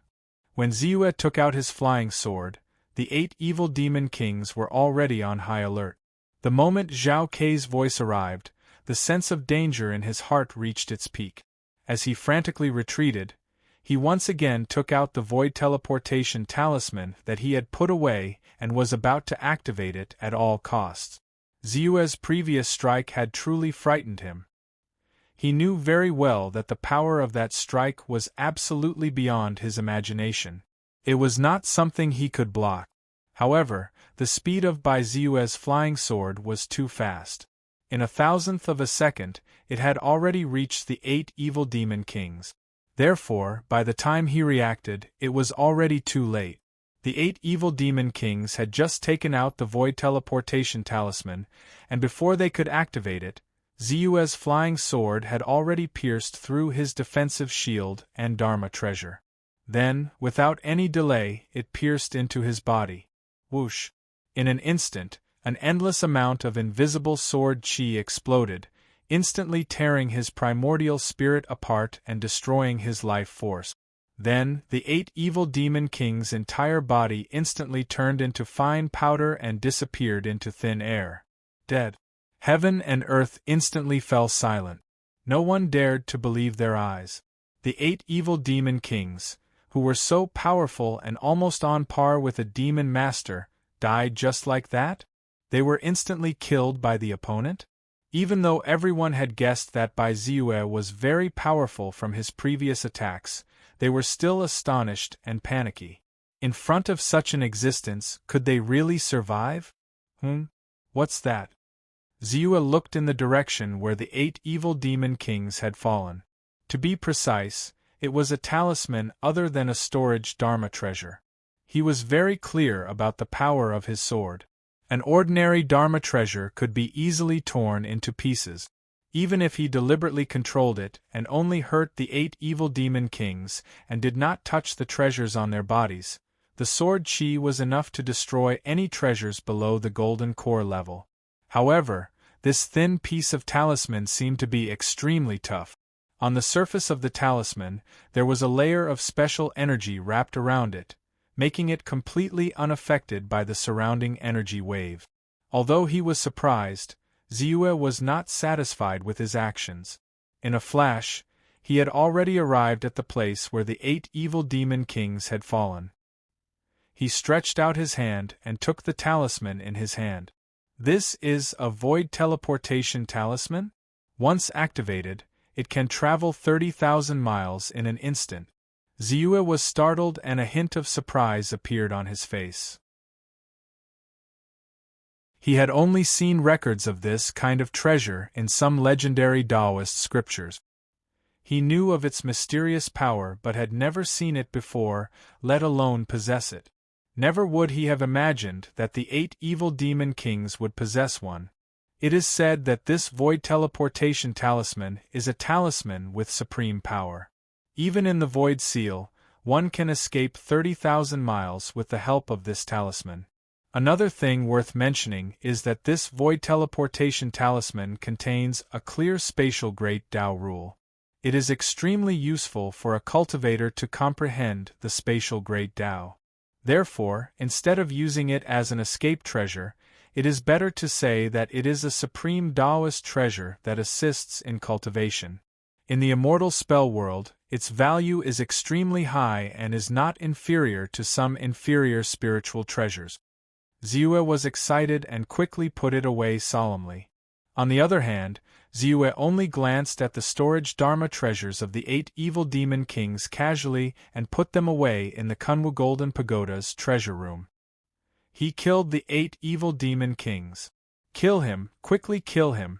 When Ziyue took out his flying sword, the 8 evil demon kings were already on high alert. The moment Zhao Kei's voice arrived, the sense of danger in his heart reached its peak. As he frantically retreated, he once again took out the Void Teleportation Talisman that he had put away and was about to activate it at all costs. Ziyue's previous strike had truly frightened him. He knew very well that the power of that strike was absolutely beyond his imagination. It was not something he could block. However, the speed of Bai Ziyue's flying sword was too fast. In 1,000th of a second, it had already reached the 8 evil demon kings. Therefore, by the time he reacted, it was already too late. The 8 evil demon kings had just taken out the Void Teleportation Talisman, and before they could activate it, Ziyue's flying sword had already pierced through his defensive shield and Dharma treasure. Then, without any delay, it pierced into his body. Whoosh! In an instant, an endless amount of invisible sword chi exploded, instantly tearing his primordial spirit apart and destroying his life force. Then, the 8 evil demon kings' entire body instantly turned into fine powder and disappeared into thin air. Dead. Heaven and earth instantly fell silent. No one dared to believe their eyes. The 8 evil demon kings, who were so powerful and almost on par with a demon master, died just like that? They were instantly killed by the opponent? Even though everyone had guessed that Bai Ziyue was very powerful from his previous attacks, they were still astonished and panicky. In front of such an existence, could they really survive? What's that? Ziyue looked in the direction where the 8 evil demon kings had fallen. To be precise, it was a talisman other than a storage Dharma treasure. He was very clear about the power of his sword. An ordinary Dharma treasure could be easily torn into pieces. Even if he deliberately controlled it and only hurt the 8 evil demon kings and did not touch the treasures on their bodies, the sword chi was enough to destroy any treasures below the golden core level. However, this thin piece of talisman seemed to be extremely tough. On the surface of the talisman, there was a layer of special energy wrapped around it, making it completely unaffected by the surrounding energy wave. Although he was surprised, Ziyue was not satisfied with his actions. In a flash, he had already arrived at the place where the 8 evil demon kings had fallen. He stretched out his hand and took the talisman in his hand. This is a void teleportation talisman? Once activated, it can travel 30,000 miles in an instant. Ziyue was startled and a hint of surprise appeared on his face. He had only seen records of this kind of treasure in some legendary Taoist scriptures. He knew of its mysterious power but had never seen it before, let alone possess it. Never would he have imagined that the 8 evil demon kings would possess one. It is said that this void teleportation talisman is a talisman with supreme power. Even in the Void Seal, one can escape 30,000 miles with the help of this talisman. Another thing worth mentioning is that this void teleportation talisman contains a clear spatial Great Tao rule. It is extremely useful for a cultivator to comprehend the spatial Great Tao. Therefore, instead of using it as an escape treasure, it is better to say that it is a supreme Taoist treasure that assists in cultivation. In the immortal spell world, its value is extremely high and is not inferior to some inferior spiritual treasures. Ziyue was excited and quickly put it away solemnly. On the other hand, Ziyue only glanced at the storage Dharma treasures of the 8 evil demon kings casually and put them away in the Kunwu Golden Pagoda's treasure room. He killed the 8 evil demon kings. Kill him, quickly kill him.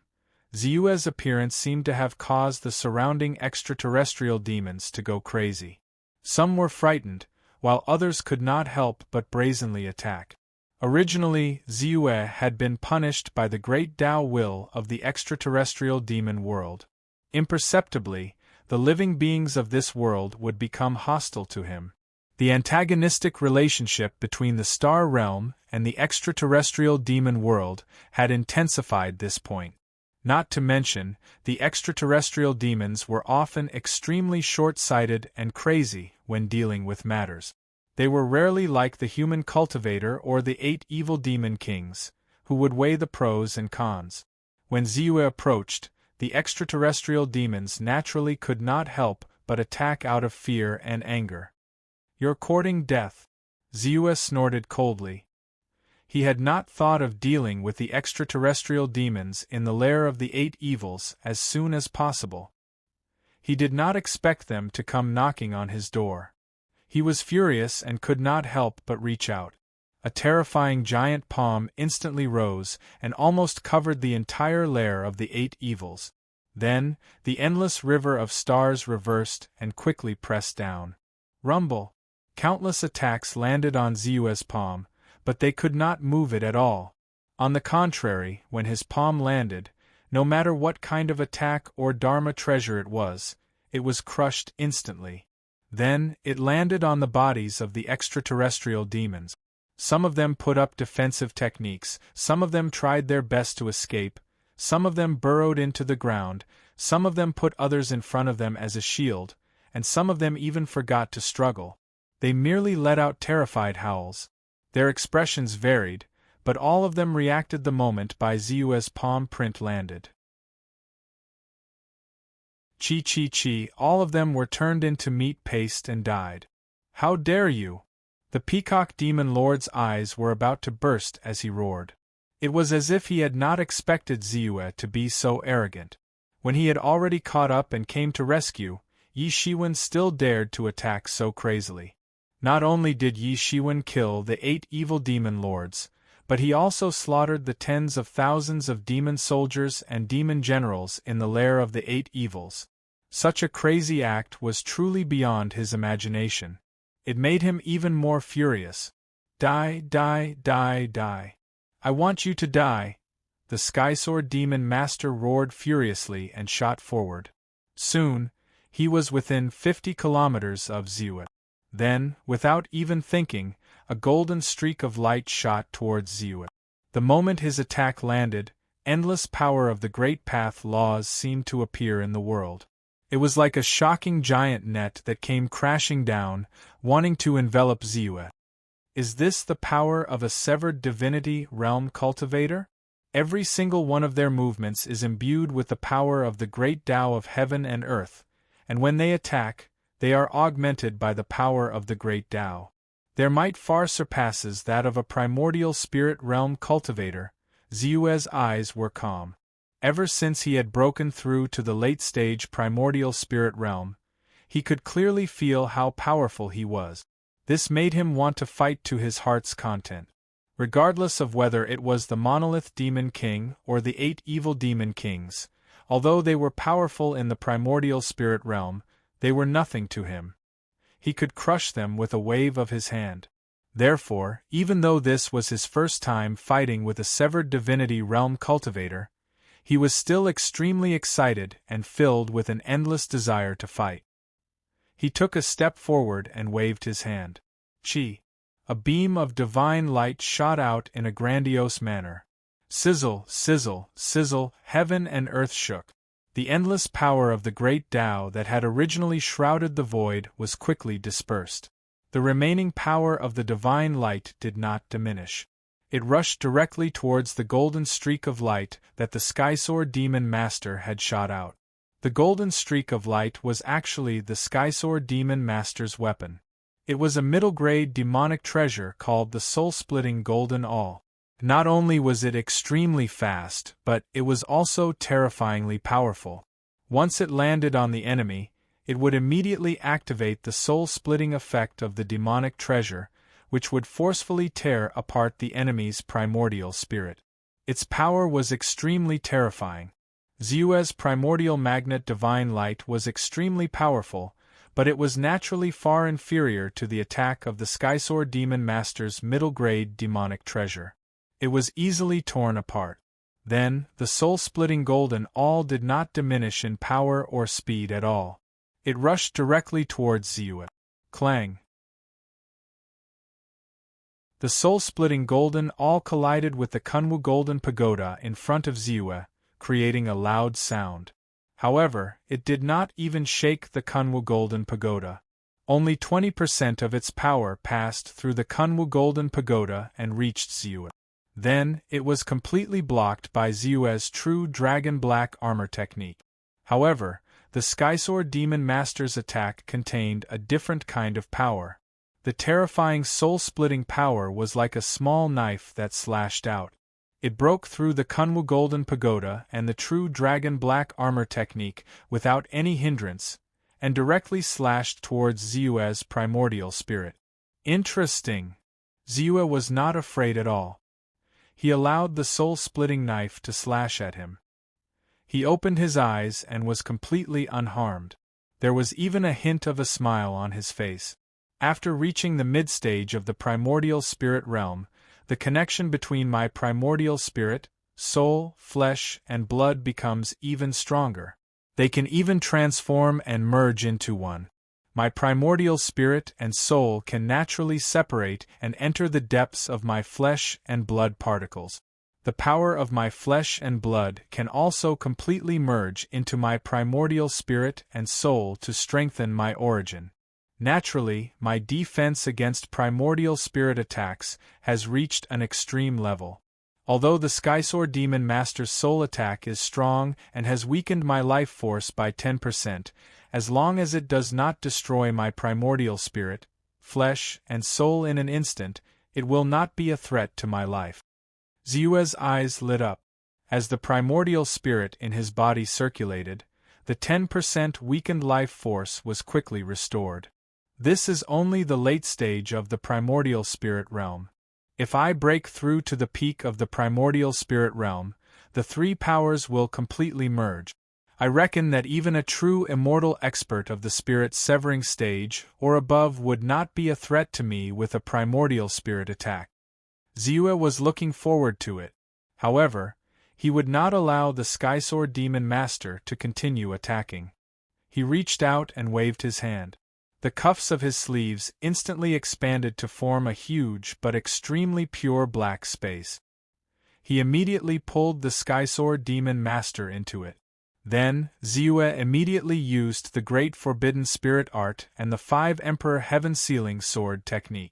Ziyue's appearance seemed to have caused the surrounding extraterrestrial demons to go crazy. Some were frightened, while others could not help but brazenly attack. Originally, Ziyue had been punished by the great Tao will of the extraterrestrial demon world. Imperceptibly, the living beings of this world would become hostile to him. The antagonistic relationship between the star realm and the extraterrestrial demon world had intensified this point. Not to mention, the extraterrestrial demons were often extremely short-sighted and crazy when dealing with matters. They were rarely like the human cultivator or the 8 evil demon kings, who would weigh the pros and cons. When Ziyue approached, the extraterrestrial demons naturally could not help but attack out of fear and anger. "You're courting death," Ziyue snorted coldly. He had not thought of dealing with the extraterrestrial demons in the lair of the 8 evils as soon as possible. He did not expect them to come knocking on his door. He was furious and could not help but reach out. A terrifying giant palm instantly rose and almost covered the entire lair of the 8 evils. Then, the endless river of stars reversed and quickly pressed down. Rumble! Countless attacks landed on Ziyue's palm, but they could not move it at all. On the contrary, when his palm landed, no matter what kind of attack or Dharma treasure it was crushed instantly. Then, it landed on the bodies of the extraterrestrial demons. Some of them put up defensive techniques, some of them tried their best to escape, some of them burrowed into the ground, some of them put others in front of them as a shield, and some of them even forgot to struggle. They merely let out terrified howls. Their expressions varied, but all of them reacted the moment Bai Ziyue's palm print landed. Chi, all of them were turned into meat paste and died. How dare you? The Peacock Demon Lord's eyes were about to burst as he roared. It was as if he had not expected Ziyue to be so arrogant. When he had already caught up and came to rescue, Yi Shiwen still dared to attack so crazily. Not only did Yi Shiwen kill the 8 evil demon lords, but he also slaughtered the tens of thousands of demon soldiers and demon generals in the lair of the 8 evils. Such a crazy act was truly beyond his imagination. It made him even more furious. Die, die, die, die. I want you to die. The Skysword Demon Master roared furiously and shot forward. Soon, he was within 50 kilometers of Ziyue. Then, without even thinking, a golden streak of light shot towards Ziyue. The moment his attack landed, endless power of the Great Path laws seemed to appear in the world. It was like a shocking giant net that came crashing down, wanting to envelop Ziyue. Is this the power of a severed divinity realm cultivator? Every single one of their movements is imbued with the power of the great Tao of heaven and earth, and when they attack, they are augmented by the power of the great Tao. Their might far surpasses that of a primordial spirit realm cultivator. Ziyue's eyes were calm. Ever since he had broken through to the late-stage primordial spirit realm, he could clearly feel how powerful he was. This made him want to fight to his heart's content. Regardless of whether it was the Monolith Demon King or the 8 evil demon kings, although they were powerful in the primordial spirit realm, they were nothing to him. He could crush them with a wave of his hand. Therefore, even though this was his first time fighting with a severed divinity realm cultivator, he was still extremely excited and filled with an endless desire to fight. He took a step forward and waved his hand. Chi! A beam of divine light shot out in a grandiose manner. Sizzle, sizzle, sizzle, heaven and earth shook. The endless power of the great Tao that had originally shrouded the void was quickly dispersed. The remaining power of the divine light did not diminish. It rushed directly towards the golden streak of light that the Skysword Demon Master had shot out. The golden streak of light was actually the Skysword Demon Master's weapon. It was a middle-grade demonic treasure called the soul-splitting golden awl. Not only was it extremely fast, but it was also terrifyingly powerful. Once it landed on the enemy, it would immediately activate the soul-splitting effect of the demonic treasure, which would forcefully tear apart the enemy's primordial spirit. Its power was extremely terrifying. Ziyue's primordial magnet divine light was extremely powerful, but it was naturally far inferior to the attack of the Skysword Demon Master's middle-grade demonic treasure. It was easily torn apart. Then, the soul-splitting golden awl did not diminish in power or speed at all. It rushed directly towards Ziyue. Clang! The soul-splitting golden awl collided with the Kunwu Golden Pagoda in front of Ziyue, creating a loud sound. However, it did not even shake the Kunwu Golden Pagoda. Only 20% of its power passed through the Kunwu Golden Pagoda and reached Ziyue. Then, it was completely blocked by Ziyue's true Dragon Black Armor technique. However, the Skysword Demon Master's attack contained a different kind of power. The terrifying soul-splitting power was like a small knife that slashed out. It broke through the Kunwu Golden Pagoda and the true Dragon Black Armor technique without any hindrance, and directly slashed towards Ziyue's primordial spirit. Interesting! Ziyue was not afraid at all. He allowed the soul-splitting knife to slash at him. He opened his eyes and was completely unharmed. There was even a hint of a smile on his face. After reaching the mid-stage of the primordial spirit realm, the connection between my primordial spirit, soul, flesh, and blood becomes even stronger. They can even transform and merge into one. My primordial spirit and soul can naturally separate and enter the depths of my flesh and blood particles. The power of my flesh and blood can also completely merge into my primordial spirit and soul to strengthen my origin. Naturally, my defense against primordial spirit attacks has reached an extreme level. Although the Skysword Demon Master's soul attack is strong and has weakened my life force by 10%, as long as it does not destroy my primordial spirit, flesh, and soul in an instant, it will not be a threat to my life. Ziyue's eyes lit up. As the primordial spirit in his body circulated, the 10% weakened life force was quickly restored. This is only the late stage of the primordial spirit realm. If I break through to the peak of the primordial spirit realm, the three powers will completely merge. I reckon that even a true immortal expert of the spirit severing stage or above would not be a threat to me with a primordial spirit attack. Ziyue was looking forward to it. However, he would not allow the Skysword Demon Master to continue attacking. He reached out and waved his hand. The cuffs of his sleeves instantly expanded to form a huge but extremely pure black space. He immediately pulled the Skysword Demon Master into it. Then, Ziyue immediately used the Great Forbidden Spirit Art and the 5 Emperor Heaven Sealing Sword technique.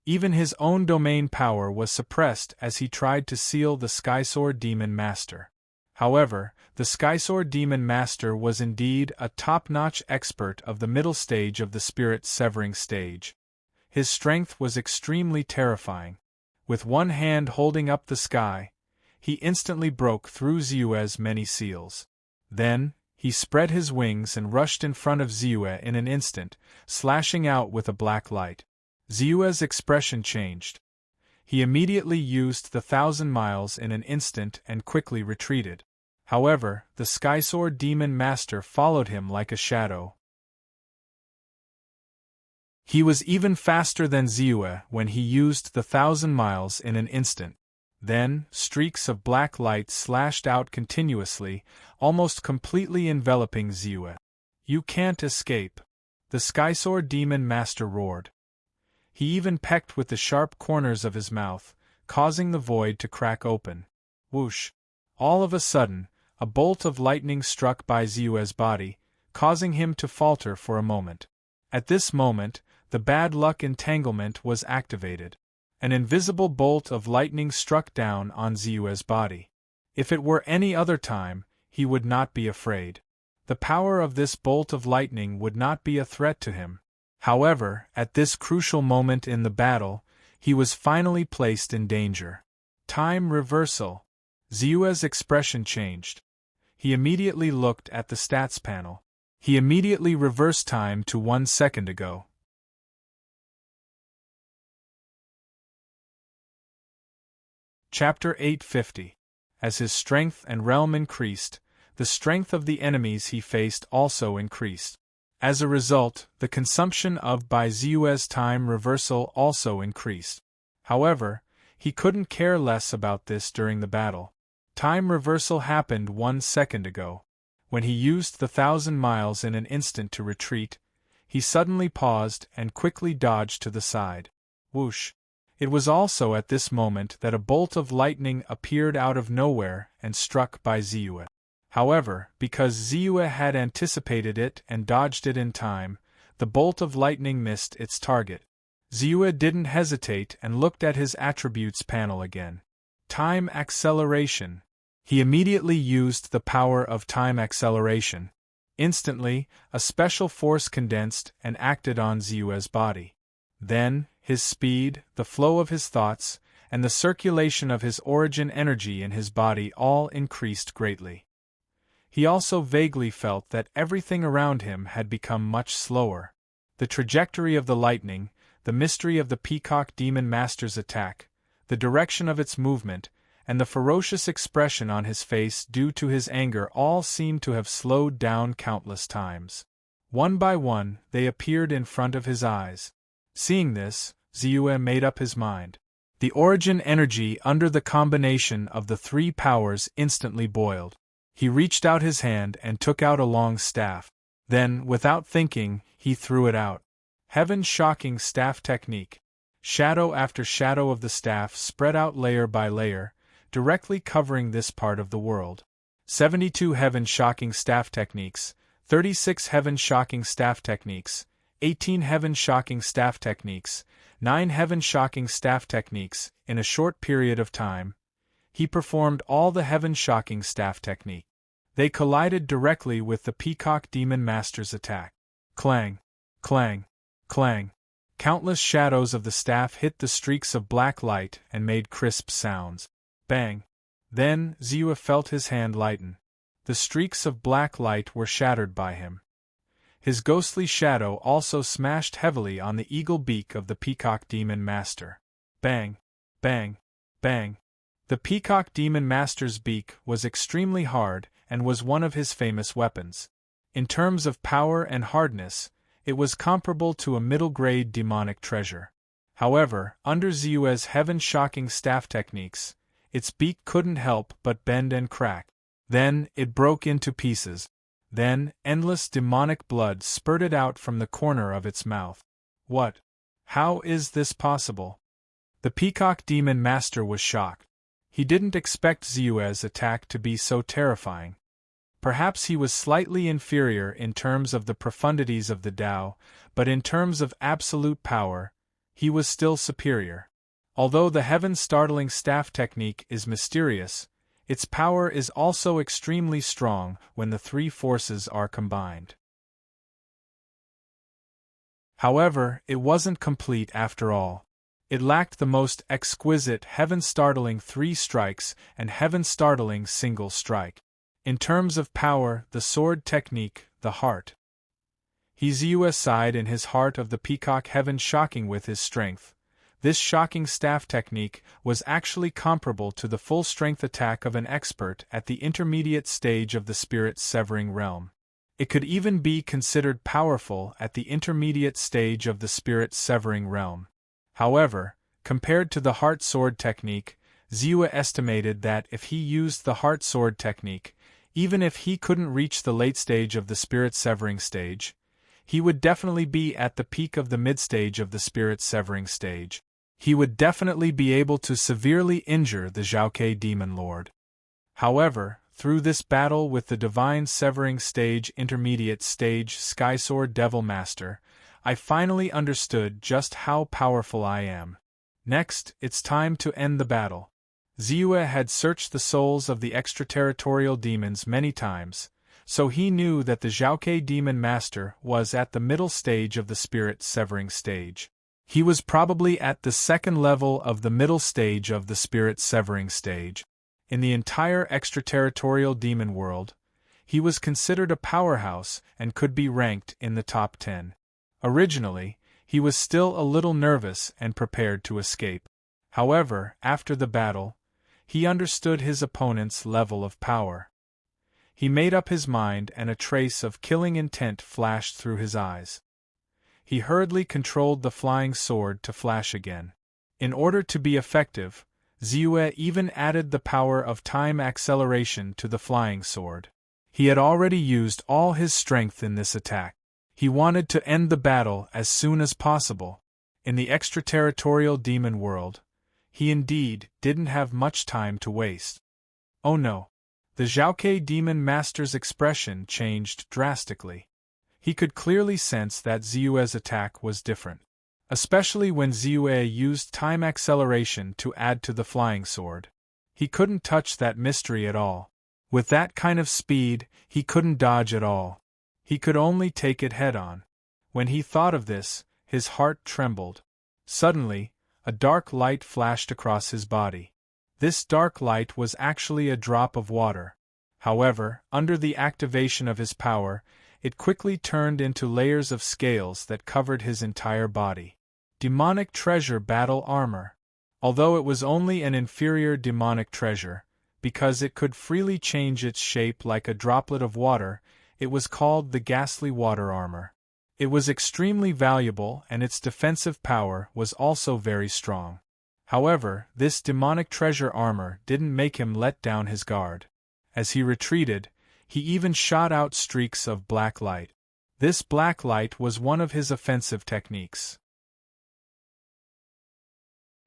Even his own domain power was suppressed as he tried to seal the Skysword Demon Master. However, the Skysword Demon Master was indeed a top-notch expert of the middle stage of the spirit severing stage. His strength was extremely terrifying. With one hand holding up the sky, he instantly broke through Ziyue's many seals. Then, he spread his wings and rushed in front of Ziyue in an instant, slashing out with a black light. Ziyue's expression changed. He immediately used the 1,000 miles in an instant and quickly retreated. However, the Skysword Demon Master followed him like a shadow. He was even faster than Ziyue when he used the 1,000 miles in an instant. Then, streaks of black light slashed out continuously, almost completely enveloping Ziyue. "You can't escape," the Skysword Demon Master roared. He even pecked with the sharp corners of his mouth, causing the void to crack open. Whoosh! All of a sudden, a bolt of lightning struck by Ziyue's body, causing him to falter for a moment. At this moment, the bad luck entanglement was activated. An invisible bolt of lightning struck down on Ziyue's body. If it were any other time, he would not be afraid. The power of this bolt of lightning would not be a threat to him. However, at this crucial moment in the battle, he was finally placed in danger. Time reversal. Ziyue's expression changed. He immediately looked at the stats panel. He immediately reversed time to 1 second ago. Chapter 850. As his strength and realm increased, the strength of the enemies he faced also increased. As a result, the consumption of by Ziyue's time reversal also increased. However, he couldn't care less about this during the battle. Time reversal happened 1 second ago. When he used the 1,000 miles in an instant to retreat, he suddenly paused and quickly dodged to the side. Whoosh! It was also at this moment that a bolt of lightning appeared out of nowhere and struck by Ziyue. However, because Ziyue had anticipated it and dodged it in time, the bolt of lightning missed its target. Ziyue didn't hesitate and looked at his attributes panel again. Time acceleration. He immediately used the power of time acceleration. Instantly, a special force condensed and acted on Ziyue's body. Then, his speed, the flow of his thoughts, and the circulation of his origin energy in his body all increased greatly. He also vaguely felt that everything around him had become much slower. The trajectory of the lightning, the mystery of the Peacock Demon Master's attack, the direction of its movement, and the ferocious expression on his face due to his anger all seemed to have slowed down countless times. One by one, they appeared in front of his eyes. Seeing this, Ziyue made up his mind. The origin energy under the combination of the three powers instantly boiled. He reached out his hand and took out a long staff. Then, without thinking, he threw it out. Heaven-shocking staff technique. Shadow after shadow of the staff spread out layer by layer, directly covering this part of the world. 72 heaven-shocking staff techniques, 36 heaven-shocking staff techniques, 18 heaven-shocking staff techniques, 9 heaven-shocking staff techniques. In a short period of time, he performed all the heaven-shocking staff technique. They collided directly with the Peacock Demon Master's attack. Clang! Clang! Clang! Countless shadows of the staff hit the streaks of black light and made crisp sounds. Bang! Then Ziyue felt his hand lighten. The streaks of black light were shattered by him. His ghostly shadow also smashed heavily on the eagle beak of the Peacock Demon Master. Bang! Bang! Bang! The Peacock Demon Master's beak was extremely hard and was one of his famous weapons. In terms of power and hardness, it was comparable to a middle-grade demonic treasure. However, under Ziyue's heaven-shocking staff techniques, its beak couldn't help but bend and crack. Then, it broke into pieces. Then, endless demonic blood spurted out from the corner of its mouth. What? How is this possible? The Peacock Demon Master was shocked. He didn't expect Ziyue's attack to be so terrifying. Perhaps he was slightly inferior in terms of the profundities of the Tao, but in terms of absolute power, he was still superior. Although the heaven-startling staff technique is mysterious, its power is also extremely strong when the three forces are combined. However, it wasn't complete after all. It lacked the most exquisite heaven-startling 3 strikes and heaven-startling single strike. In terms of power, the sword technique, the heart. Ziyue sighed in his heart of the peacock heaven shocking with his strength. This shocking staff technique was actually comparable to the full-strength attack of an expert at the intermediate stage of the spirit-severing realm. It could even be considered powerful at the intermediate stage of the spirit-severing realm. However, compared to the heart sword technique, Ziyue estimated that if he used the heart sword technique, even if he couldn't reach the late stage of the spirit-severing stage, he would definitely be at the peak of the mid-stage of the spirit-severing stage. He would definitely be able to severely injure the Zhaoke Demon Lord. However, through this battle with the Divine Severing Stage Intermediate Stage Skysword Devil Master, I finally understood just how powerful I am. Next, it's time to end the battle. Ziyue had searched the souls of the extraterritorial demons many times, so he knew that the Zhaoke Demon Master was at the middle stage of the spirit-severing stage. He was probably at the second level of the middle stage of the spirit-severing stage. In the entire extraterritorial demon world, he was considered a powerhouse and could be ranked in the top 10. Originally, he was still a little nervous and prepared to escape. However, after the battle, he understood his opponent's level of power. He made up his mind and a trace of killing intent flashed through his eyes. He hurriedly controlled the flying sword to flash again. In order to be effective, Ziyue even added the power of time acceleration to the flying sword. He had already used all his strength in this attack. He wanted to end the battle as soon as possible. In the extraterritorial demon world, he indeed didn't have much time to waste. Oh no! The Zhaoke Demon Master's expression changed drastically. He could clearly sense that Ziyue's attack was different. Especially when Ziyue used time acceleration to add to the flying sword. He couldn't touch that mystery at all. With that kind of speed, he couldn't dodge at all. He could only take it head-on. When he thought of this, his heart trembled. Suddenly, a dark light flashed across his body. This dark light was actually a drop of water. However, under the activation of his power, it quickly turned into layers of scales that covered his entire body. Demonic Treasure Battle Armor. Although it was only an inferior demonic treasure, because it could freely change its shape like a droplet of water, it was called the Ghastly Water Armor. It was extremely valuable and its defensive power was also very strong. However, this demonic treasure armor didn't make him let down his guard. As he retreated, he even shot out streaks of black light. This black light was one of his offensive techniques.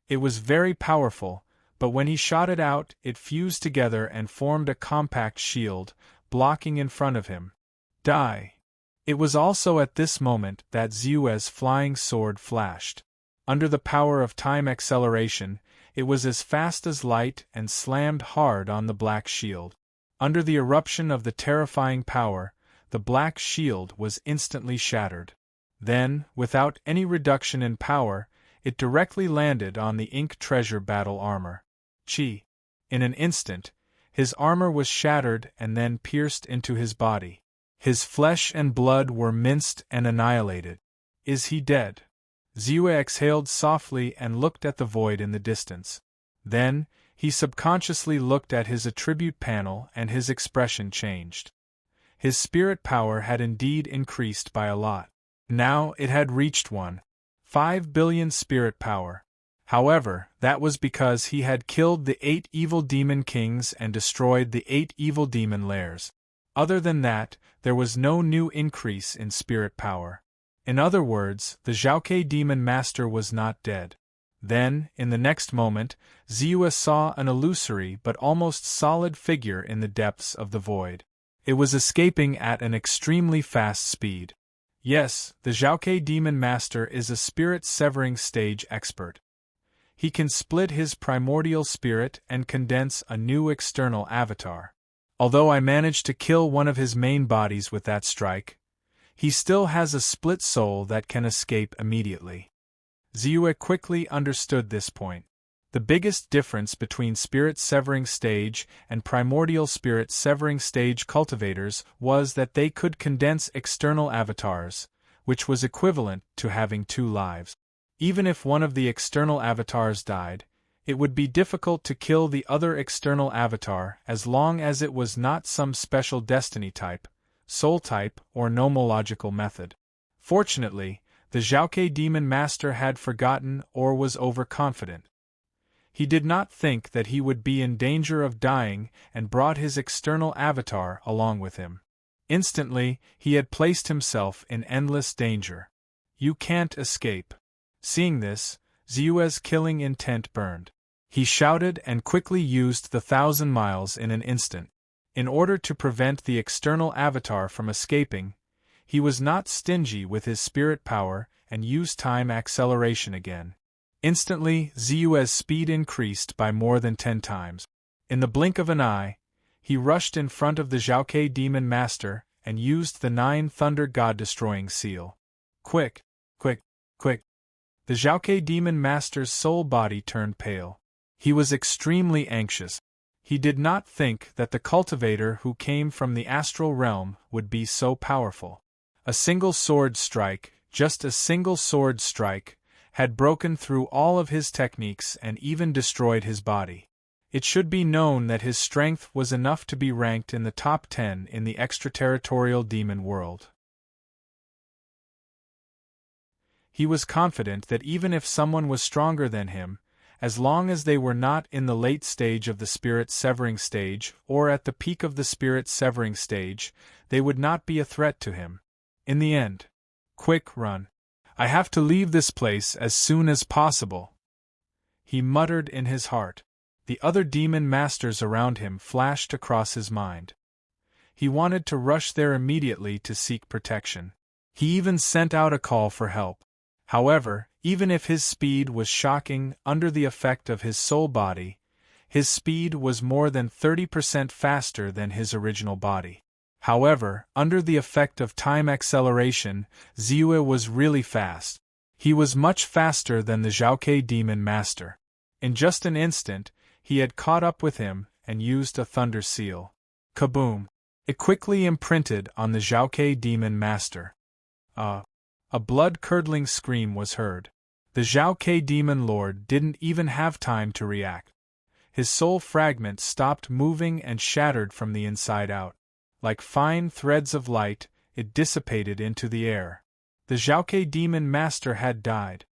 It was very powerful, but when he shot it out, it fused together and formed a compact shield, blocking in front of him. Die! It was also at this moment that Ziyue's flying sword flashed. Under the power of time acceleration, it was as fast as light and slammed hard on the black shield. Under the eruption of the terrifying power, the black shield was instantly shattered. Then, without any reduction in power, it directly landed on the ink treasure battle armor. Chi. In an instant, his armor was shattered and then pierced into his body. His flesh and blood were minced and annihilated. Is he dead? Ziyue exhaled softly and looked at the void in the distance. Then, he subconsciously looked at his attribute panel and his expression changed. His spirit power had indeed increased by a lot. Now it had reached 1.5 billion spirit power. However, that was because he had killed the 8 evil demon kings and destroyed the 8 evil demon lairs. Other than that, there was no new increase in spirit power. In other words, the Xiaokei demon master was not dead. Then, in the next moment, Ziyue saw an illusory but almost solid figure in the depths of the void. It was escaping at an extremely fast speed. Yes, the Xiaokei demon master is a spirit-severing stage expert. He can split his primordial spirit and condense a new external avatar. Although I managed to kill one of his main bodies with that strike, he still has a split soul that can escape immediately. Ziyue quickly understood this point. The biggest difference between spirit-severing stage and primordial spirit-severing stage cultivators was that they could condense external avatars, which was equivalent to having 2 lives. Even if one of the external avatars died, it would be difficult to kill the other external avatar as long as it was not some special destiny type, soul type, or nomological method. Fortunately, the Xiaokei demon master had forgotten or was overconfident. He did not think that he would be in danger of dying and brought his external avatar along with him. Instantly, he had placed himself in endless danger. You can't escape. Seeing this, Ziyue's killing intent burned. He shouted and quickly used the 1,000 miles in an instant. In order to prevent the external avatar from escaping, he was not stingy with his spirit power and used time acceleration again. Instantly, Ziyue's speed increased by more than 10 times. In the blink of an eye, he rushed in front of the Xiaokei demon master and used the 9 thunder god-destroying seal. Quick, quick, quick. The Xiaokei demon master's soul body turned pale. He was extremely anxious. He did not think that the cultivator who came from the astral realm would be so powerful. A single sword strike, just a single sword strike, had broken through all of his techniques and even destroyed his body. It should be known that his strength was enough to be ranked in the top 10 in the extraterritorial demon world. He was confident that even if someone was stronger than him, as long as they were not in the late stage of the spirit-severing stage or at the peak of the spirit-severing stage, they would not be a threat to him. In the end, quick, run. I have to leave this place as soon as possible, he muttered in his heart. The other demon masters around him flashed across his mind. He wanted to rush there immediately to seek protection. He even sent out a call for help. However, even if his speed was shocking under the effect of his soul body, his speed was more than 30% faster than his original body. However, under the effect of time acceleration, Ziyue was really fast. He was much faster than the Xiaokei demon master. In just an instant, he had caught up with him and used a thunder seal. Kaboom! It quickly imprinted on the Xiaokei demon master. A blood-curdling scream was heard. The Xiaokei demon lord didn't even have time to react. His soul fragment stopped moving and shattered from the inside out. Like fine threads of light, it dissipated into the air. The Xiaokei demon master had died.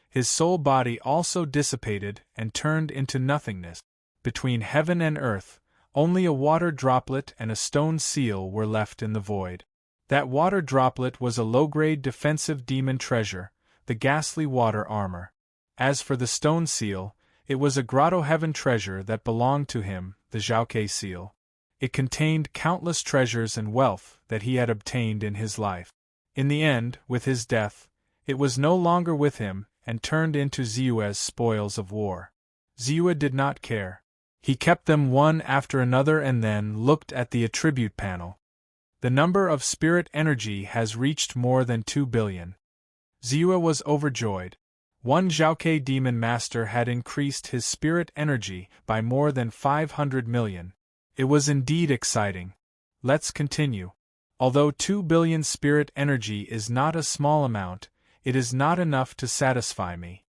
His soul body also dissipated and turned into nothingness. Between heaven and earth, only a water droplet and a stone seal were left in the void. That water droplet was a low-grade defensive demon treasure, the ghastly water armor. As for the stone seal, it was a grotto heaven treasure that belonged to him, the Xiaokei seal. It contained countless treasures and wealth that he had obtained in his life. In the end, with his death, it was no longer with him and turned into Ziyue's spoils of war. Ziyue did not care. He kept them one after another and then looked at the attribute panel. The number of spirit energy has reached more than 2 billion. Ziyue was overjoyed. One Zhaokei demon master had increased his spirit energy by more than 500 million. It was indeed exciting. Let's continue. Although 2 billion spirit energy is not a small amount, it is not enough to satisfy me.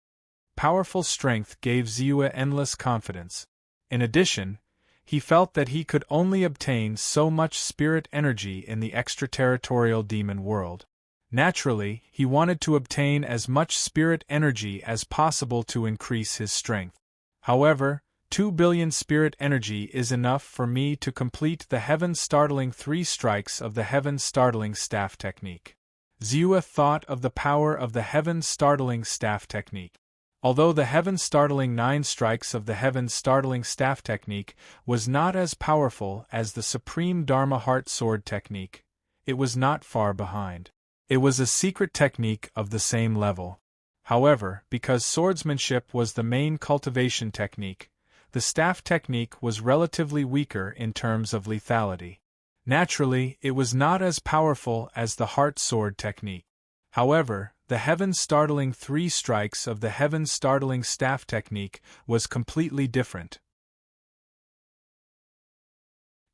Powerful strength gave Ziyue endless confidence. In addition, he felt that he could only obtain so much spirit energy in the extraterritorial demon world. Naturally, he wanted to obtain as much spirit energy as possible to increase his strength. However, 2 billion spirit energy is enough for me to complete the heaven-startling 3 strikes of the heaven-startling staff technique. Ziyue thought of the power of the heaven-startling staff technique. Although the heaven-startling 9 strikes of the heaven-startling staff technique was not as powerful as the supreme Dharma heart sword technique, it was not far behind. It was a secret technique of the same level. However, because swordsmanship was the main cultivation technique, the staff technique was relatively weaker in terms of lethality. Naturally, it was not as powerful as the heart sword technique. However, the heaven-startling 3 strikes of the heaven-startling staff technique was completely different.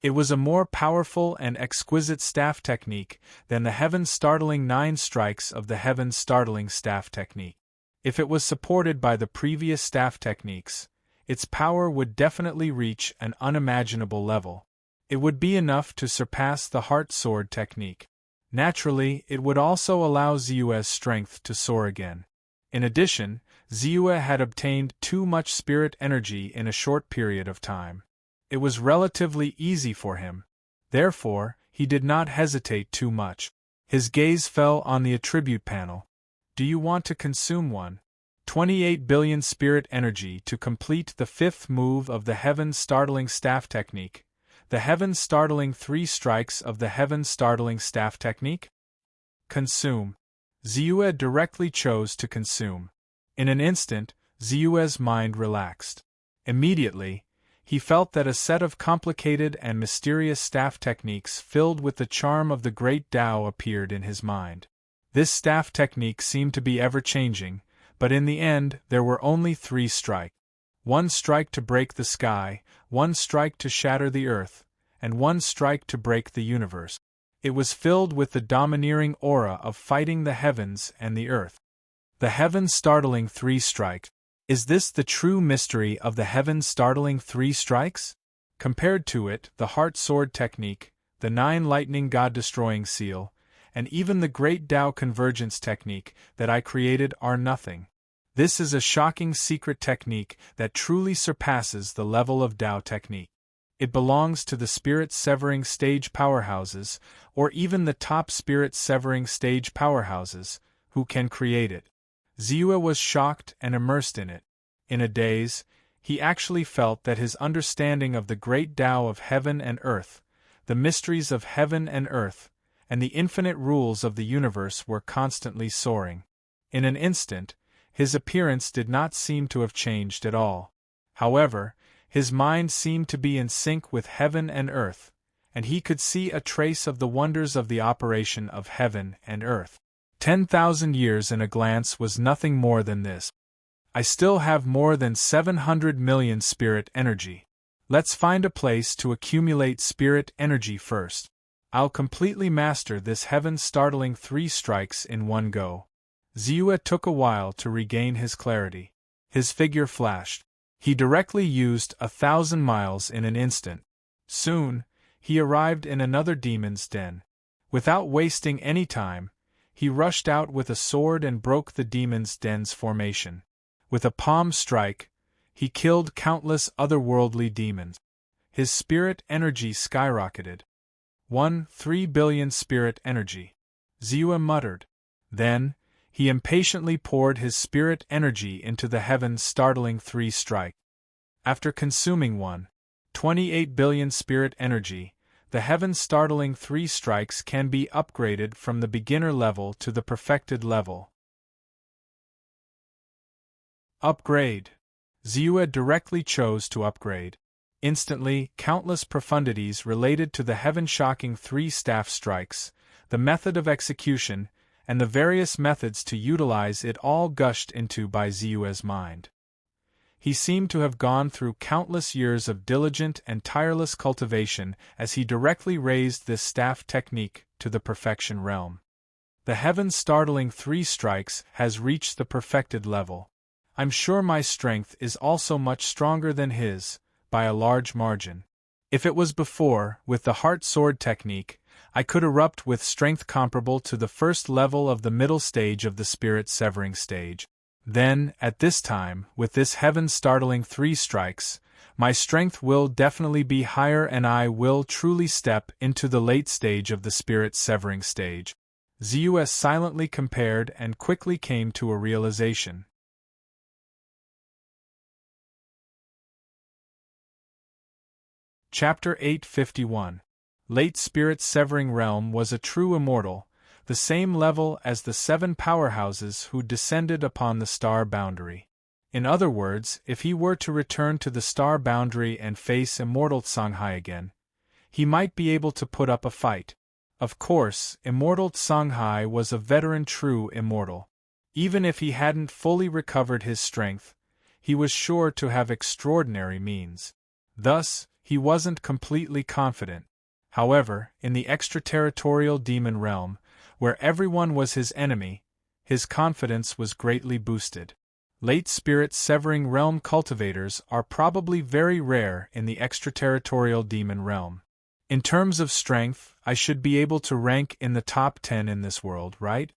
It was a more powerful and exquisite staff technique than the heaven-startling 9 strikes of the heaven-startling staff technique. If it was supported by the previous staff techniques, its power would definitely reach an unimaginable level. It would be enough to surpass the heart sword technique. Naturally, it would also allow Ziyue's strength to soar again. In addition, Ziyue had obtained too much spirit energy in a short period of time. It was relatively easy for him. Therefore, he did not hesitate too much. His gaze fell on the attribute panel. Do you want to consume 28 billion spirit energy to complete the 5th move of the heaven-startling staff technique? The heaven-startling 3 strikes of the heaven-startling staff technique? Consume. Ziyue directly chose to consume. In an instant, Ziyue's mind relaxed. Immediately, he felt that a set of complicated and mysterious staff techniques filled with the charm of the great Tao appeared in his mind. This staff technique seemed to be ever-changing, but in the end there were only 3 strikes. 1 strike to break the sky, 1 strike to shatter the earth, and 1 strike to break the universe. It was filled with the domineering aura of fighting the heavens and the earth. The heaven-startling 3 strikes. Is this the true mystery of the heaven-startling 3 strikes? Compared to it, the heart sword technique, the 9 lightning god-destroying seal, and even the great Tao convergence technique that I created are nothing. This is a shocking secret technique that truly surpasses the level of Tao technique. It belongs to the spirit-severing stage powerhouses, or even the top spirit-severing stage powerhouses, who can create it. Ziyue was shocked and immersed in it. In a daze, he actually felt that his understanding of the great Tao of heaven and earth, the mysteries of heaven and earth, and the infinite rules of the universe were constantly soaring. In an instant, his appearance did not seem to have changed at all. However, his mind seemed to be in sync with heaven and earth, and he could see a trace of the wonders of the operation of heaven and earth. 10,000 years in a glance was nothing more than this. I still have more than 700 million spirit energy. Let's find a place to accumulate spirit energy first. I'll completely master this heaven-startling 3 strikes in one go. Ziyue took a while to regain his clarity. His figure flashed. He directly used 1,000 miles in an instant. Soon, he arrived in another demon's den. Without wasting any time, he rushed out with a sword and broke the demon's den's formation. With a palm strike, he killed countless otherworldly demons. His spirit energy skyrocketed. 3 billion spirit energy. Ziyue muttered. Then, he impatiently poured his spirit energy into the heaven-startling 3 strike. After consuming 28 billion spirit energy, the heaven-startling 3 strikes can be upgraded from the beginner level to the perfected level. Upgrade. Ziyue directly chose to upgrade. Instantly, countless profundities related to the heaven-shocking 3 staff strikes, the method of execution, and the various methods to utilize it all gushed into by Ziyue's mind. He seemed to have gone through countless years of diligent and tireless cultivation as he directly raised this staff technique to the perfection realm. The heaven's startling 3 strikes has reached the perfected level. I'm sure my strength is also much stronger than his, by a large margin. If it was before, with the heart sword technique, I could erupt with strength comparable to the first level of the middle stage of the spirit severing stage. Then, at this time, with this heaven's startling 3 strikes, my strength will definitely be higher and I will truly step into the late stage of the spirit severing stage. Ziyue silently compared and quickly came to a realization. Chapter 851. Late Spirit Severing Realm was a true immortal, the same level as the 7 powerhouses who descended upon the star boundary. In other words, if he were to return to the star boundary and face immortal Songhai again, he might be able to put up a fight. Of course, immortal Songhai was a veteran true immortal. Even if he hadn't fully recovered his strength, he was sure to have extraordinary means. Thus, he wasn't completely confident. However, in the extraterritorial demon realm, where everyone was his enemy, his confidence was greatly boosted. Late spirit severing realm cultivators are probably very rare in the extraterritorial demon realm. In terms of strength, I should be able to rank in the top 10 in this world, right?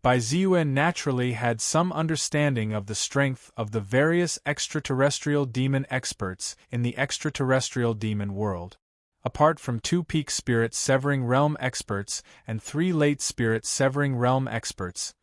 Bai Ziyue naturally had some understanding of the strength of the various extraterrestrial demon experts in the extraterrestrial demon world. Apart from 2 peak spirit severing realm experts and 3 late spirit severing realm experts,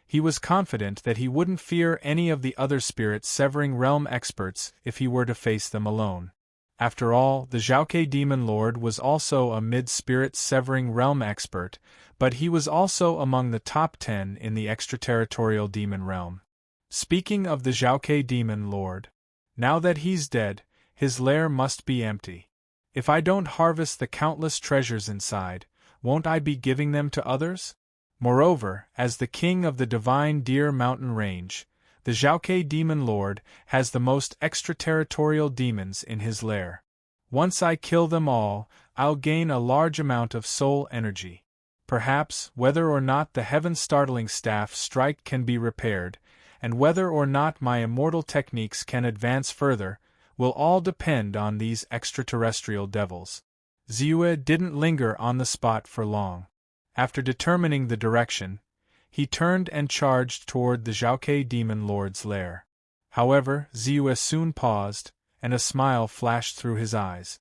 he was confident that he wouldn't fear any of the other spirit severing realm experts if he were to face them alone. After all, the Zhaokei Demon Lord was also a mid-spirit severing realm expert, but he was also among the top 10 in the extraterritorial demon realm. Speaking of the Zhaokei Demon Lord, now that he's dead, his lair must be empty. If I don't harvest the countless treasures inside, won't I be giving them to others? Moreover, as the king of the divine Deer Mountain Range, the Zhaokei Demon Lord has the most extraterritorial demons in his lair. Once I kill them all, I'll gain a large amount of soul energy. Perhaps, whether or not the heaven-startling staff strike can be repaired, and whether or not my immortal techniques can advance further, will all depend on these extraterrestrial devils. Ziyue didn't linger on the spot for long. After determining the direction, he turned and charged toward the Zhaokei Demon Lord's lair. However, Ziyue soon paused, and a smile flashed through his eyes.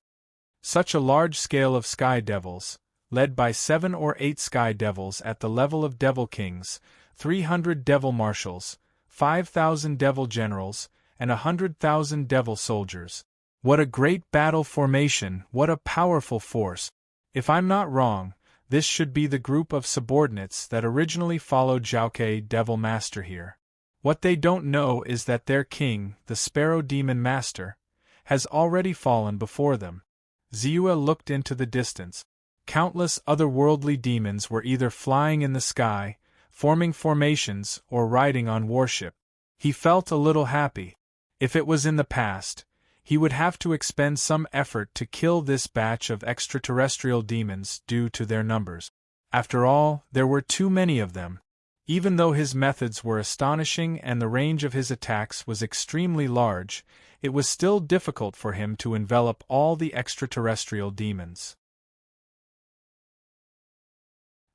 Such a large scale of sky devils, led by 7 or 8 sky devils at the level of devil kings, 300 devil marshals, 5,000 devil generals, and 100,000 devil soldiers. What a great battle formation, what a powerful force. If I'm not wrong, this should be the group of subordinates that originally followed Zhaokei Devil Master here. What they don't know is that their king, the Sparrow Demon Master, has already fallen before them. Ziyue looked into the distance. Countless otherworldly demons were either flying in the sky, forming formations, or riding on warship. He felt a little happy. If it was in the past, he would have to expend some effort to kill this batch of extraterrestrial demons due to their numbers. After all, there were too many of them. Even though his methods were astonishing and the range of his attacks was extremely large, it was still difficult for him to envelop all the extraterrestrial demons.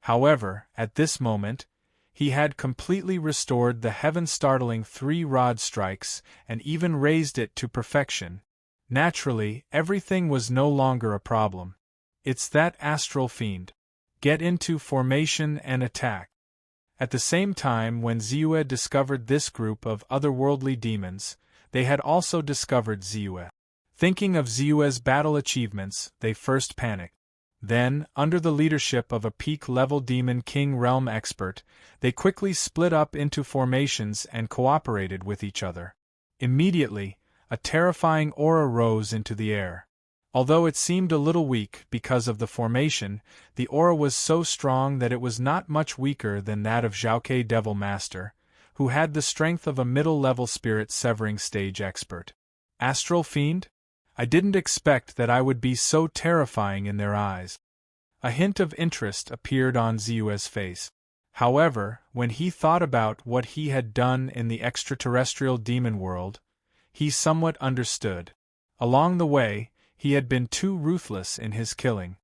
However, at this moment, he had completely restored the heaven-startling 3-rod strikes and even raised it to perfection. Naturally, everything was no longer a problem. It's that astral fiend. Get into formation and attack. At the same time when Ziyue discovered this group of otherworldly demons, they had also discovered Ziyue. Thinking of Ziyue's battle achievements, they first panicked. Then, under the leadership of a peak-level Demon King realm expert, they quickly split up into formations and cooperated with each other. Immediately, a terrifying aura rose into the air. Although it seemed a little weak because of the formation, the aura was so strong that it was not much weaker than that of Zhaokei Devil Master, who had the strength of a middle-level spirit-severing stage expert. Astral Fiend? I didn't expect that I would be so terrifying in their eyes. A hint of interest appeared on Ziyue's face. However, when he thought about what he had done in the extraterrestrial demon world, he somewhat understood. Along the way, he had been too ruthless in his killing.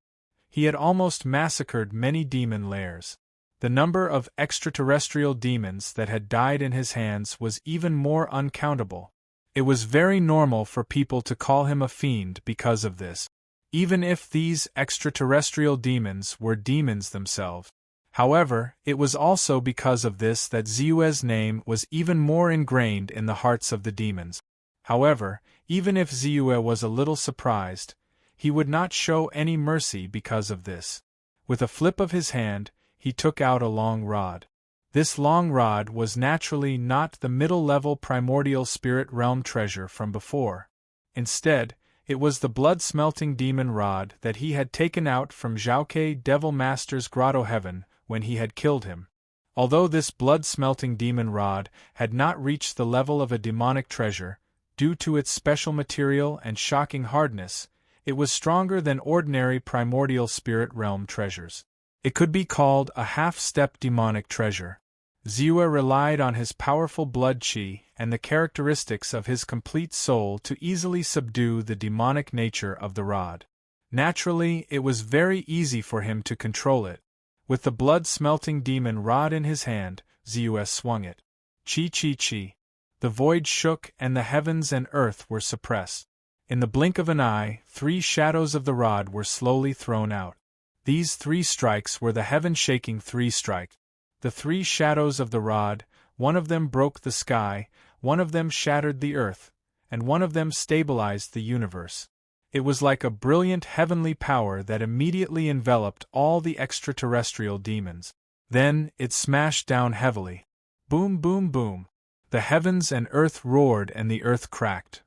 He had almost massacred many demon lairs. The number of extraterrestrial demons that had died in his hands was even more uncountable. It was very normal for people to call him a fiend because of this, even if these extraterrestrial demons were demons themselves. However, it was also because of this that Ziyue's name was even more ingrained in the hearts of the demons. However, even if Ziyue was a little surprised, he would not show any mercy because of this. With a flip of his hand, he took out a long rod. This long rod was naturally not the middle-level primordial spirit realm treasure from before. Instead, it was the blood-smelting demon rod that he had taken out from Zhaokei Devil Master's grotto heaven when he had killed him. Although this blood-smelting demon rod had not reached the level of a demonic treasure, due to its special material and shocking hardness, it was stronger than ordinary primordial spirit realm treasures. It could be called a half-step demonic treasure. Ziyue relied on his powerful blood qi and the characteristics of his complete soul to easily subdue the demonic nature of the rod. Naturally, it was very easy for him to control it. With the blood-smelting demon rod in his hand, Ziyue swung it. Chi. The void shook and the heavens and earth were suppressed. In the blink of an eye, 3 shadows of the rod were slowly thrown out. These 3 strikes were the heaven-shaking 3 strikes. The 3 shadows of the rod, one of them broke the sky, one of them shattered the earth, and one of them stabilized the universe. It was like a brilliant heavenly power that immediately enveloped all the extraterrestrial demons. Then, it smashed down heavily. Boom, boom, boom. The heavens and earth roared and the earth cracked.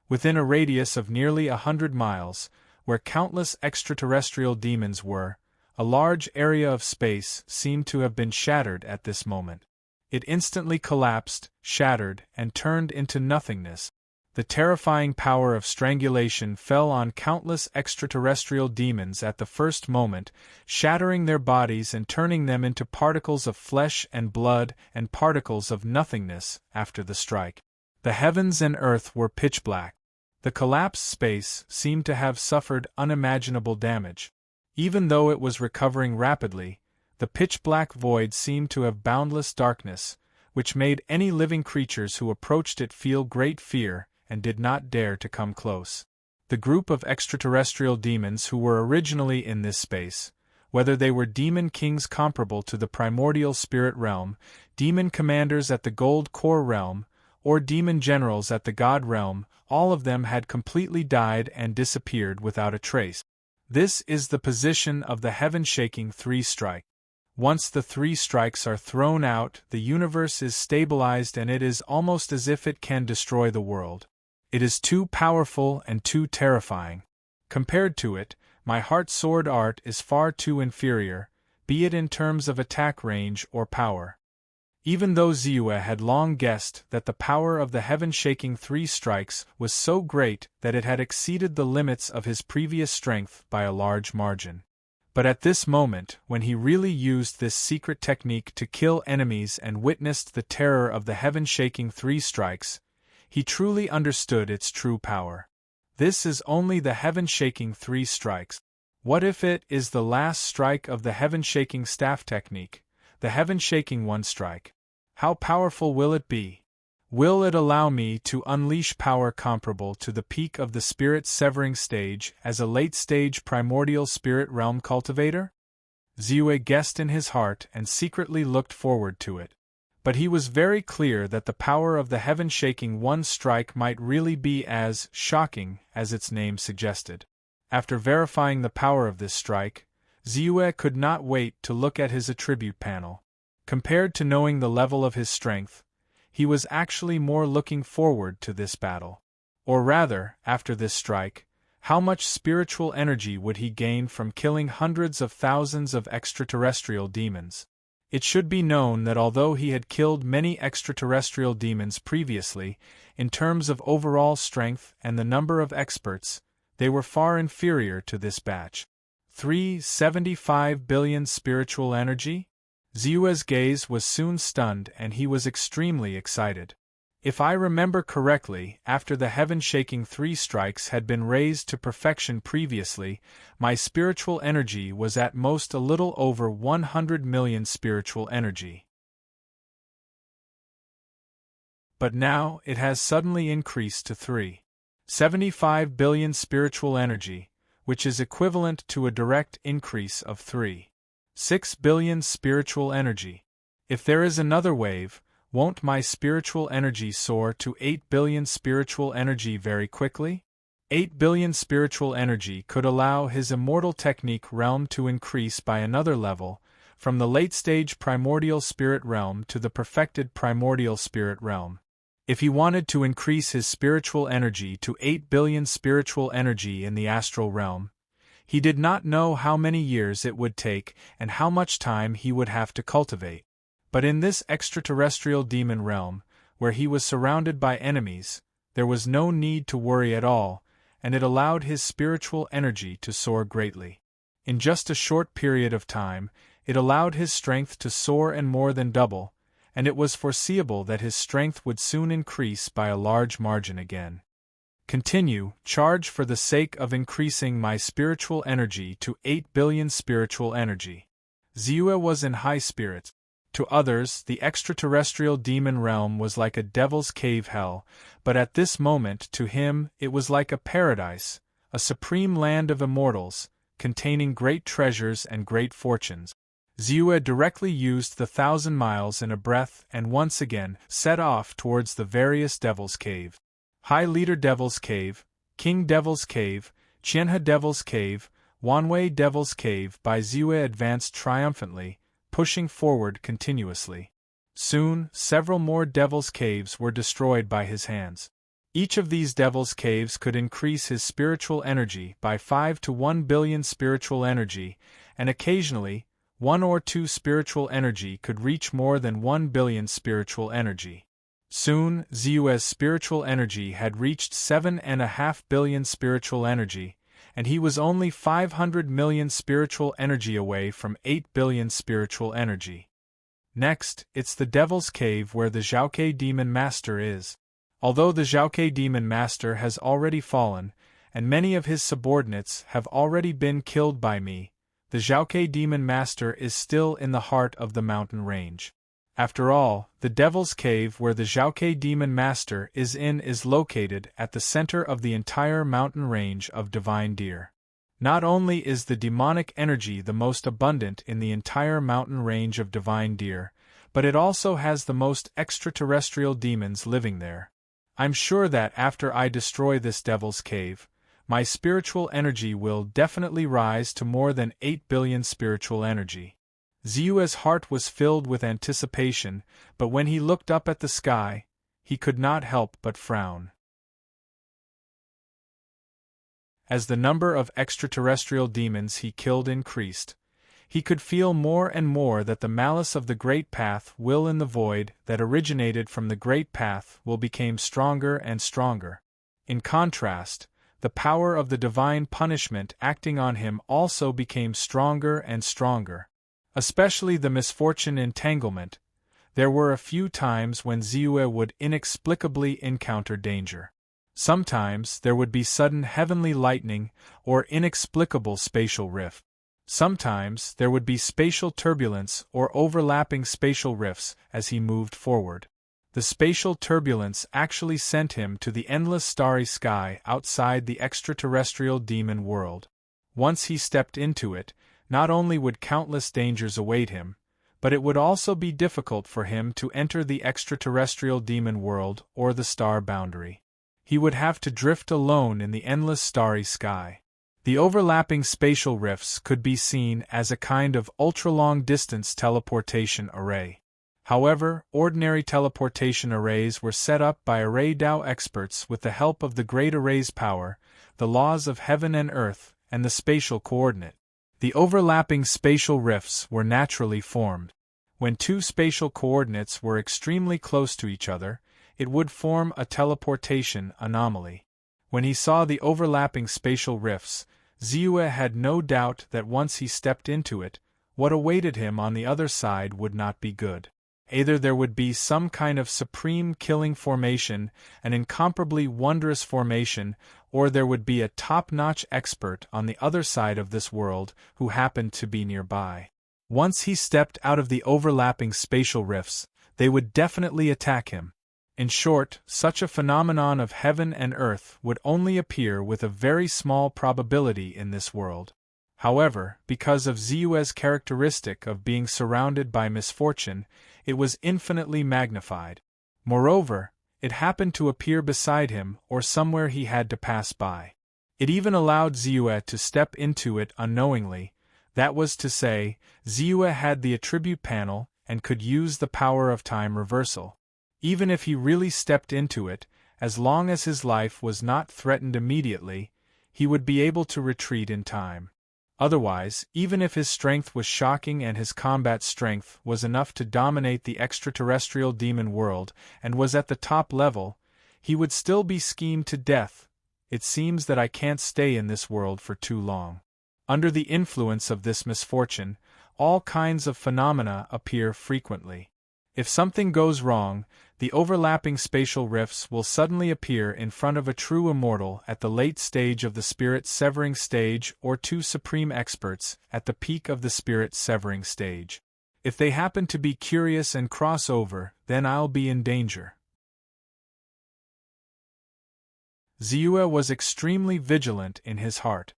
Within a radius of nearly 100 miles, where countless extraterrestrial demons were, a large area of space seemed to have been shattered at this moment. It instantly collapsed, shattered, and turned into nothingness. The terrifying power of strangulation fell on countless extraterrestrial demons at the first moment, shattering their bodies and turning them into particles of flesh and blood and particles of nothingness after the strike. The heavens and earth were pitch black. The collapsed space seemed to have suffered unimaginable damage. Even though it was recovering rapidly, the pitch-black void seemed to have boundless darkness, which made any living creatures who approached it feel great fear and did not dare to come close. The group of extraterrestrial demons who were originally in this space, whether they were demon kings comparable to the primordial spirit realm, demon commanders at the gold core realm, or demon generals at the god realm, all of them had completely died and disappeared without a trace. This is the position of the heaven-shaking 3 strike. Once the 3 strikes are thrown out, the universe is stabilized and it is almost as if it can destroy the world. It is too powerful and too terrifying. Compared to it, my heart sword art is far too inferior, be it in terms of attack range or power. Even though Ziyue had long guessed that the power of the heaven-shaking 3 strikes was so great that it had exceeded the limits of his previous strength by a large margin. But at this moment, when he really used this secret technique to kill enemies and witnessed the terror of the heaven-shaking 3 strikes, he truly understood its true power. This is only the heaven-shaking 3 strikes. What if it is the last strike of the heaven-shaking staff technique, the heaven-shaking 1 strike? How powerful will it be? Will it allow me to unleash power comparable to the peak of the spirit-severing stage as a late-stage primordial spirit realm cultivator? Ziyue guessed in his heart and secretly looked forward to it. But he was very clear that the power of the heaven-shaking 1 strike might really be as shocking as its name suggested. After verifying the power of this strike, Ziyue could not wait to look at his attribute panel. Compared to knowing the level of his strength, he was actually more looking forward to this battle. Or rather, after this strike, how much spiritual energy would he gain from killing hundreds of thousands of extraterrestrial demons? It should be known that although he had killed many extraterrestrial demons previously, in terms of overall strength and the number of experts, they were far inferior to this batch. 375 billion spiritual energy? Ziyue's gaze was soon stunned and he was extremely excited. If I remember correctly, after the heaven-shaking 3 strikes had been raised to perfection previously, my spiritual energy was at most a little over 100 million spiritual energy. But now, it has suddenly increased to 375 billion spiritual energy, which is equivalent to a direct increase of 3.6 billion spiritual energy. If there is another wave, won't my spiritual energy soar to 8 billion spiritual energy very quickly? 8 billion spiritual energy could allow his immortal technique realm to increase by another level, from the late-stage primordial spirit realm to the perfected primordial spirit realm. If he wanted to increase his spiritual energy to 8 billion spiritual energy in the astral realm, he did not know how many years it would take and how much time he would have to cultivate. But in this extraterrestrial demon realm, where he was surrounded by enemies, there was no need to worry at all, and it allowed his spiritual energy to soar greatly. In just a short period of time, it allowed his strength to soar and more than double, and it was foreseeable that his strength would soon increase by a large margin again. Continue, charge for the sake of increasing my spiritual energy to 8 billion spiritual energy. Ziyue was in high spirits. To others, the extraterrestrial demon realm was like a devil's cave hell, but at this moment to him it was like a paradise, a supreme land of immortals, containing great treasures and great fortunes. Ziyue directly used the 1,000 miles in a breath and once again set off towards the various Devil's Cave. High Leader Devil's Cave, King Devil's Cave, Qianhe Devil's Cave, Wanwei Devil's Cave. By Ziyue advanced triumphantly, pushing forward continuously. Soon, several more Devil's Caves were destroyed by his hands. Each of these Devil's Caves could increase his spiritual energy by 5 to 1 billion spiritual energy, and occasionally, 1 or 2 spiritual energy could reach more than 1 billion spiritual energy. Soon, Ziyue's spiritual energy had reached 7.5 billion spiritual energy, and he was only 500 million spiritual energy away from 8 billion spiritual energy. Next, it's the Devil's Cave where the Zhaokei Demon Master is. Although the Zhaokei Demon Master has already fallen, and many of his subordinates have already been killed by me, the Zhaokei Demon Master is still in the heart of the mountain range. After all, the Devil's Cave where the Zhaokei Demon Master is located at the center of the entire mountain range of Divine Deer. Not only is the demonic energy the most abundant in the entire mountain range of Divine Deer, but it also has the most extraterrestrial demons living there. I'm sure that after I destroy this Devil's Cave, my spiritual energy will definitely rise to more than 8 billion spiritual energy. Ziyue's heart was filled with anticipation, but when he looked up at the sky, he could not help but frown. As the number of extraterrestrial demons he killed increased, he could feel more and more that the malice of the Great Path will in the void that originated from the Great Path will become stronger and stronger. In contrast, the power of the divine punishment acting on him also became stronger and stronger. Especially the misfortune entanglement, there were a few times when Ziyue would inexplicably encounter danger. Sometimes there would be sudden heavenly lightning or inexplicable spatial rift. Sometimes there would be spatial turbulence or overlapping spatial rifts as he moved forward. The spatial turbulence actually sent him to the endless starry sky outside the extraterrestrial demon world. Once he stepped into it, not only would countless dangers await him, but it would also be difficult for him to enter the extraterrestrial demon world or the star boundary. He would have to drift alone in the endless starry sky. The overlapping spatial rifts could be seen as a kind of ultra-long-distance teleportation array. However, ordinary teleportation arrays were set up by array Dao experts with the help of the Great Array's power, the laws of heaven and earth, and the spatial coordinate. The overlapping spatial rifts were naturally formed. When two spatial coordinates were extremely close to each other, it would form a teleportation anomaly. When he saw the overlapping spatial rifts, Ziyue had no doubt that once he stepped into it, what awaited him on the other side would not be good. Either there would be some kind of supreme killing formation, an incomparably wondrous formation, or there would be a top-notch expert on the other side of this world who happened to be nearby. Once he stepped out of the overlapping spatial rifts, they would definitely attack him. In short, such a phenomenon of heaven and earth would only appear with a very small probability in this world. However, because of Ziyue's characteristic of being surrounded by misfortune, it was infinitely magnified. Moreover, it happened to appear beside him or somewhere he had to pass by. It even allowed Ziyue to step into it unknowingly. That was to say, Ziyue had the attribute panel and could use the power of time reversal. Even if he really stepped into it, as long as his life was not threatened immediately, he would be able to retreat in time. Otherwise, even if his strength was shocking and his combat strength was enough to dominate the extraterrestrial demon world and was at the top level, he would still be schemed to death. It seems that I can't stay in this world for too long. Under the influence of this misfortune, all kinds of phenomena appear frequently. If something goes wrong, the overlapping spatial rifts will suddenly appear in front of a true immortal at the late stage of the spirit-severing stage or two supreme experts at the peak of the spirit-severing stage. If they happen to be curious and cross over, then I'll be in danger. Ziyue was extremely vigilant in his heart.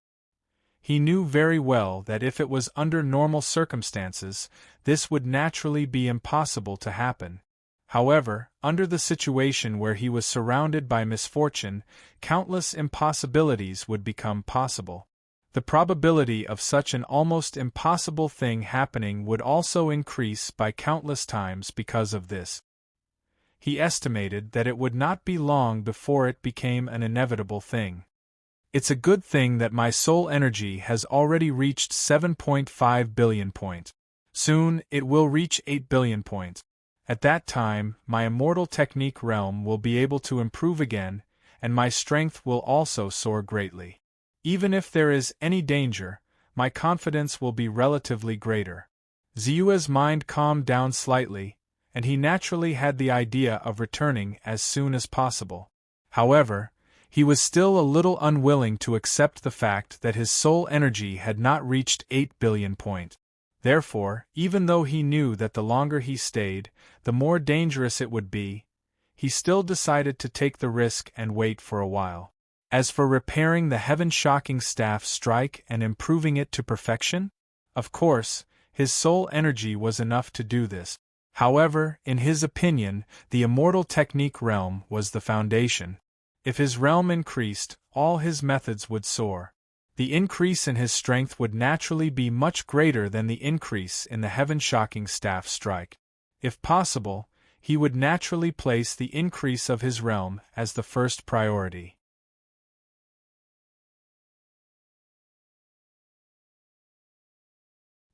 He knew very well that if it was under normal circumstances, this would naturally be impossible to happen. However, under the situation where he was surrounded by misfortune, countless impossibilities would become possible. The probability of such an almost impossible thing happening would also increase by countless times because of this. He estimated that it would not be long before it became an inevitable thing. It's a good thing that my soul energy has already reached 7.5 billion points. Soon, it will reach 8 billion points. At that time, my immortal technique realm will be able to improve again, and my strength will also soar greatly. Even if there is any danger, my confidence will be relatively greater. Ziyue's mind calmed down slightly, and he naturally had the idea of returning as soon as possible. However, he was still a little unwilling to accept the fact that his soul energy had not reached 8 billion points. Therefore, even though he knew that the longer he stayed, the more dangerous it would be, he still decided to take the risk and wait for a while. As for repairing the heaven-shocking staff strike and improving it to perfection, of course, his soul energy was enough to do this. However, in his opinion, the immortal technique realm was the foundation. If his realm increased, all his methods would soar. The increase in his strength would naturally be much greater than the increase in the heaven-shocking staff strike. If possible, he would naturally place the increase of his realm as the first priority.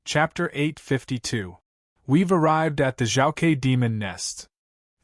Chapter 852. We've arrived at the Xiaoke Demon Nest.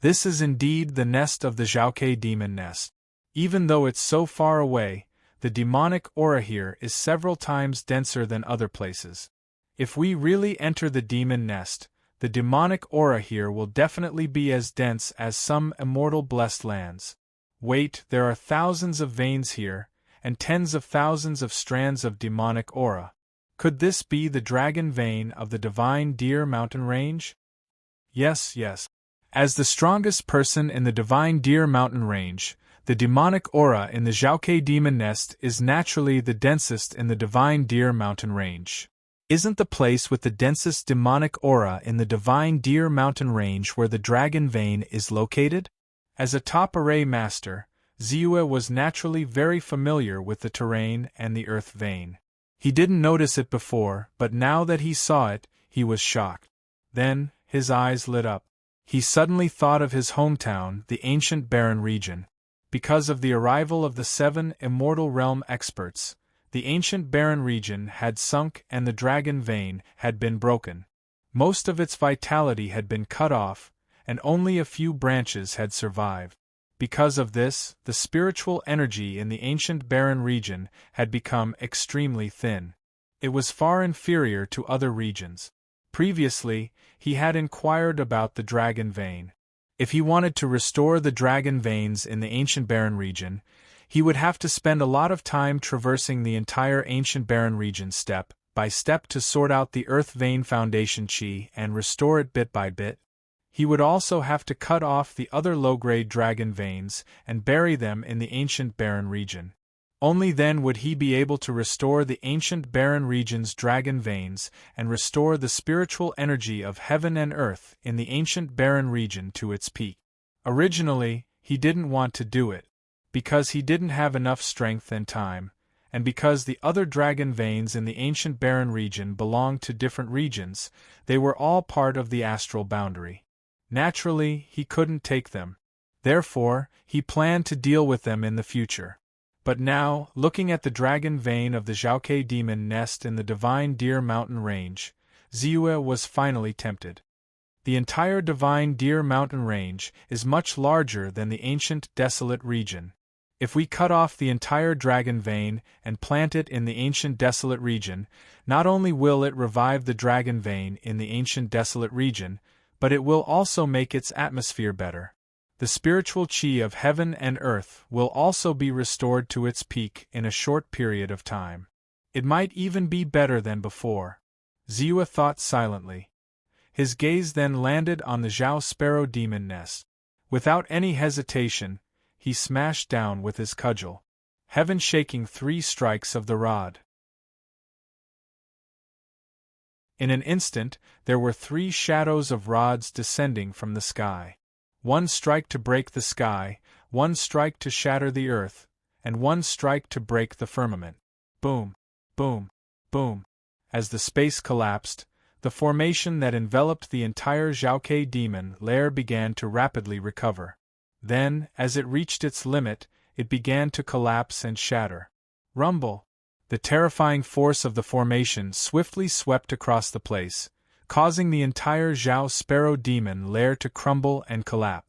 This is indeed the nest of the Xiaoke Demon Nest. Even though it's so far away, the demonic aura here is several times denser than other places. If we really enter the demon nest, the demonic aura here will definitely be as dense as some immortal blessed lands. Wait, there are thousands of veins here, and tens of thousands of strands of demonic aura. Could this be the dragon vein of the divine Deer Mountain Range? Yes. As the strongest person in the divine Deer Mountain Range, the demonic aura in the Xiaoke Demon Nest is naturally the densest in the divine Deer Mountain Range. Isn't the place with the densest demonic aura in the divine Deer Mountain Range where the dragon vein is located? As a top array master, Ziyue was naturally very familiar with the terrain and the earth vein. He didn't notice it before, but now that he saw it, he was shocked. Then, his eyes lit up. He suddenly thought of his hometown, the ancient barren region. Because of the arrival of the 7 immortal realm experts, the ancient barren region had sunk and the dragon vein had been broken. Most of its vitality had been cut off, and only a few branches had survived. Because of this, the spiritual energy in the ancient barren region had become extremely thin. It was far inferior to other regions. Previously, he had inquired about the dragon vein. If he wanted to restore the dragon veins in the ancient barren region, he would have to spend a lot of time traversing the entire ancient barren region step by step to sort out the earth vein foundation chi and restore it bit by bit. He would also have to cut off the other low-grade dragon veins and bury them in the ancient barren region. Only then would he be able to restore the ancient barren region's dragon veins and restore the spiritual energy of heaven and earth in the ancient barren region to its peak. Originally, he didn't want to do it, because he didn't have enough strength and time, and because the other dragon veins in the ancient barren region belonged to different regions. They were all part of the astral boundary. Naturally, he couldn't take them. Therefore, he planned to deal with them in the future. But now, looking at the dragon vein of the Zhaokei demon nest in the Divine Deer Mountain Range, Ziyue was finally tempted. The entire Divine Deer Mountain Range is much larger than the ancient desolate region. If we cut off the entire dragon vein and plant it in the ancient desolate region, not only will it revive the dragon vein in the ancient desolate region, but it will also make its atmosphere better. The spiritual chi of heaven and earth will also be restored to its peak in a short period of time. It might even be better than before. Ziyue thought silently. His gaze then landed on the Zhao Sparrow demon nest. Without any hesitation, he smashed down with his cudgel, heaven shaking 3 strikes of the rod. In an instant, there were 3 shadows of rods descending from the sky. 1 strike to break the sky, 1 strike to shatter the earth, and 1 strike to break the firmament. Boom, boom, boom. As the space collapsed, the formation that enveloped the entire Zhaokei demon lair began to rapidly recover. Then, as it reached its limit, it began to collapse and shatter. Rumble! The terrifying force of the formation swiftly swept across the place, causing the entire Zhao Sparrow demon lair to crumble and collapse.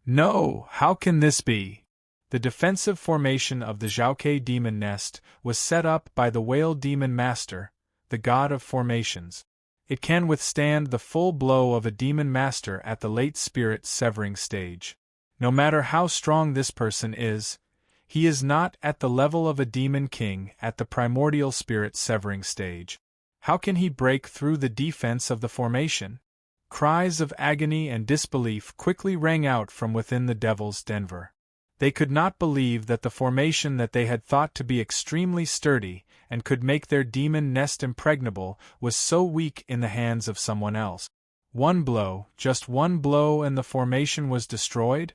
No, how can this be? The defensive formation of the Zhaokei demon nest was set up by the whale demon master, the god of formations. It can withstand the full blow of a demon master at the late spirit severing stage. No matter how strong this person is, he is not at the level of a demon king at the primordial spirit severing stage. How can he break through the defense of the formation? Cries of agony and disbelief quickly rang out from within the Devil's Denver. They could not believe that the formation that they had thought to be extremely sturdy and could make their demon nest impregnable was so weak in the hands of someone else. 1 blow, just 1 blow, and the formation was destroyed?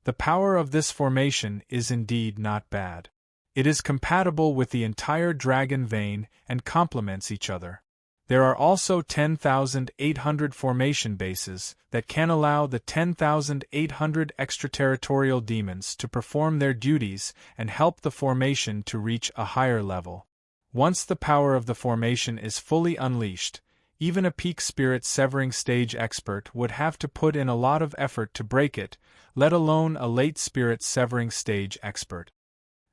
The power of this formation is indeed not bad. It is compatible with the entire dragon vein and complements each other. There are also 10,800 formation bases that can allow the 10,800 extraterritorial demons to perform their duties and help the formation to reach a higher level. Once the power of the formation is fully unleashed, even a peak spirit severing stage expert would have to put in a lot of effort to break it, let alone a late spirit severing stage expert.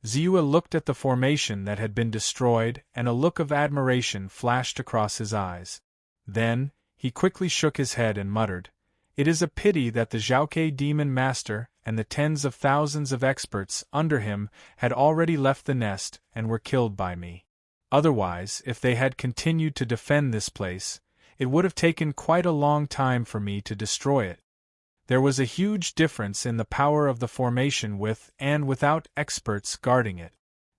Ziyue looked at the formation that had been destroyed, and a look of admiration flashed across his eyes. Then, he quickly shook his head and muttered, "It is a pity that the Zhaokei demon master and the tens of thousands of experts under him had already left the nest and were killed by me. Otherwise, if they had continued to defend this place, it would have taken quite a long time for me to destroy it." There was a huge difference in the power of the formation with and without experts guarding it.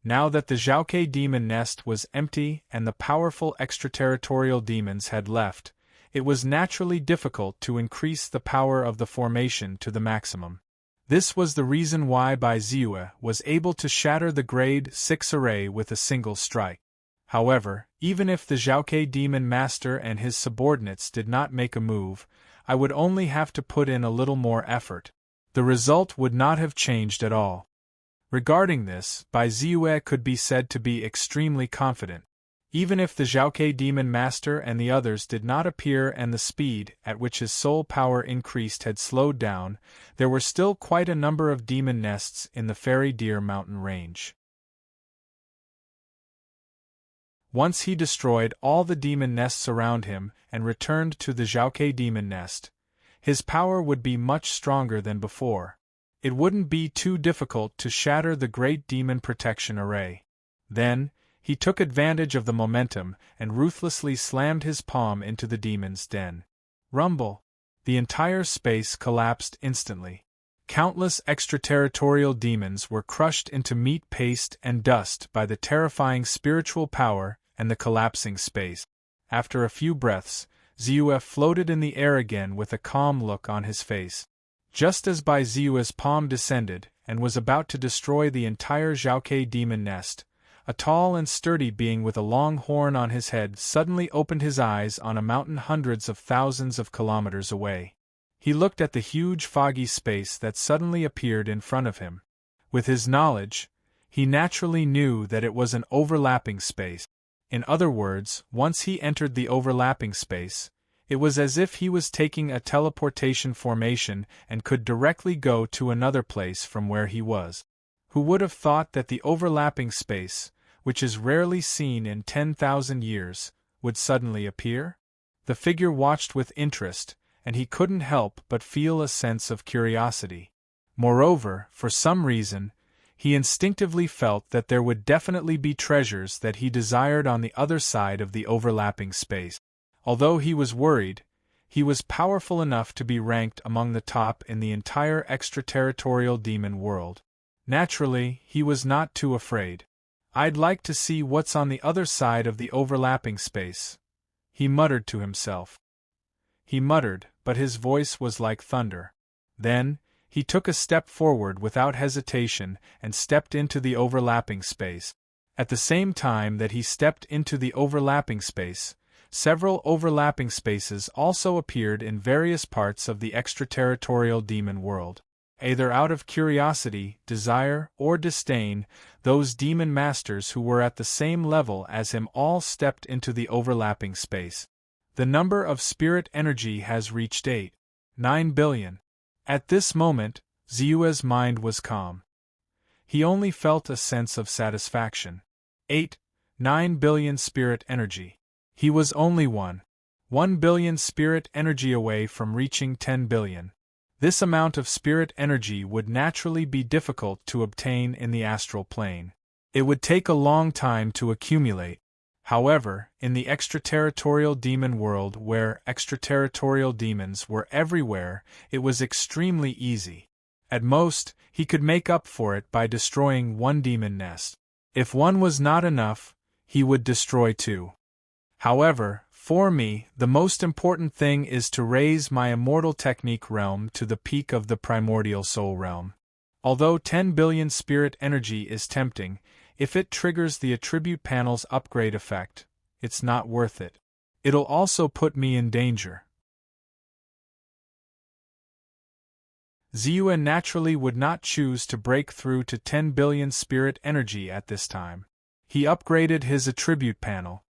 Now that the Zhaokei demon nest was empty and the powerful extraterritorial demons had left, it was naturally difficult to increase the power of the formation to the maximum. This was the reason why Bai Ziyue was able to shatter the grade 6 array with a single strike. However, even if the Zhaokei demon master and his subordinates did not make a move, I would only have to put in a little more effort. The result would not have changed at all. Regarding this, Bai Ziyue could be said to be extremely confident. Even if the Xiaoke Demon Master and the others did not appear and the speed at which his soul power increased had slowed down, there were still quite a number of demon nests in the Fairy Deer Mountain range. Once he destroyed all the demon nests around him and returned to the Xiaoke Demon Nest, his power would be much stronger than before. It wouldn't be too difficult to shatter the Great Demon Protection Array. Then, he took advantage of the momentum and ruthlessly slammed his palm into the demon's den. Rumble! The entire space collapsed instantly. Countless extraterritorial demons were crushed into meat paste and dust by the terrifying spiritual power and the collapsing space. After a few breaths, Ziyue floated in the air again with a calm look on his face. Just as Bai Ziyue's palm descended and was about to destroy the entire Xiaoke demon nest, a tall and sturdy being with a long horn on his head suddenly opened his eyes on a mountain hundreds of thousands of kilometers away. He looked at the huge foggy space that suddenly appeared in front of him. With his knowledge, he naturally knew that it was an overlapping space. In other words, once he entered the overlapping space, it was as if he was taking a teleportation formation and could directly go to another place from where he was. Who would have thought that the overlapping space, which is rarely seen in 10,000 years, would suddenly appear? The figure watched with interest, and he couldn't help but feel a sense of curiosity. Moreover, for some reason, he instinctively felt that there would definitely be treasures that he desired on the other side of the overlapping space. Although he was worried, he was powerful enough to be ranked among the top in the entire extraterritorial demon world. Naturally, he was not too afraid. "I'd like to see what's on the other side of the overlapping space," he muttered to himself. He muttered, but his voice was like thunder. Then, he took a step forward without hesitation and stepped into the overlapping space. At the same time that he stepped into the overlapping space, several overlapping spaces also appeared in various parts of the extraterritorial demon world. Either out of curiosity, desire, or disdain, those demon masters who were at the same level as him all stepped into the overlapping space. The number of spirit energy has reached 8.9 billion. At this moment, Ziyue's mind was calm. He only felt a sense of satisfaction. 8.9 billion spirit energy. He was only 1 billion spirit energy away from reaching 10 billion. This amount of spirit energy would naturally be difficult to obtain in the astral plane. It would take a long time to accumulate. However, in the extraterritorial demon world where extraterritorial demons were everywhere, it was extremely easy. At most, he could make up for it by destroying one demon nest. If one was not enough, he would destroy two. However, for me, the most important thing is to raise my immortal technique realm to the peak of the primordial soul realm. Although 10 billion spirit energy is tempting, if it triggers the attribute panel's upgrade effect, it's not worth it. It'll also put me in danger. Ziyue naturally would not choose to break through to 10 billion spirit energy at this time. He upgraded his attribute panel.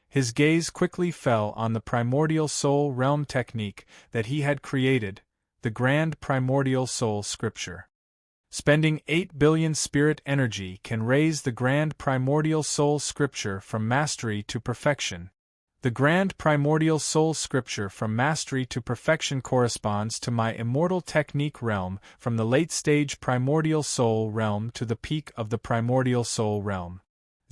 His gaze quickly fell on the primordial soul realm technique that he had created, the Grand Primordial Soul Scripture. Spending 8 billion spirit energy can raise the Grand Primordial Soul Scripture from mastery to perfection. The Grand Primordial Soul Scripture from mastery to perfection corresponds to my immortal technique realm from the late-stage primordial soul realm to the peak of the primordial soul realm.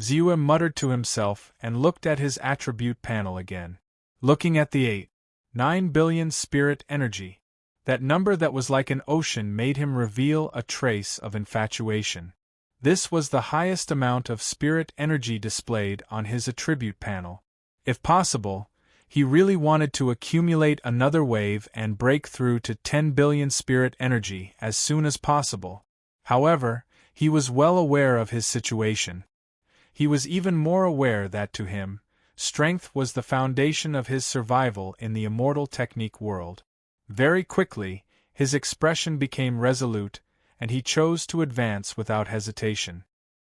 Ziyue muttered to himself and looked at his attribute panel again. Looking at the 8.9 billion spirit energy, that number that was like an ocean made him reveal a trace of infatuation. This was the highest amount of spirit energy displayed on his attribute panel. If possible, he really wanted to accumulate another wave and break through to 10 billion spirit energy as soon as possible. However, he was well aware of his situation. He was even more aware that to him, strength was the foundation of his survival in the immortal technique world. Very quickly, his expression became resolute, and he chose to advance without hesitation.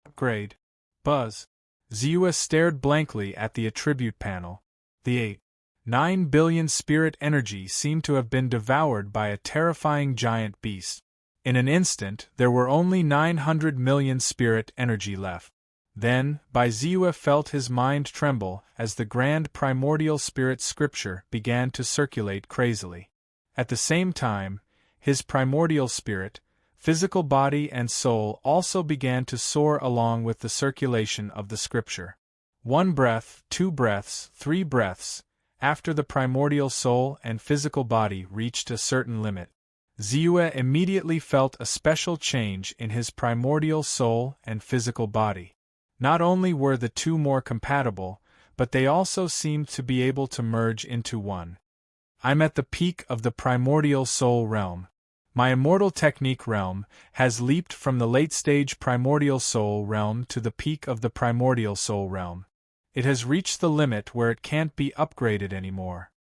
Upgrade. Buzz. Zeus stared blankly at the attribute panel. The 9 billion spirit energy seemed to have been devoured by a terrifying giant beast. In an instant, there were only 900 million spirit energy left. Then, Zeus felt his mind tremble as the grand primordial spirit scripture began to circulate crazily. At the same time, his primordial spirit, physical body and soul also began to soar along with the circulation of the scripture. 1 breath, 2 breaths, 3 breaths, after the primordial soul and physical body reached a certain limit, Zeus immediately felt a special change in his primordial soul and physical body. Not only were the two more compatible, but they also seemed to be able to merge into one. I'm at the peak of the primordial soul realm. My immortal technique realm has leaped from the late-stage primordial soul realm to the peak of the primordial soul realm. It has reached the limit where it can't be upgraded anymore.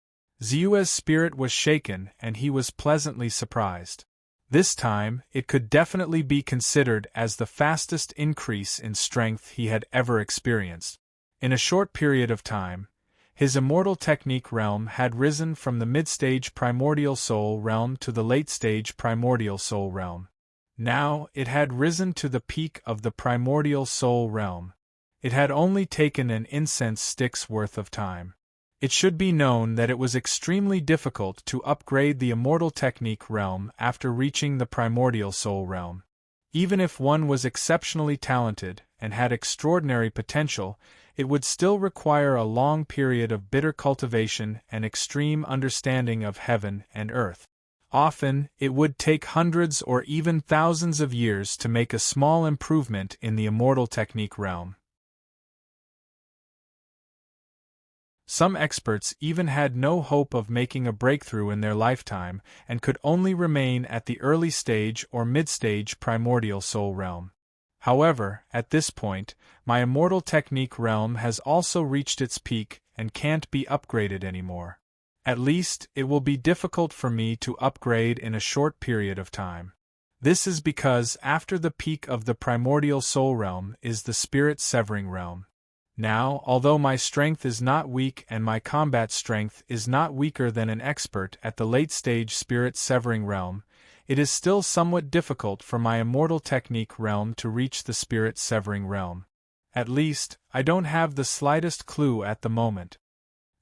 Zeus' spirit was shaken and he was pleasantly surprised. This time, it could definitely be considered as the fastest increase in strength he had ever experienced. In a short period of time, his immortal technique realm had risen from the mid-stage primordial soul realm to the late-stage primordial soul realm. Now, it had risen to the peak of the primordial soul realm. It had only taken an incense stick's worth of time. It should be known that it was extremely difficult to upgrade the immortal technique realm after reaching the primordial soul realm. Even if one was exceptionally talented and had extraordinary potential, it would still require a long period of bitter cultivation and extreme understanding of heaven and earth. Often, it would take hundreds or even thousands of years to make a small improvement in the immortal technique realm. Some experts even had no hope of making a breakthrough in their lifetime and could only remain at the early stage or mid-stage primordial soul realm. However, at this point, my immortal technique realm has also reached its peak and can't be upgraded anymore. At least, it will be difficult for me to upgrade in a short period of time. This is because after the peak of the primordial soul realm is the spirit severing realm. Now, although my strength is not weak and my combat strength is not weaker than an expert at the late-stage spirit-severing realm, it is still somewhat difficult for my immortal technique realm to reach the spirit-severing realm. At least, I don't have the slightest clue at the moment.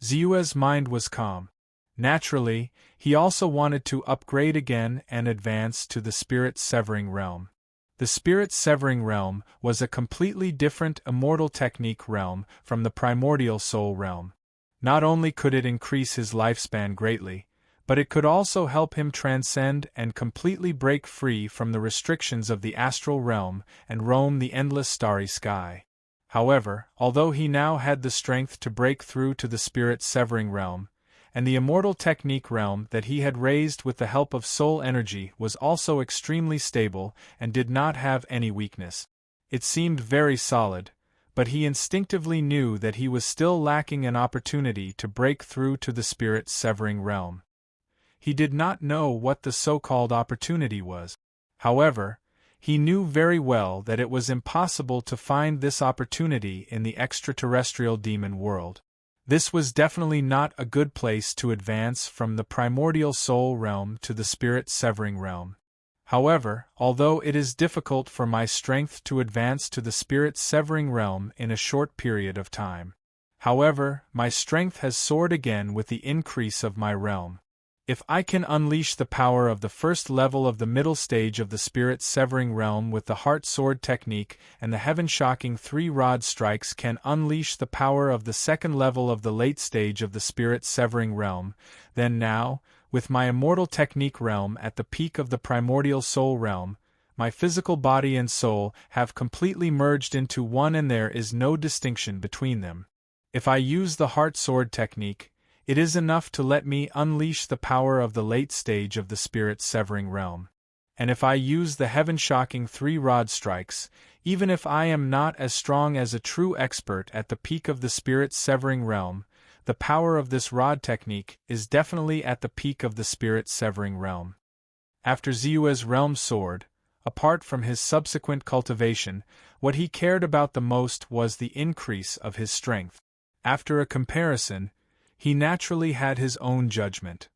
Zeus' mind was calm. Naturally, he also wanted to upgrade again and advance to the spirit-severing realm. The spirit-severing realm was a completely different immortal technique realm from the primordial soul realm. Not only could it increase his lifespan greatly, but it could also help him transcend and completely break free from the restrictions of the astral realm and roam the endless starry sky. However, although he now had the strength to break through to the spirit-severing realm, and the immortal technique realm that he had raised with the help of soul energy was also extremely stable and did not have any weakness. It seemed very solid, but he instinctively knew that he was still lacking an opportunity to break through to the spirit-severing realm. He did not know what the so-called opportunity was. However, he knew very well that it was impossible to find this opportunity in the extraterrestrial demon world. This was definitely not a good place to advance from the primordial soul realm to the spirit-severing realm. However, although it is difficult for my strength to advance to the spirit-severing realm in a short period of time. However, my strength has soared again with the increase of my realm. If I can unleash the power of the first level of the middle stage of the spirit-severing realm with the heart sword technique, and the heaven-shocking 3-rod strikes can unleash the power of the second level of the late stage of the spirit-severing realm, then now, with my immortal technique realm at the peak of the primordial soul realm, my physical body and soul have completely merged into one and there is no distinction between them. If I use the heart sword technique, it is enough to let me unleash the power of the late stage of the spirit-severing realm. And if I use the heaven-shocking 3-rod strikes, even if I am not as strong as a true expert at the peak of the spirit-severing realm, the power of this rod technique is definitely at the peak of the spirit-severing realm. After Ziyue's realm soared, apart from his subsequent cultivation, what he cared about the most was the increase of his strength. After a comparison, he naturally had his own judgment.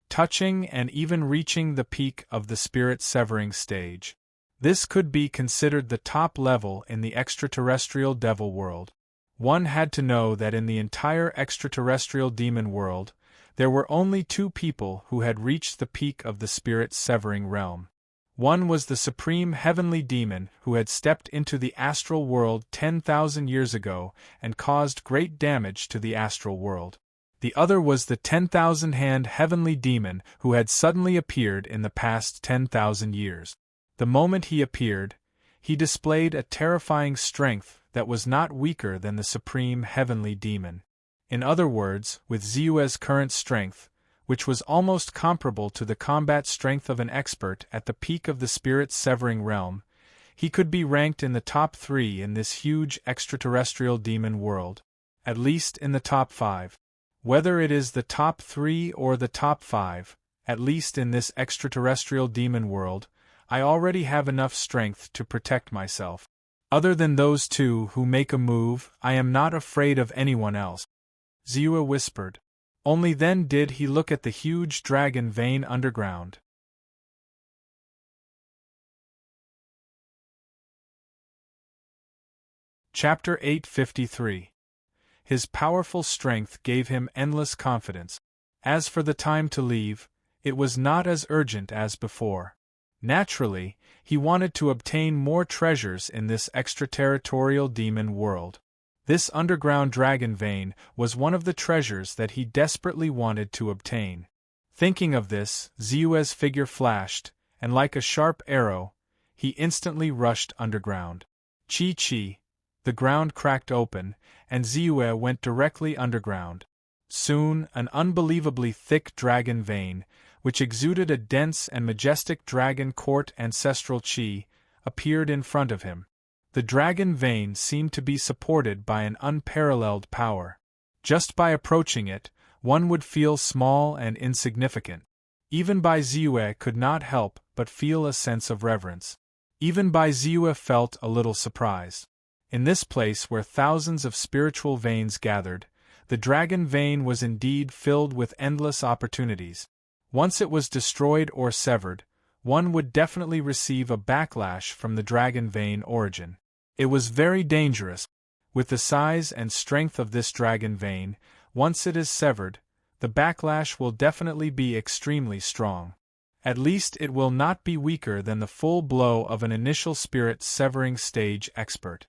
Touching and even reaching the peak of the spirit-severing stage. This could be considered the top level in the extraterrestrial devil world. One had to know that in the entire extraterrestrial demon world, there were only two people who had reached the peak of the spirit-severing realm. One was the supreme heavenly demon who had stepped into the astral world 10,000 years ago and caused great damage to the astral world. The other was the 10,000-hand heavenly demon who had suddenly appeared in the past 10,000 years. The moment he appeared, he displayed a terrifying strength that was not weaker than the supreme heavenly demon. In other words, with Ziyue's current strength, which was almost comparable to the combat strength of an expert at the peak of the spirit-severing realm, he could be ranked in the top 3 in this huge extraterrestrial demon world, at least in the top 5. Whether it is the top 3 or the top 5, at least in this extraterrestrial demon world, I already have enough strength to protect myself. Other than those two who make a move, I am not afraid of anyone else. Ziyue whispered. Only then did he look at the huge dragon vein underground. Chapter 853. His powerful strength gave him endless confidence. As for the time to leave, it was not as urgent as before. Naturally, he wanted to obtain more treasures in this extraterritorial demon world. This underground dragon vein was one of the treasures that he desperately wanted to obtain. Thinking of this, Ziyue's figure flashed, and like a sharp arrow, he instantly rushed underground. Chi-chi, the ground cracked open, and Ziyue went directly underground. Soon, an unbelievably thick dragon vein, which exuded a dense and majestic dragon court ancestral chi, appeared in front of him. The dragon vein seemed to be supported by an unparalleled power. Just by approaching it, one would feel small and insignificant. Even Bai Ziyue could not help but feel a sense of reverence. Even Bai Ziyue felt a little surprised. In this place where thousands of spiritual veins gathered, the dragon vein was indeed filled with endless opportunities. Once it was destroyed or severed, one would definitely receive a backlash from the dragon vein origin. It was very dangerous. With the size and strength of this dragon vein, once it is severed, the backlash will definitely be extremely strong. At least it will not be weaker than the full blow of an initial spirit-severing stage expert.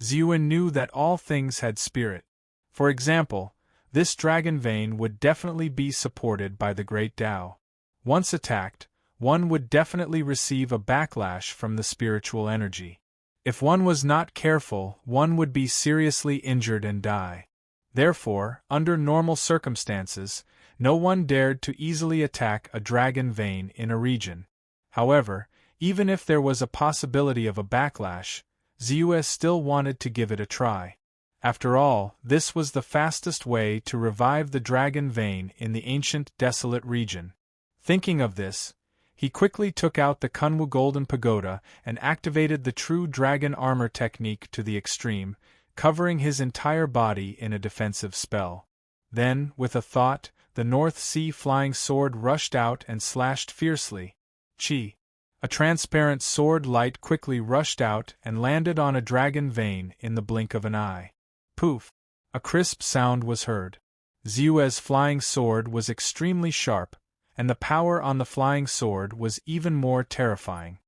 Ziyue knew that all things had spirit. For example, this dragon vein would definitely be supported by the Great Tao. Once attacked, one would definitely receive a backlash from the spiritual energy. If one was not careful, one would be seriously injured and die. Therefore, under normal circumstances, no one dared to easily attack a dragon vein in a region. However, even if there was a possibility of a backlash, Ziyue still wanted to give it a try. After all, this was the fastest way to revive the dragon vein in the ancient desolate region. Thinking of this, he quickly took out the Kunwu Golden Pagoda and activated the true dragon armor technique to the extreme, covering his entire body in a defensive spell. Then, with a thought, the North Sea flying sword rushed out and slashed fiercely. Chi! A transparent sword light quickly rushed out and landed on a dragon vein in the blink of an eye. Poof! A crisp sound was heard. Ziyue's flying sword was extremely sharp, and the power on the flying sword was even more terrifying.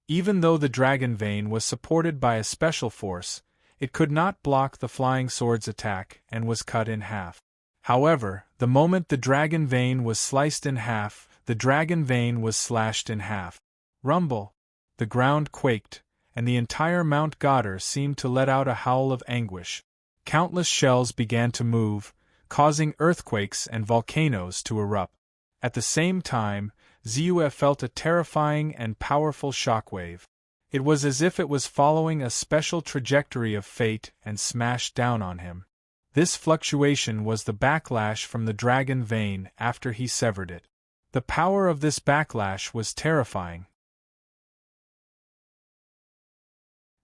Even though the dragon vein was supported by a special force, it could not block the flying sword's attack and was cut in half. However, the moment the dragon vein was sliced in half, the dragon vein was slashed in half. Rumble! The ground quaked, and the entire Mount Goddard seemed to let out a howl of anguish. Countless shells began to move, causing earthquakes and volcanoes to erupt. At the same time, Ziyue felt a terrifying and powerful shockwave. It was as if it was following a special trajectory of fate and smashed down on him. This fluctuation was the backlash from the dragon vein after he severed it. The power of this backlash was terrifying.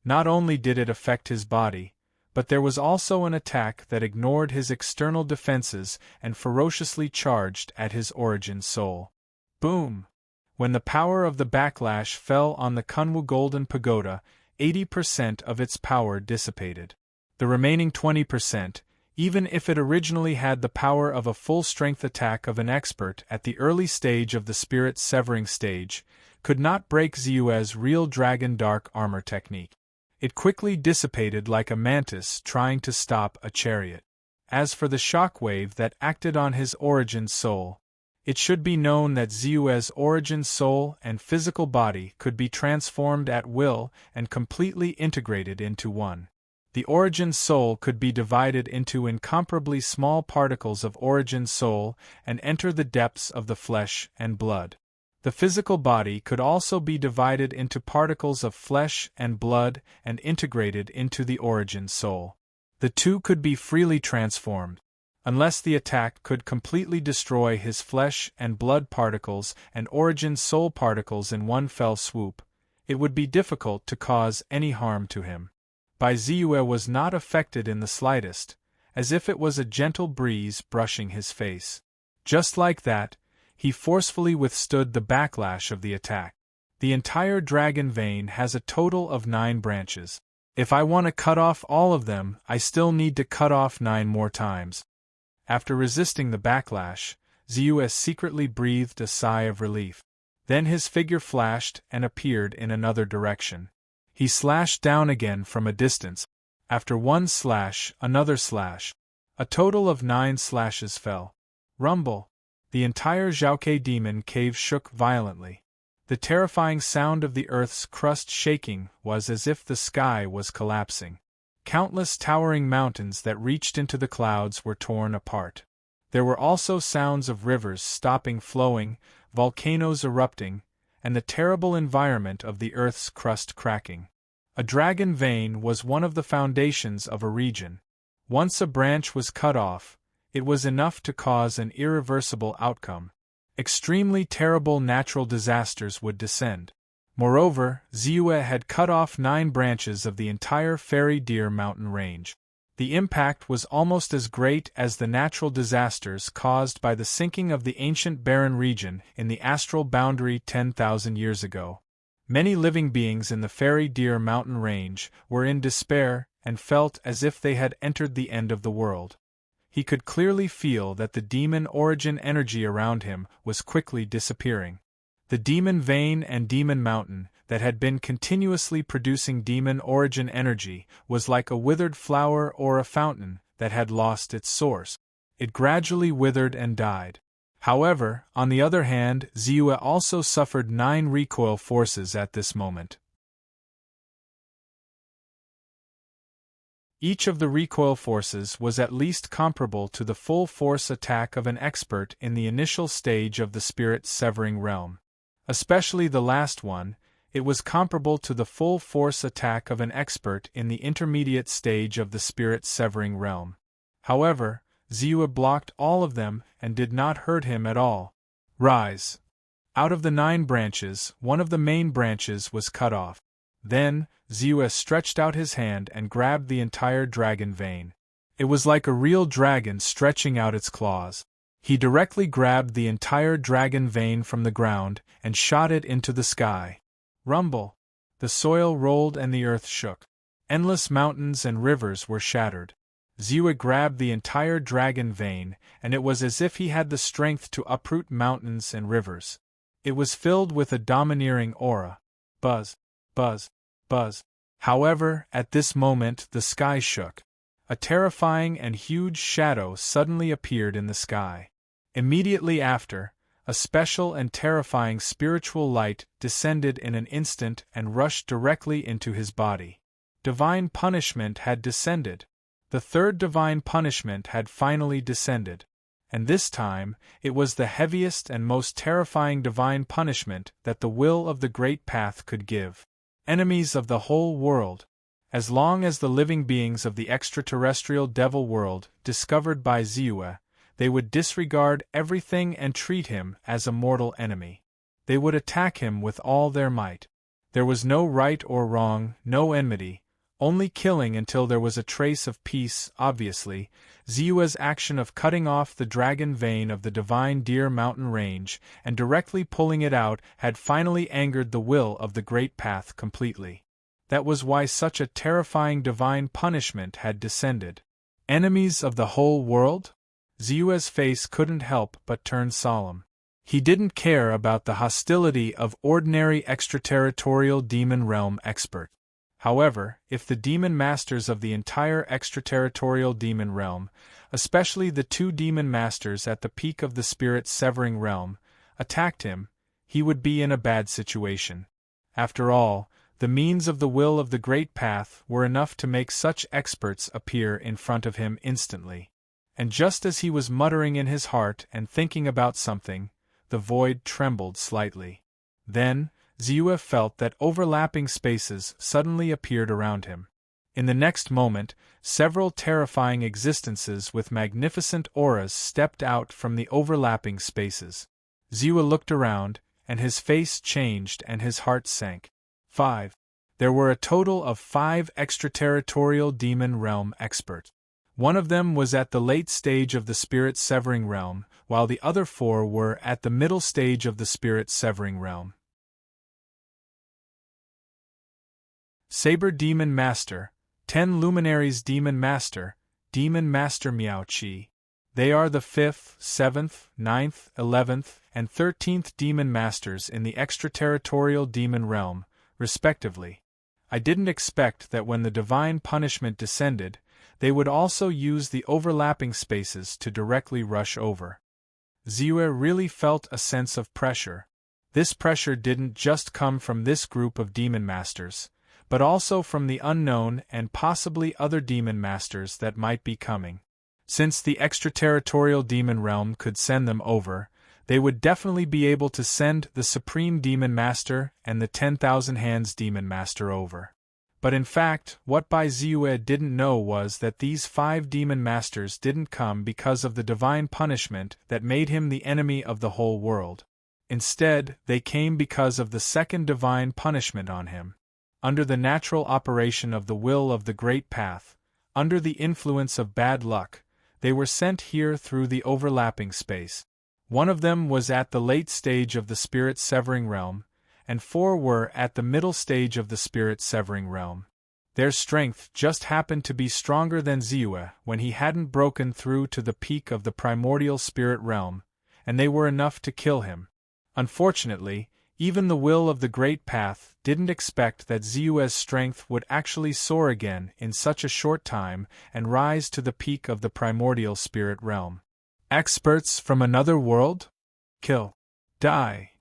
Not only did it affect his body, but there was also an attack that ignored his external defenses and ferociously charged at his origin soul. Boom! When the power of the backlash fell on the Kunwu Golden Pagoda, 80% of its power dissipated. The remaining 20%, even if it originally had the power of a full-strength attack of an expert at the early stage of the spirit severing stage, could not break Ziyue's real dragon dark armor technique. It quickly dissipated like a mantis trying to stop a chariot. As for the shockwave that acted on his origin soul, it should be known that Ziyue's origin soul and physical body could be transformed at will and completely integrated into one. The origin soul could be divided into incomparably small particles of origin soul and enter the depths of the flesh and blood. The physical body could also be divided into particles of flesh and blood and integrated into the origin soul. The two could be freely transformed, unless the attack could completely destroy his flesh and blood particles and origin soul particles in one fell swoop. It would be difficult to cause any harm to him. Ziyue was not affected in the slightest, as if it was a gentle breeze brushing his face. Just like that, he forcefully withstood the backlash of the attack. The entire dragon vein has a total of 9 branches. If I want to cut off all of them, I still need to cut off 9 more times. After resisting the backlash, Ziyue secretly breathed a sigh of relief. Then his figure flashed and appeared in another direction. He slashed down again from a distance. After one slash, another slash. A total of 9 slashes fell. Rumble! The entire Zhaokei demon cave shook violently. The terrifying sound of the earth's crust shaking was as if the sky was collapsing. Countless towering mountains that reached into the clouds were torn apart. There were also sounds of rivers stopping flowing, volcanoes erupting, and the terrible environment of the earth's crust cracking. A dragon vein was one of the foundations of a region. Once a branch was cut off, it was enough to cause an irreversible outcome. Extremely terrible natural disasters would descend. Moreover, Ziyue had cut off 9 branches of the entire Fairy Deer mountain range. The impact was almost as great as the natural disasters caused by the sinking of the ancient barren region in the astral boundary 10,000 years ago. Many living beings in the Fairy Deer mountain range were in despair and felt as if they had entered the end of the world. He could clearly feel that the demon origin energy around him was quickly disappearing. The demon vein and demon mountain, that had been continuously producing demon origin energy, was like a withered flower or a fountain that had lost its source. It gradually withered and died. However, on the other hand, Ziyue also suffered 9 recoil forces at this moment. Each of the recoil forces was at least comparable to the full force attack of an expert in the initial stage of the spirit-severing realm. Especially the last one, it was comparable to the full force attack of an expert in the intermediate stage of the spirit-severing realm. However, Ziyue blocked all of them and did not hurt him at all. Rise! Out of the 9 branches, one of the main branches was cut off. Then, Ziyue stretched out his hand and grabbed the entire dragon vein. It was like a real dragon stretching out its claws. He directly grabbed the entire dragon vein from the ground and shot it into the sky. Rumble! The soil rolled and the earth shook. Endless mountains and rivers were shattered. Ziyue grabbed the entire dragon vein, and it was as if he had the strength to uproot mountains and rivers. It was filled with a domineering aura. Buzz! Buzz! Buzz! However, at this moment the sky shook. A terrifying and huge shadow suddenly appeared in the sky. Immediately after, a special and terrifying spiritual light descended in an instant and rushed directly into his body. Divine punishment had descended. The 3rd divine punishment had finally descended. And this time, it was the heaviest and most terrifying divine punishment that the will of the Great Path could give. Enemies of the whole world. As long as the living beings of the extraterrestrial devil world, discovered by Ziue, they would disregard everything and treat him as a mortal enemy. They would attack him with all their might. There was no right or wrong, no enmity, only killing until there was a trace of peace. Obviously, Ziue's action of cutting off the dragon vein of the divine deer mountain range and directly pulling it out had finally angered the will of the Great Path completely. That was why such a terrifying divine punishment had descended. Enemies of the whole world? Ziue's face couldn't help but turn solemn. He didn't care about the hostility of ordinary extraterritorial demon realm expert. However, if the demon masters of the entire extraterritorial demon realm, especially the two demon masters at the peak of the spirit-severing realm, attacked him, he would be in a bad situation. After all, the means of the will of the Great Path were enough to make such experts appear in front of him instantly. And just as he was muttering in his heart and thinking about something, the void trembled slightly. Then, Ziue felt that overlapping spaces suddenly appeared around him. In the next moment, several terrifying existences with magnificent auras stepped out from the overlapping spaces. Ziue looked around, and his face changed and his heart sank. 5. There were a total of 5 extraterritorial demon realm experts. One of them was at the late stage of the spirit-severing realm, while the other 4 were at the middle stage of the spirit-severing realm. Saber Demon Master, 10 Luminaries Demon Master Miao Qi. They are the 5th, 7th, 9th, 11th, and 13th Demon Masters in the extraterritorial demon realm, respectively. I didn't expect that when the divine punishment descended, they would also use the overlapping spaces to directly rush over. Ziue really felt a sense of pressure. This pressure didn't just come from this group of demon masters, but also from the unknown and possibly other demon masters that might be coming. Since the extraterritorial demon realm could send them over, they would definitely be able to send the Supreme Demon Master and the 10,000 Hands Demon Master over. But in fact, what Bai Ziue didn't know was that these 5 demon masters didn't come because of the divine punishment that made him the enemy of the whole world. Instead, they came because of the second divine punishment on him. Under the natural operation of the will of the Great Path, under the influence of bad luck, they were sent here through the overlapping space. One of them was at the late stage of the spirit-severing realm, and 4 were at the middle stage of the spirit-severing realm. Their strength just happened to be stronger than Ziue when he hadn't broken through to the peak of the primordial spirit realm, and they were enough to kill him. Unfortunately, even the will of the Great Path didn't expect that Ziue's strength would actually soar again in such a short time and rise to the peak of the primordial spirit realm. Experts from another world? Kill. Die.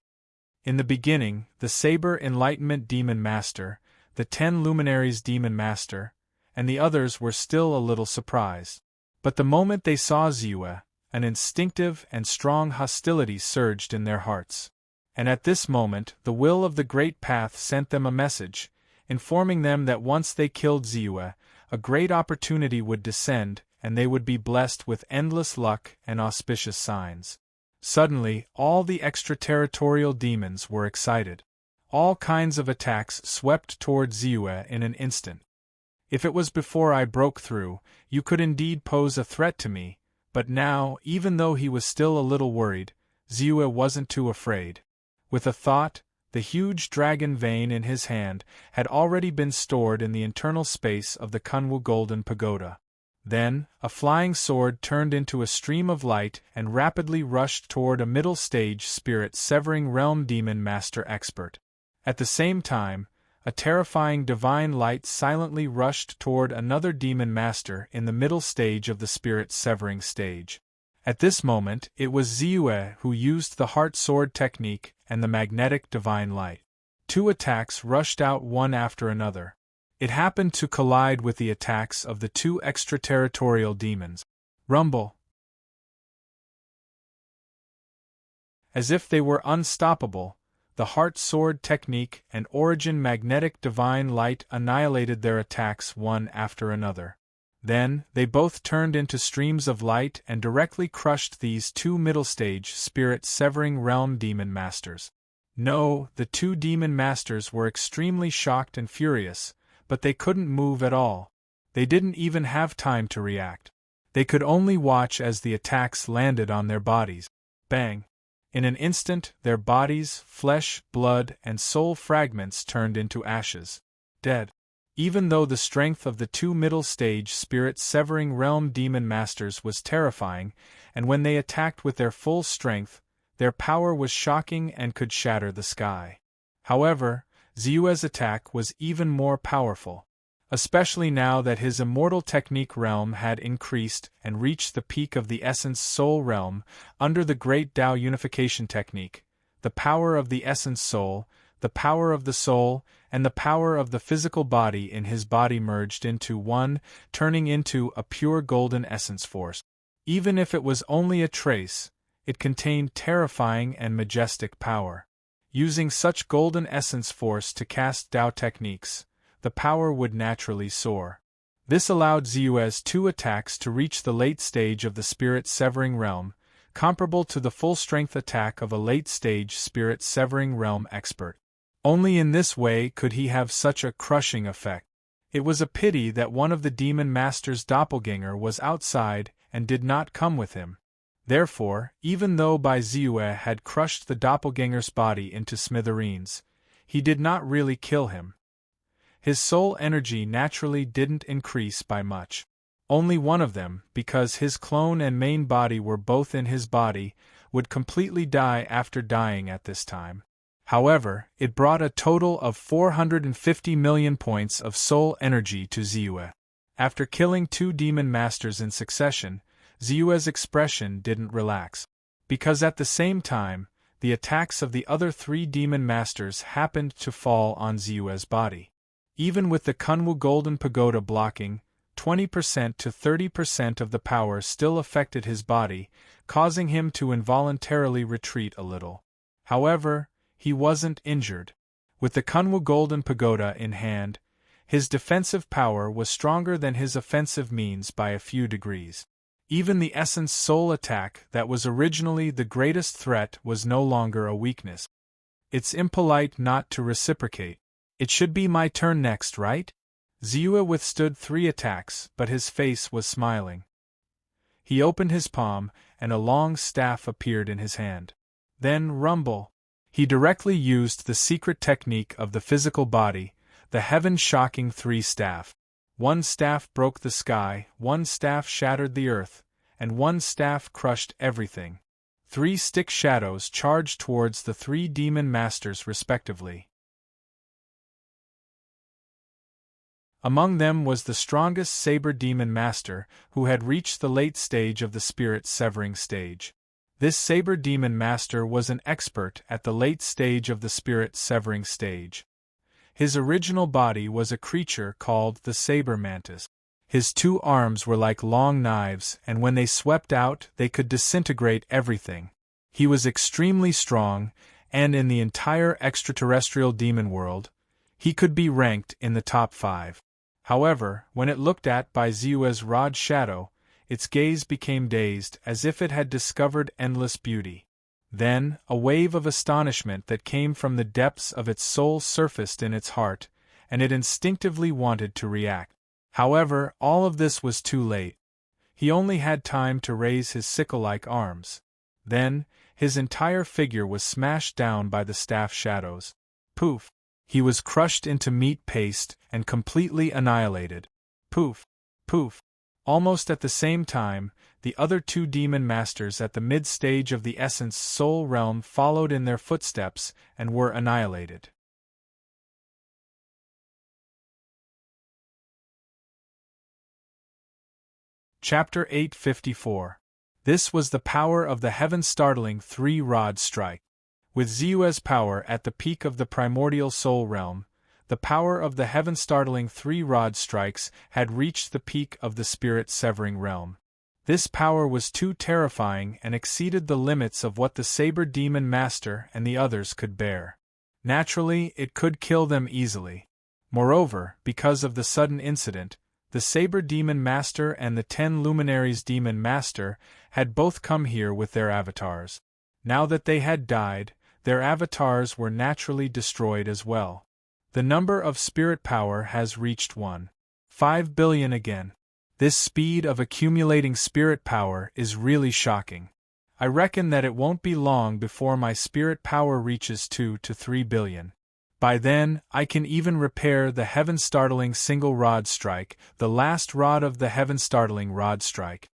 In the beginning, the Saber Enlightenment Demon Master, the 10 Luminaries Demon Master, and the others were still a little surprised. But the moment they saw Ziue, an instinctive and strong hostility surged in their hearts. And at this moment, the will of the Great Path sent them a message, informing them that once they killed Ziue, a great opportunity would descend, and they would be blessed with endless luck and auspicious signs. Suddenly, all the extraterritorial demons were excited. All kinds of attacks swept toward Ziue in an instant. If it was before I broke through, you could indeed pose a threat to me, but now, even though he was still a little worried, Ziue wasn't too afraid. With a thought, the huge dragon vein in his hand had already been stored in the internal space of the Kunwu Golden Pagoda. Then, a flying sword turned into a stream of light and rapidly rushed toward a middle-stage spirit-severing realm demon master expert. At the same time, a terrifying divine light silently rushed toward another demon master in the middle stage of the spirit-severing stage. At this moment, it was Ziue who used the heart sword technique and the magnetic divine light. 2 attacks rushed out one after another. It happened to collide with the attacks of the 2 extraterritorial demons. Rumble! As if they were unstoppable, the Heart Sword technique and Origin magnetic divine light annihilated their attacks one after another. Then, they both turned into streams of light and directly crushed these two middle-stage spirit-severing realm demon masters. No, the two demon masters were extremely shocked and furious, but they couldn't move at all. They didn't even have time to react. They could only watch as the attacks landed on their bodies. Bang! In an instant, their bodies, flesh, blood, and soul fragments turned into ashes. Dead. Even though the strength of the two middle-stage spirit-severing realm demon masters was terrifying, and when they attacked with their full strength, their power was shocking and could shatter the sky. However, Ziyue's attack was even more powerful, especially now that his immortal technique realm had increased and reached the peak of the essence soul realm under the Great Tao unification technique. The power of the essence soul, the power of the soul, and the power of the physical body in his body merged into one, turning into a pure golden essence force. Even if it was only a trace, it contained terrifying and majestic power. Using such golden essence force to cast Tao techniques, the power would naturally soar. This allowed Ziyue's two attacks to reach the late stage of the spirit-severing realm, comparable to the full-strength attack of a late-stage spirit-severing realm expert. Only in this way could he have such a crushing effect. It was a pity that one of the demon master's doppelganger was outside and did not come with him. Therefore, even though Bai Ziyue had crushed the doppelganger's body into smithereens, he did not really kill him. His soul energy naturally didn't increase by much. Only one of them, because his clone and main body were both in his body, would completely die after dying at this time. However, it brought a total of 450 million points of soul energy to Ziyue. After killing two demon masters in succession, Ziyue's expression didn't relax. Because at the same time, the attacks of the other three demon masters happened to fall on Ziyue's body. Even with the Kunwu Golden Pagoda blocking, 20% to 30% of the power still affected his body, causing him to involuntarily retreat a little. However, he wasn't injured. With the Kunwu Golden Pagoda in hand, his defensive power was stronger than his offensive means by a few degrees. Even the Essence Soul attack that was originally the greatest threat was no longer a weakness. It's impolite not to reciprocate. It should be my turn next, right? Ziyue withstood 3 attacks, but his face was smiling. He opened his palm, and a long staff appeared in his hand. Then rumble. He directly used the secret technique of the physical body, the heaven-shocking 3 staff. 1 staff broke the sky, 1 staff shattered the earth, and 1 staff crushed everything. 3 stick shadows charged towards the 3 demon masters respectively. Among them was the strongest saber demon master, who had reached the late stage of the spirit-severing stage. This saber demon master was an expert at the late stage of the spirit-severing stage. His original body was a creature called the saber mantis. His 2 arms were like long knives, and when they swept out, they could disintegrate everything. He was extremely strong, and in the entire extraterrestrial demon world, he could be ranked in the top 5. However, when it looked at by Ziyue's rod shadow, its gaze became dazed as if it had discovered endless beauty. Then, a wave of astonishment that came from the depths of its soul surfaced in its heart, and it instinctively wanted to react. However, all of this was too late. He only had time to raise his sickle-like arms. Then, his entire figure was smashed down by the staff shadows. Poof! He was crushed into meat paste and completely annihilated. Poof! Poof! Almost at the same time, the other 2 demon masters at the mid-stage of the Essence Soul realm followed in their footsteps and were annihilated. Chapter 854. This was the power of the heaven-startling 3-rod strike. With Ziyue's power at the peak of the primordial soul realm, the power of the heaven-startling 3-rod strikes had reached the peak of the spirit-severing realm. This power was too terrifying and exceeded the limits of what the saber demon master and the others could bear. Naturally, it could kill them easily. Moreover, because of the sudden incident, the Saber Demon Master and the 10 Luminaries Demon Master had both come here with their avatars. Now that they had died, their avatars were naturally destroyed as well. The number of spirit power has reached 1.5 billion again. This speed of accumulating spirit power is really shocking. I reckon that it won't be long before my spirit power reaches 2 to 3 billion. By then, I can even repair the heaven-startling single rod strike, the last rod of the heaven-startling rod strike.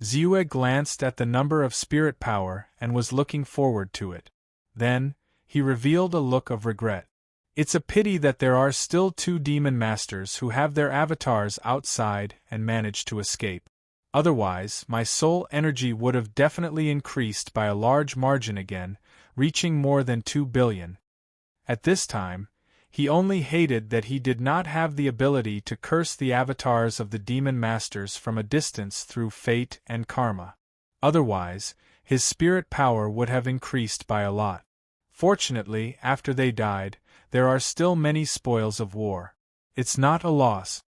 Ziyue glanced at the number of spirit power and was looking forward to it. Then, he revealed a look of regret. It's a pity that there are still 2 demon masters who have their avatars outside and manage to escape. Otherwise, my soul energy would have definitely increased by a large margin again, reaching more than 2 billion. At this time, he only hated that he did not have the ability to curse the avatars of the demon masters from a distance through fate and karma. Otherwise, his spirit power would have increased by a lot. Fortunately, after they died, there are still many spoils of war. It's not a loss.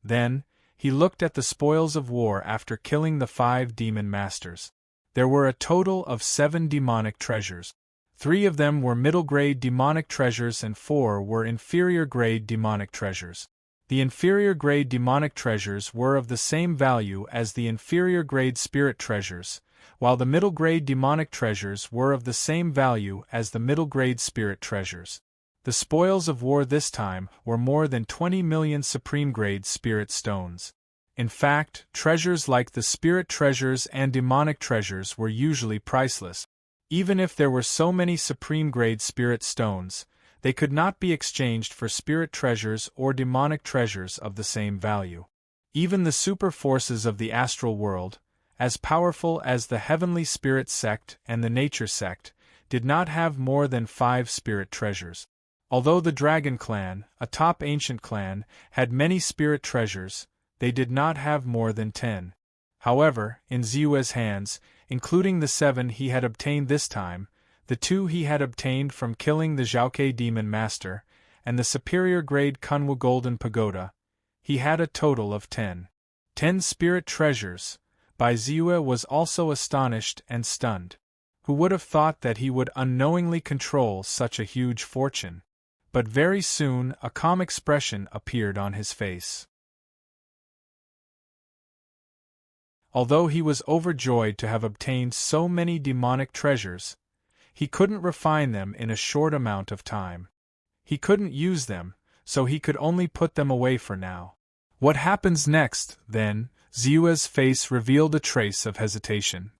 Then, he looked at the spoils of war after killing the 5 demon masters. There were a total of 7 demonic treasures. 3 of them were middle-grade demonic treasures and 4 were inferior-grade demonic treasures. The inferior-grade demonic treasures were of the same value as the inferior-grade spirit treasures, while the middle-grade demonic treasures were of the same value as the middle-grade spirit treasures. The spoils of war this time were more than 20 million supreme-grade spirit stones. In fact, treasures like the spirit treasures and demonic treasures were usually priceless. Even if there were so many supreme-grade spirit stones, they could not be exchanged for spirit treasures or demonic treasures of the same value. Even the super forces of the astral world, as powerful as the heavenly spirit sect and the nature sect, did not have more than 5 spirit treasures. Although the Dragon Clan, a top ancient clan, had many spirit treasures, they did not have more than 10. However, in Ziyue's hands, including the 7 he had obtained this time, the 2 he had obtained from killing the Zhaokei Demon Master, and the superior-grade Kunwu Golden Pagoda, he had a total of 10. 10 spirit treasures. Bai Ziyue was also astonished and stunned. Who would have thought that he would unknowingly control such a huge fortune? But very soon a calm expression appeared on his face. Although he was overjoyed to have obtained so many demonic treasures, he couldn't refine them in a short amount of time. He couldn't use them, so he could only put them away for now. What happens next, then? Ziyue's face revealed a trace of hesitation.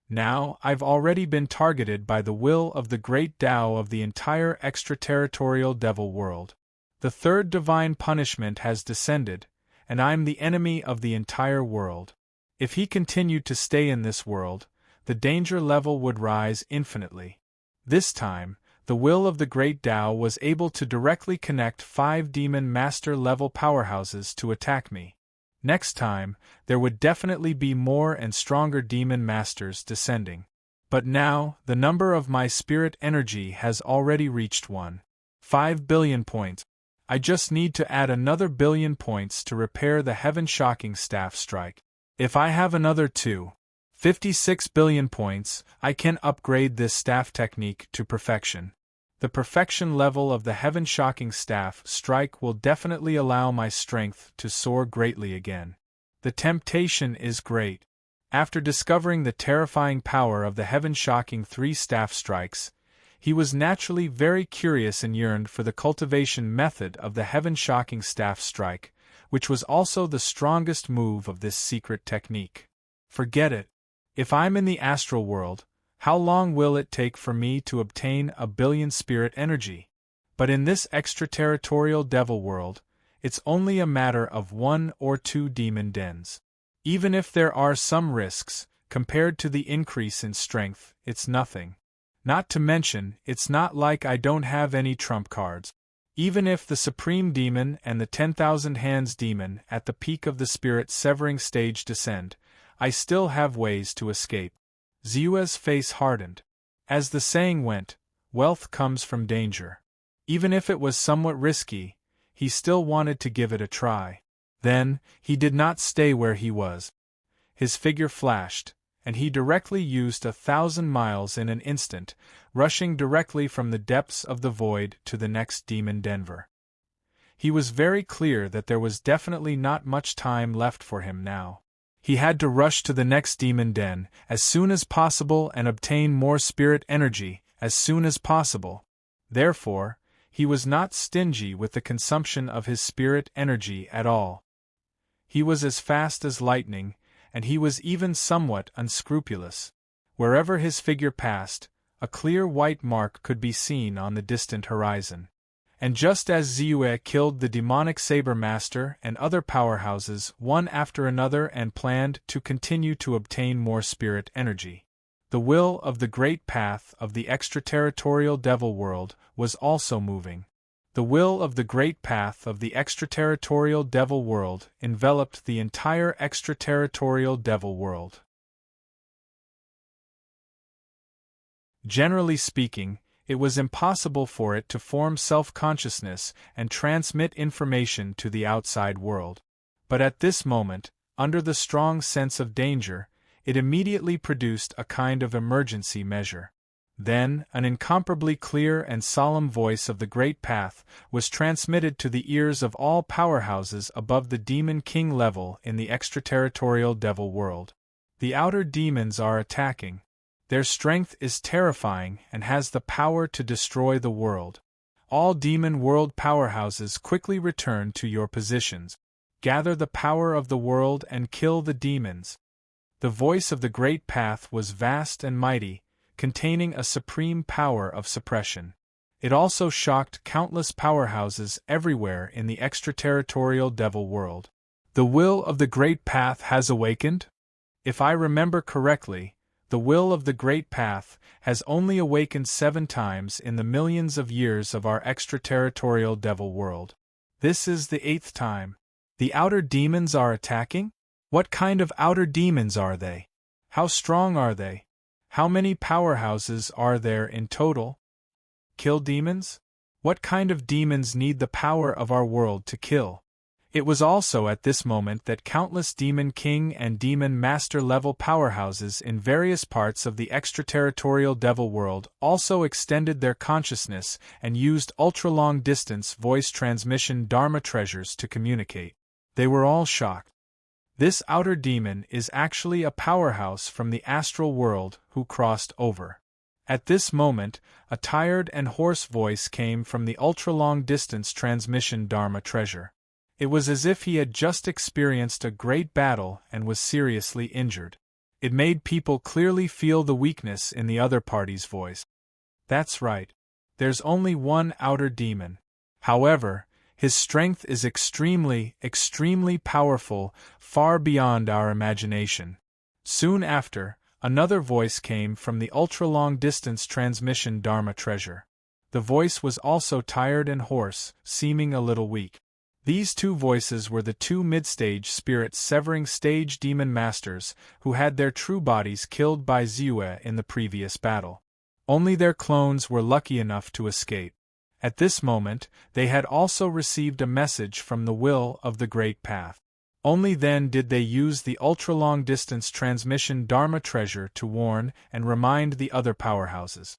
Now, I've already been targeted by the will of the great Tao of the entire extraterritorial devil world. The 3rd divine punishment has descended, and I'm the enemy of the entire world. If he continued to stay in this world, the danger level would rise infinitely. This time, the will of the great Tao was able to directly connect 5 demon master level powerhouses to attack me. Next time, there would definitely be more and stronger demon masters descending. But now, the number of my spirit energy has already reached 1.5 billion points. I just need to add another billion points to repair the heaven-shocking staff strike. If I have another 2.56 billion points, I can upgrade this staff technique to perfection. The perfection level of the heaven-shocking staff strike will definitely allow my strength to soar greatly again. The temptation is great. After discovering the terrifying power of the heaven-shocking 3 staff strikes, he was naturally very curious and yearned for the cultivation method of the heaven-shocking staff strike, which was also the strongest move of this secret technique. Forget it. If I'm in the astral world, how long will it take for me to obtain a billion spirit energy? But in this extraterritorial devil world, it's only a matter of 1 or 2 demon dens. Even if there are some risks, compared to the increase in strength, it's nothing. Not to mention, it's not like I don't have any trump cards. Even if the Supreme Demon and the 10,000 Hands Demon at the peak of the spirit severing stage descend, I still have ways to escape. Ziyue's face hardened. As the saying went, wealth comes from danger. Even if it was somewhat risky, he still wanted to give it a try. Then, he did not stay where he was. His figure flashed, and he directly used 1,000 miles in an instant, rushing directly from the depths of the void to the next demon Denver. He was very clear that there was definitely not much time left for him now. He had to rush to the next demon den as soon as possible and obtain more spirit energy as soon as possible. Therefore, he was not stingy with the consumption of his spirit energy at all. He was as fast as lightning, and he was even somewhat unscrupulous. Wherever his figure passed, a clear white mark could be seen on the distant horizon. And just as Ziyue killed the demonic saber master and other powerhouses one after another and planned to continue to obtain more spirit energy, the will of the great path of the extraterritorial devil world was also moving. The will of the great path of the extraterritorial devil world enveloped the entire extraterritorial devil world. Generally speaking, it was impossible for it to form self-consciousness and transmit information to the outside world. But at this moment, under the strong sense of danger, it immediately produced a kind of emergency measure. Then, an incomparably clear and solemn voice of the great path was transmitted to the ears of all powerhouses above the Demon King level in the extraterritorial devil world. The outer demons are attacking. Their strength is terrifying and has the power to destroy the world. All demon world powerhouses quickly return to your positions. Gather the power of the world and kill the demons. The voice of the great path was vast and mighty, containing a supreme power of suppression. It also shocked countless powerhouses everywhere in the extraterritorial devil world. The will of the great path has awakened? If I remember correctly, the will of the great path has only awakened 7 times in the millions of years of our extraterritorial devil world. This is the 8th time. The outer demons are attacking? What kind of outer demons are they? How strong are they? How many powerhouses are there in total? Kill demons? What kind of demons need the power of our world to kill? It was also at this moment that countless Demon King and Demon Master level powerhouses in various parts of the extraterritorial devil world also extended their consciousness and used ultra-long-distance voice transmission Dharma treasures to communicate. They were all shocked. This outer demon is actually a powerhouse from the astral world who crossed over. At this moment, a tired and hoarse voice came from the ultra-long-distance transmission Dharma treasure. It was as if he had just experienced a great battle and was seriously injured. It made people clearly feel the weakness in the other party's voice. That's right. There's only one outer demon. However, his strength is extremely, extremely powerful, far beyond our imagination. Soon after, another voice came from the ultra-long-distance transmission Dharma treasure. The voice was also tired and hoarse, seeming a little weak. These 2 voices were the 2 mid-stage spirit-severing stage demon masters who had their true bodies killed by Ziyue in the previous battle. Only their clones were lucky enough to escape. At this moment, they had also received a message from the will of the Great Path. Only then did they use the ultra-long-distance transmission Dharma treasure to warn and remind the other powerhouses.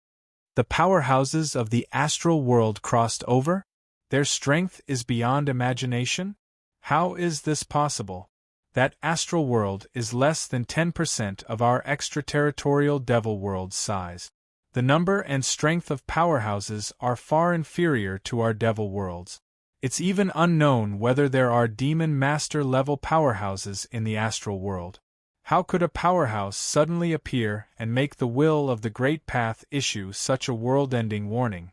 The powerhouses of the astral world crossed over? Their strength is beyond imagination? How is this possible? That astral world is less than 10% of our extraterritorial devil world's size. The number and strength of powerhouses are far inferior to our devil worlds. It's even unknown whether there are demon master level powerhouses in the astral world. How could a powerhouse suddenly appear and make the will of the Great Path issue such a world-ending warning?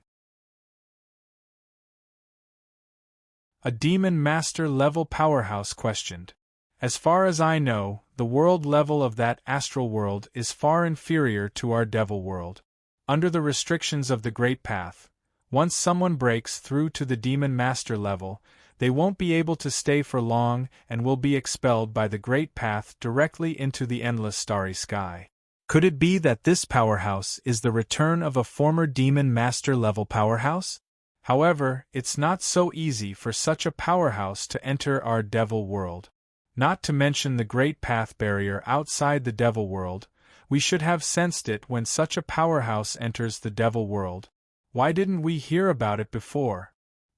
A demon master level powerhouse questioned. As far as I know, the world level of that astral world is far inferior to our devil world. Under the restrictions of the Great Path, once someone breaks through to the Demon Master level, they won't be able to stay for long and will be expelled by the Great Path directly into the endless starry sky. Could it be that this powerhouse is the return of a former Demon Master level powerhouse? However, it's not so easy for such a powerhouse to enter our devil world. Not to mention the great path barrier outside the devil world, we should have sensed it when such a powerhouse enters the devil world. Why didn't we hear about it before?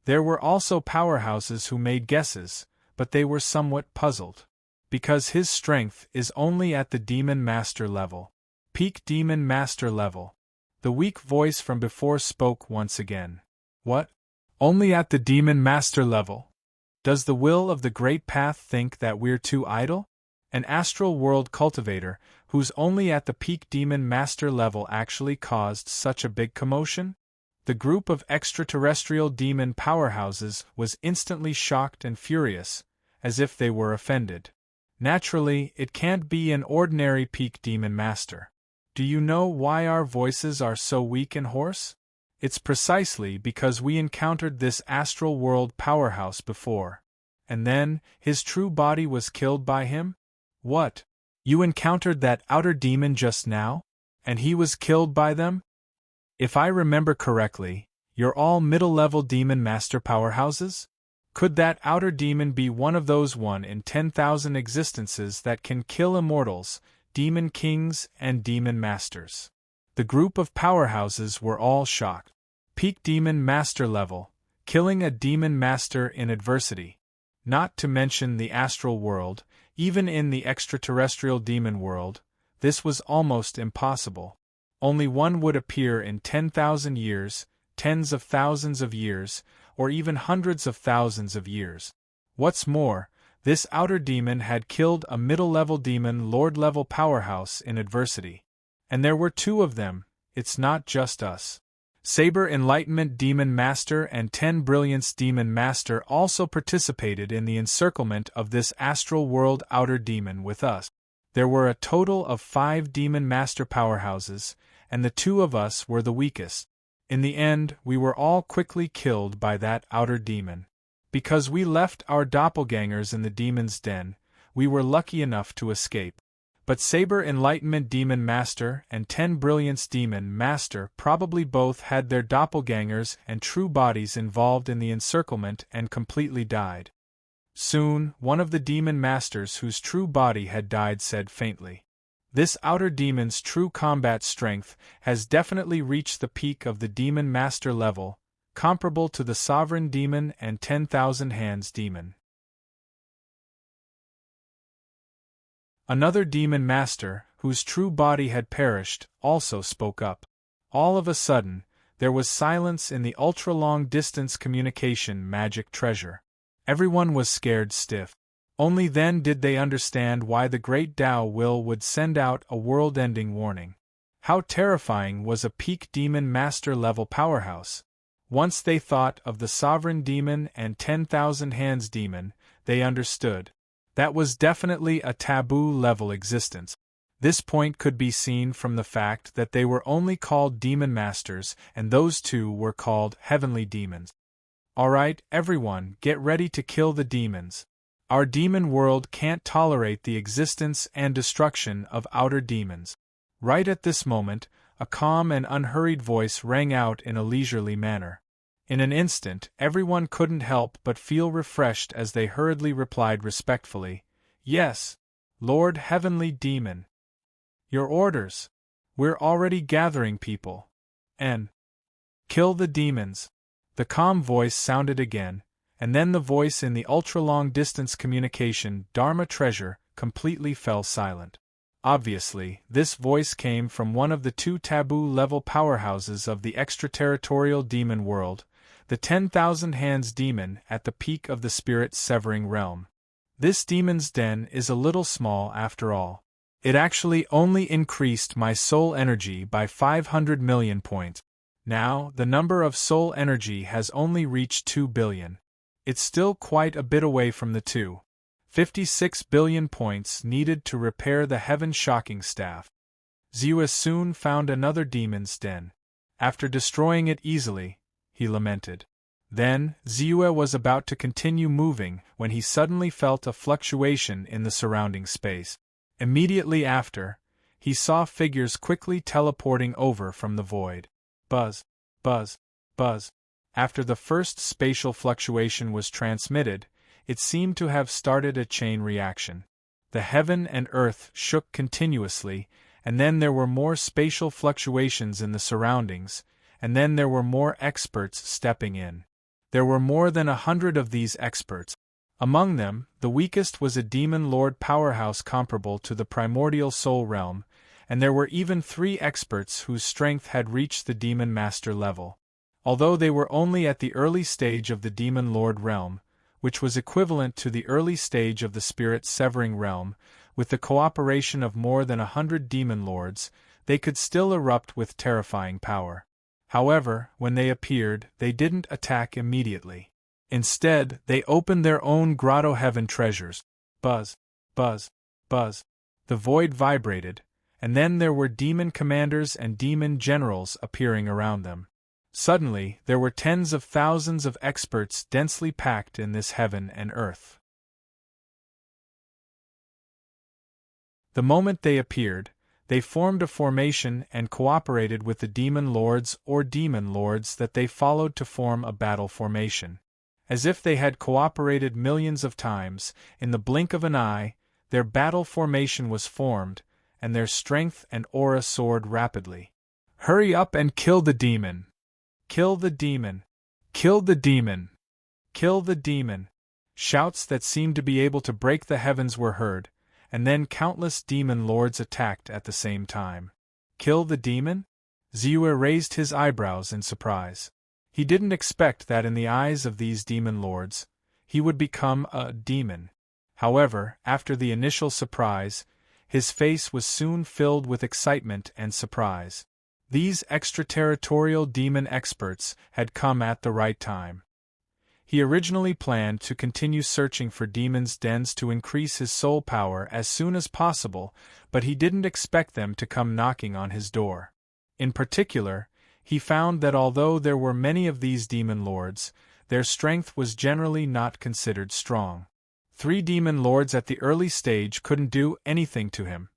There were also powerhouses who made guesses, but they were somewhat puzzled. Because his strength is only at the Demon Master level. Peak Demon Master level. The weak voice from before spoke once again. What? Only at the Demon Master level? Does the will of the Great Path think that we're too idle? An astral world cultivator, who's only at the peak Demon Master level, actually caused such a big commotion? The group of extraterrestrial demon powerhouses was instantly shocked and furious, as if they were offended. Naturally, it can't be an ordinary peak demon master. Do you know why our voices are so weak and hoarse? It's precisely because we encountered this astral world powerhouse before. And then, his true body was killed by him? What? You encountered that outer demon just now? And he was killed by them? If I remember correctly, you're all middle-level demon master powerhouses? Could that outer demon be one of those 1 in 10,000 existences that can kill immortals, demon kings, and demon masters? The group of powerhouses were all shocked. Peak demon master level, killing a demon master in adversity. Not to mention the astral world, even in the extraterrestrial demon world, this was almost impossible. Only one would appear in 10,000 years, tens of thousands of years, or even hundreds of thousands of years. What's more, this outer demon had killed a middle-level demon lord-level powerhouse in adversity. And there were 2 of them, it's not just us. Saber Enlightenment Demon Master and 10 Brilliance Demon Master also participated in the encirclement of this astral world outer demon with us. There were a total of 5 Demon Master powerhouses, and the 2 of us were the weakest. In the end, we were all quickly killed by that outer demon. Because we left our doppelgangers in the demon's den, we were lucky enough to escape. But Saber Enlightenment Demon Master and 10 Brilliance Demon Master probably both had their doppelgangers and true bodies involved in the encirclement and completely died. Soon, one of the demon masters whose true body had died said faintly, "This outer demon's true combat strength has definitely reached the peak of the demon master level, comparable to the Sovereign Demon and 10,000 Hands Demon." Another demon master, whose true body had perished, also spoke up. All of a sudden, there was silence in the ultra-long-distance communication magic treasure. Everyone was scared stiff. Only then did they understand why the great Tao Will would send out a world-ending warning. How terrifying was a peak demon master-level powerhouse! Once they thought of the Sovereign Demon and 10,000 Hands Demon, they understood. That was definitely a taboo-level existence. This point could be seen from the fact that they were only called demon masters, and those 2 were called heavenly demons. Alright, everyone, get ready to kill the demons. Our demon world can't tolerate the existence and destruction of outer demons. Right at this moment, a calm and unhurried voice rang out in a leisurely manner. In an instant, everyone couldn't help but feel refreshed as they hurriedly replied respectfully, "Yes, Lord Heavenly Demon. Your orders. We're already gathering people. And kill the demons." The calm voice sounded again, and then the voice in the ultra-long-distance communication Dharma treasure completely fell silent. Obviously, this voice came from one of the 2 taboo-level powerhouses of the extraterritorial demon world, the 10,000 Hands Demon at the peak of the spirit-severing realm. This demon's den is a little small after all. It actually only increased my soul energy by 500 million points. Now, the number of soul energy has only reached 2 billion. It's still quite a bit away from the 256 billion points needed to repair the heaven-shocking staff. Zeus soon found another demon's den. After destroying it easily, he lamented. Then, Zeus was about to continue moving when he suddenly felt a fluctuation in the surrounding space. Immediately after, he saw figures quickly teleporting over from the void. Buzz, buzz, buzz. After the first spatial fluctuation was transmitted, it seemed to have started a chain reaction. The heaven and earth shook continuously, and then there were more spatial fluctuations in the surroundings, and then there were more experts stepping in. There were more than 100 of these experts. Among them, the weakest was a demon lord powerhouse comparable to the primordial soul realm, and there were even 3 experts whose strength had reached the demon master level. Although they were only at the early stage of the demon lord realm, which was equivalent to the early stage of the spirit-severing realm, with the cooperation of more than 100 demon lords, they could still erupt with terrifying power. However, when they appeared, they didn't attack immediately. Instead, they opened their own grotto heaven treasures. Buzz, buzz, buzz. The void vibrated, and then there were demon commanders and demon generals appearing around them. Suddenly, there were tens of thousands of experts densely packed in this heaven and earth. The moment they appeared, they formed a formation and cooperated with the demon lords or demon lords that they followed to form a battle formation. As if they had cooperated millions of times, in the blink of an eye, their battle formation was formed, and their strength and aura soared rapidly. "Hurry up and kill the demon! Kill the demon! Kill the demon! Kill the demon!" Shouts that seemed to be able to break the heavens were heard, and then countless demon lords attacked at the same time. Kill the demon? Ziyue raised his eyebrows in surprise. He didn't expect that in the eyes of these demon lords, he would become a demon. However, after the initial surprise, his face was soon filled with excitement and surprise. These extraterritorial demon experts had come at the right time. He originally planned to continue searching for demons' dens to increase his soul power as soon as possible, but he didn't expect them to come knocking on his door. In particular, he found that although there were many of these demon lords, their strength was generally not considered strong. 3 demon lords at the early stage couldn't do anything to him.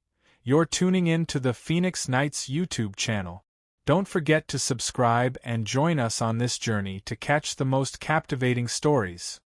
You're tuning in to the Phoenix Knights YouTube channel. Don't forget to subscribe and join us on this journey to catch the most captivating stories.